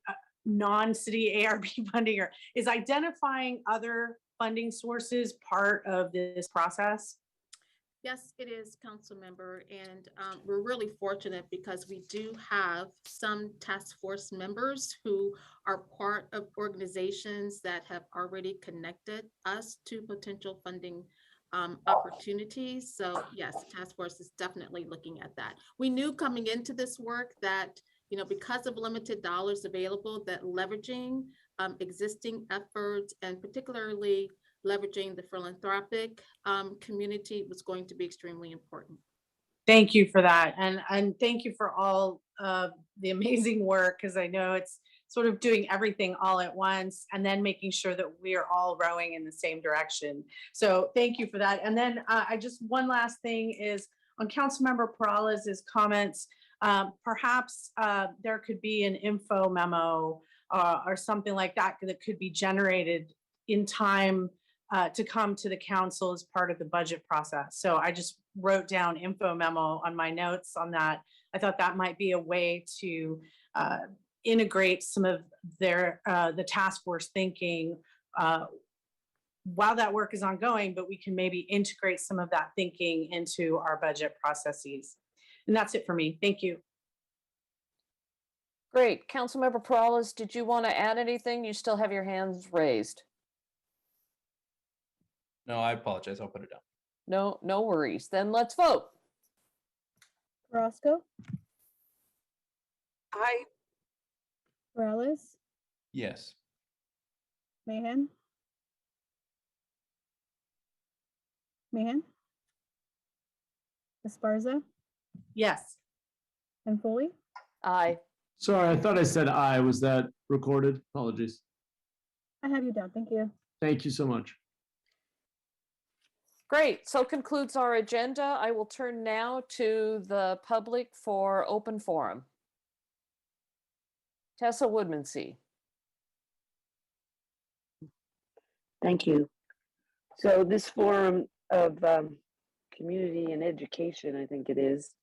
non-city ARP funding, or is identifying other funding sources part of this process? Yes, it is, council member, and we're really fortunate because we do have some task force members who are part of organizations that have already connected us to potential funding opportunities. So yes, the task force is definitely looking at that. We knew coming into this work that, because of limited dollars available, that leveraging existing efforts and particularly leveraging the philanthropic community was going to be extremely important. Thank you for that. And thank you for all of the amazing work, because I know it's sort of doing everything all at once and then making sure that we are all rowing in the same direction. So thank you for that. And then one last thing is on Councilmember Peralez's comments, perhaps there could be an info memo or something like that could be generated in time to come to the council as part of the budget process. So I just wrote down info memo on my notes on that. I thought that might be a way to integrate some of the task force thinking while that work is ongoing, but we can maybe integrate some of that thinking into our budget processes. And that's it for me. Thank you. Great. Councilmember Peralez, did you want to add anything? You still have your hands raised. No, I apologize. I'll put it down. No worries. Then let's vote. Roscoe, Aye. Peralez, Yes. Mahan, Esparza, Yes. and Foley. Aye. Sorry, I thought I said aye. Was that recorded? Apologies. I have you down. Thank you. Thank you so much. Great. So concludes our agenda. I will turn now to the public for open forum. Tessa Woodmansee. Thank you. So this forum of community and education, I think it is.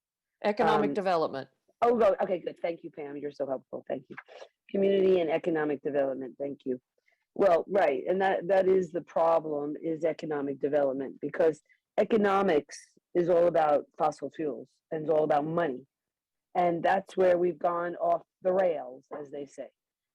Economic Um, development. Oh, okay, good. Thank you, Pam. You're so helpful. Thank you. Community and economic development. Thank you. Well, right, and that is the problem, is economic development, because economics is all about fossil fuels and it's all about money. And that's where we've gone off the rails, as they say.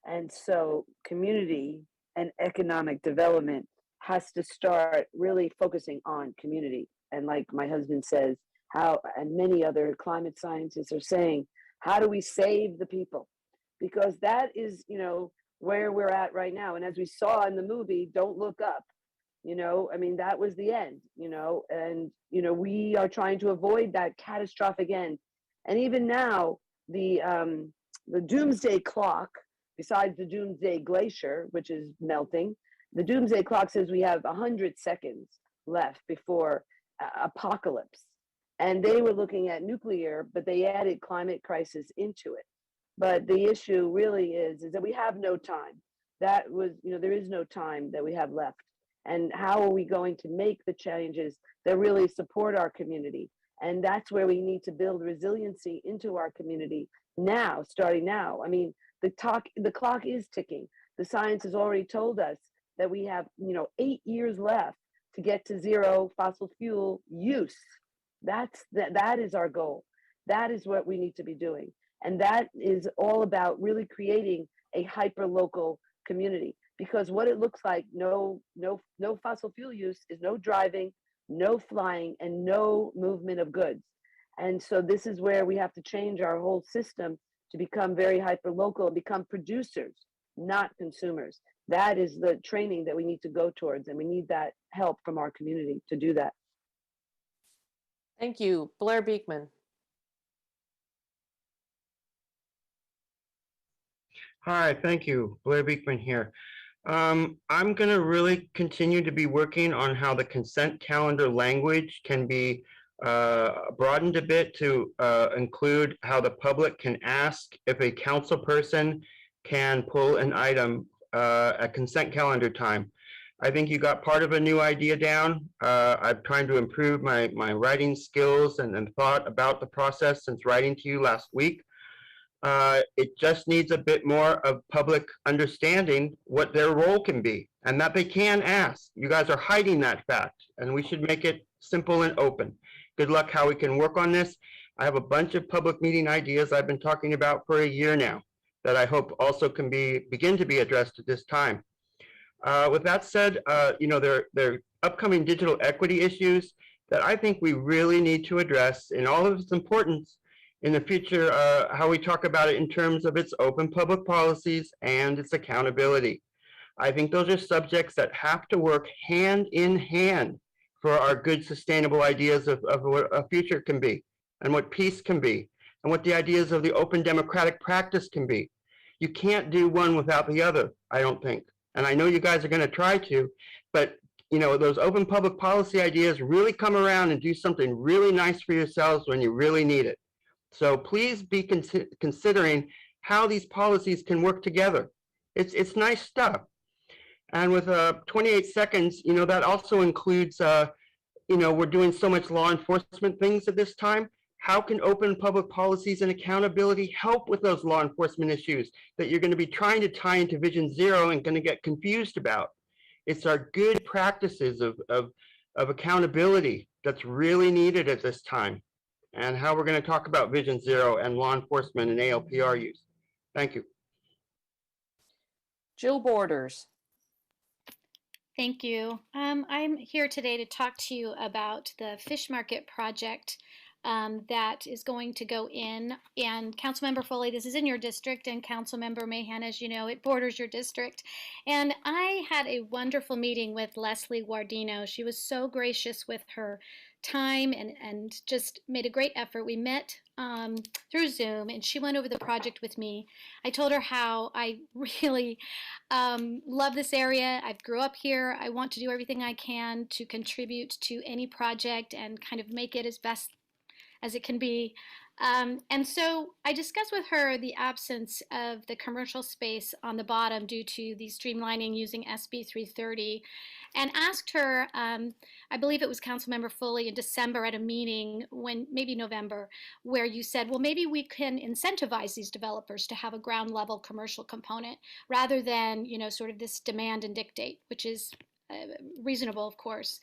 And so community and economic development has to start really focusing on community. And like my husband says, how, and many other climate scientists are saying, how do we save the people? Because that is, where we're at right now. And as we saw in the movie, Don't Look Up, I mean, that was the end, and, we are trying to avoid that catastrophic end. And even now, the doomsday clock, besides the doomsday glacier, which is melting, the doomsday clock says we have 100 seconds left before apocalypse. And they were looking at nuclear, but they added climate crisis into it. But the issue really is that we have no time. That was, there is no time that we have left. And how are we going to make the changes that really support our community? And that's where we need to build resiliency into our community now, starting now. I mean, the clock is ticking. The science has already told us that we have, 8 years left to get to zero fossil fuel use. That is our goal. That is what we need to be doing. And that is all about really creating a hyper-local community, because what it looks like, no fossil fuel use is no driving, no flying, and no movement of goods. And so this is where we have to change our whole system to become very hyper-local and become producers, not consumers. That is the training that we need to go towards, and we need that help from our community to do that. Thank you. Blair Beekman. Hi, thank you. Blair Beekman here. I'm going to really continue to be working on how the consent calendar language can be broadened a bit to include how the public can ask if a council person can pull an item at consent calendar time. I think you got part of a new idea down. I'm trying to improve my writing skills and thought about the process since writing to you last week. It just needs a bit more of public understanding what their role can be and that they can ask. You guys are hiding that fact, and we should make it simple and open. Good luck how we can work on this. I have a bunch of public meeting ideas I've been talking about for a year now that I hope also can begin to be addressed at this time. With that said, there are upcoming digital equity issues that I think we really need to address in all of its importance in the future, how we talk about it in terms of its open public policies and its accountability. I think those are subjects that have to work hand in hand for our good sustainable ideas of what a future can be and what peace can be and what the ideas of the open democratic practice can be. You can't do one without the other, I don't think. And I know you guys are going to try to, but those open public policy ideas really come around and do something really nice for yourselves when you really need it. So please be considering how these policies can work together. It's nice stuff. And with 28 seconds, that also includes, we're doing so much law enforcement things at this time. How can open public policies and accountability help with those law enforcement issues that you're going to be trying to tie into Vision Zero and going to get confused about? It's our good practices of accountability that's really needed at this time, and how we're going to talk about Vision Zero and law enforcement and ALPR use. Thank you. Jill Borders. Thank you. I'm here today to talk to you about the fish market project that is going to go in. And Councilmember Foley, this is in your district, and Councilmember Mahan, as you know, it borders your district. And I had a wonderful meeting with Leslie Wardino. She was so gracious with her time and just made a great effort. We met through Zoom, and she went over the project with me. I told her how I really love this area. I grew up here. I want to do everything I can to contribute to any project and kind of make it as best as it can be. And so I discussed with her the absence of the commercial space on the bottom due to the streamlining using SB 330, and asked her, I believe it was Councilmember Foley in December at a meeting, when maybe November, where you said, well, maybe we can incentivize these developers to have a ground level commercial component rather than, sort of this demand and dictate, which is reasonable, of course.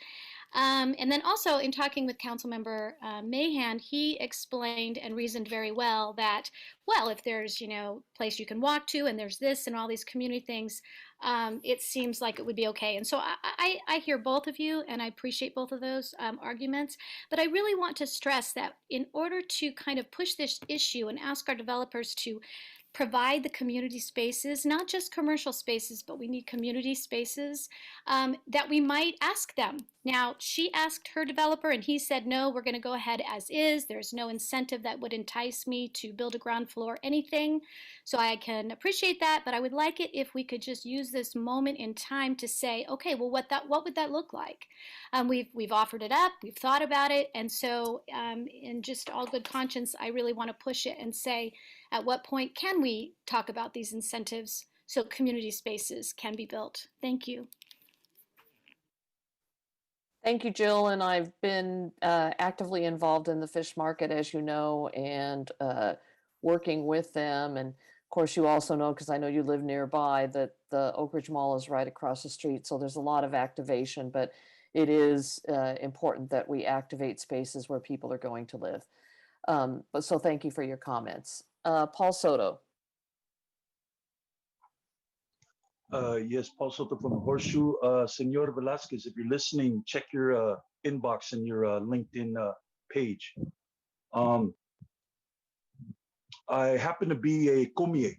And then also in talking with Councilmember Mahan, he explained and reasoned very well that, well, if there's, place you can walk to and there's this and all these community things, it seems like it would be okay. And so I hear both of you and I appreciate both of those arguments, but I really want to stress that in order to kind of push this issue and ask our developers to provide the community spaces, not just commercial spaces, but we need community spaces, that we might ask them. Now, she asked her developer and he said, no, we're going to go ahead as is. There's no incentive that would entice me to build a ground floor anything. So I can appreciate that, but I would like it if we could just use this moment in time to say, okay, well, what would that look like? We've offered it up, we've thought about it, and so in just all good conscience, I really want to push it and say, at what point can we talk about these incentives so community spaces can be built? Thank you. Thank you, Jill. And I've been actively involved in the fish market, as you know, and working with them. And of course, you also know, because I know you live nearby, that the Oak Ridge Mall is right across the street. So there's a lot of activation, but it is important that we activate spaces where people are going to live. But so thank you for your comments. Paul Soto. Yes, Paul Soto from the Horseshoe. Senor Velasquez, if you're listening, check your inbox and your LinkedIn page. I happen to be a comie.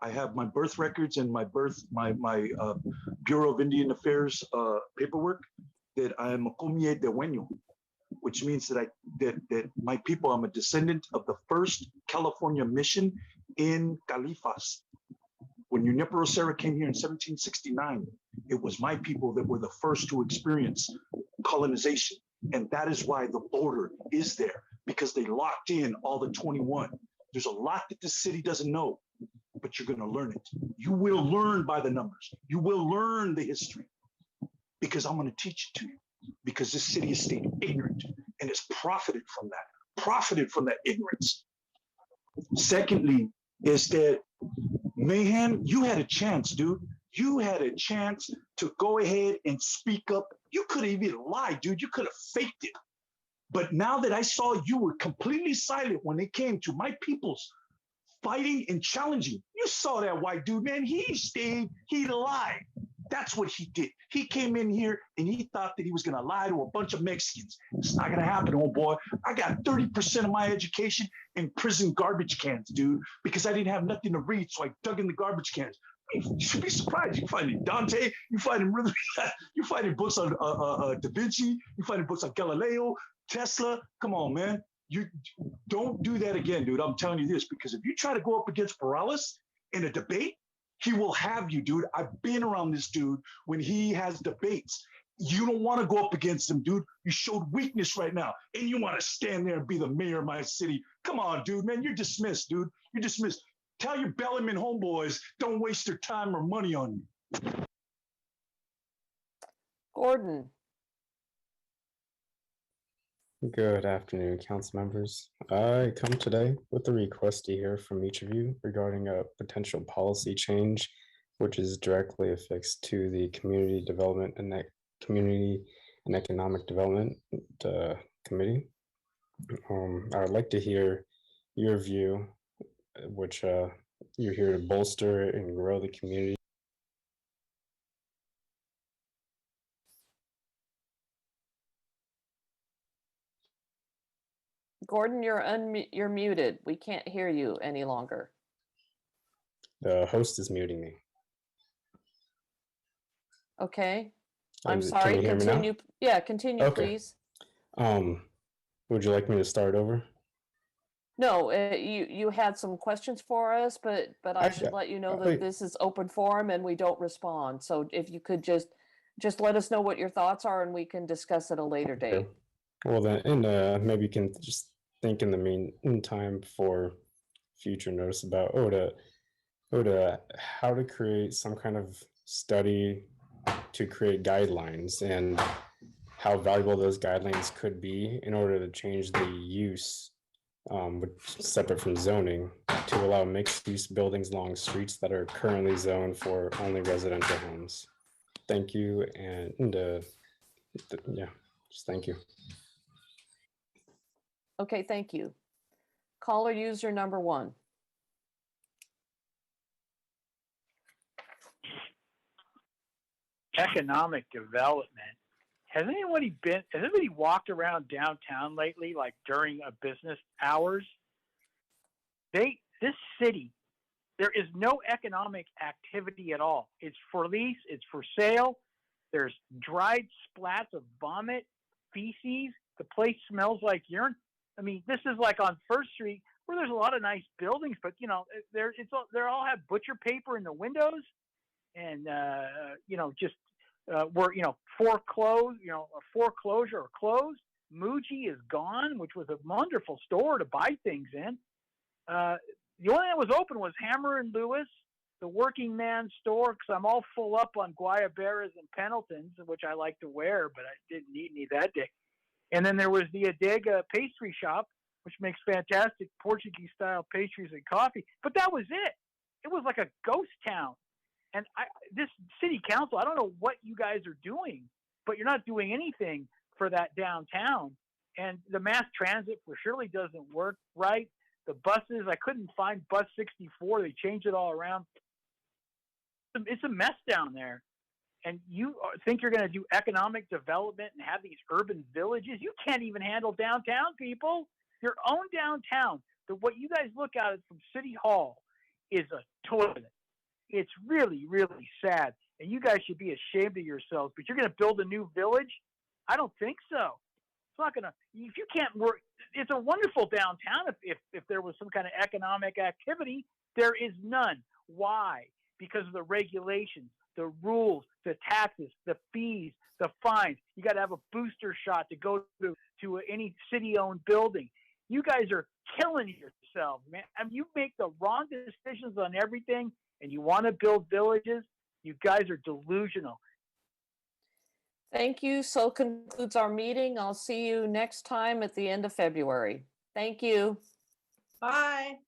I have my birth records and my Bureau of Indian Affairs paperwork that I am a comie de Hueño, which means that that my people, I'm a descendant of the first California mission in Califas. When Junipero Serra came here in 1769, it was my people that were the first to experience colonization. And that is why the border is there, because they locked in all the 21. There's a lot that this city doesn't know, but you're gonna learn it. You will learn by the numbers. You will learn the history, because I'm gonna teach it to you, because this city has stayed ignorant and has profited from that ignorance. Secondly, is that Mahan, you had a chance, dude. You had a chance to go ahead and speak up. You could have even lied, dude. You could have faked it. But now that I saw you were completely silent when it came to my people's fighting and challenging, you saw that white dude, man. He stayed, he lied. That's what he did. He came in here and he thought that he was going to lie to a bunch of Mexicans. It's not going to happen, old boy. I got 30% of my education in prison garbage cans, dude, because I didn't have nothing to read, so I dug in the garbage cans. You should be surprised. You find it Dante, you find him really, you find in books on Da Vinci, you find in books on Galileo, Tesla. Come on, man. You don't do that again, dude. I'm telling you this, because if you try to go up against Morales in a debate, he will have you, dude. I've been around this dude when he has debates. You don't want to go up against him, dude. You showed weakness right now, and you want to stand there and be the mayor of my city. Come on, dude, man. You're dismissed, dude. You're dismissed. Tell your Bellarmine homeboys, don't waste their time or money on you. Gordon. Good afternoon, council members. I come today with a request to hear from each of you regarding a potential policy change, which is directly affixed to the Community Development and Economic Development Committee. I would like to hear your view, which you're here to bolster and grow the community. Gordon, you're muted. We can't hear you any longer. The host is muting me. Okay. Can I'm sorry. you hear me now? Continue. Yeah, continue, Okay. please. Would you like me to start over? No, you had some questions for us, but I should let you know that this is open forum and we don't respond. So if you could just let us know what your thoughts are and we can discuss at a later date. Well then, and maybe you can just think in the meantime, for future notice about how to create some kind of study to create guidelines and how valuable those guidelines could be in order to change the use, which is separate from zoning, to allow mixed use buildings along streets that are currently zoned for only residential homes. Thank you, and yeah, just thank you. Okay, thank you. Caller user number 1. Economic development. Has anybody walked around downtown lately, like during a business hours? This city, there is no economic activity at all. It's for lease, it's for sale. There's dried splats of vomit, feces. The place smells like urine. I mean, this is like on First Street where there's a lot of nice buildings, but you know, they all have butcher paper in the windows, and foreclosure or closed. Muji is gone, which was a wonderful store to buy things in. The only thing that was open was Hammer and Lewis, the working man store, because I'm all full up on Guayaberas and Pendletons, which I like to wear, but I didn't eat any that day. And then there was the Adega pastry shop, which makes fantastic Portuguese-style pastries and coffee. But that was it. It was like a ghost town. And this city council, I don't know what you guys are doing, but you're not doing anything for that downtown. And the mass transit for surely doesn't work right. The buses, I couldn't find bus 64. They changed it all around. It's a mess down there. And you think you're going to do economic development and have these urban villages? You can't even handle downtown, people. Your own downtown, what you guys look at from City Hall is a toilet. It's really, really sad. And you guys should be ashamed of yourselves. But you're going to build a new village? I don't think so. It's not going to, if you can't work, it's a wonderful downtown if there was some kind of economic activity. There is none. Why? Because of the regulations, the rules, the taxes, the fees, the fines. You got to have a booster shot to go to any city-owned building. You guys are killing yourselves, man. I mean, you make the wrong decisions on everything, and you want to build villages. You guys are delusional. Thank you. So concludes our meeting. I'll see you next time at the end of February. Thank you. Bye.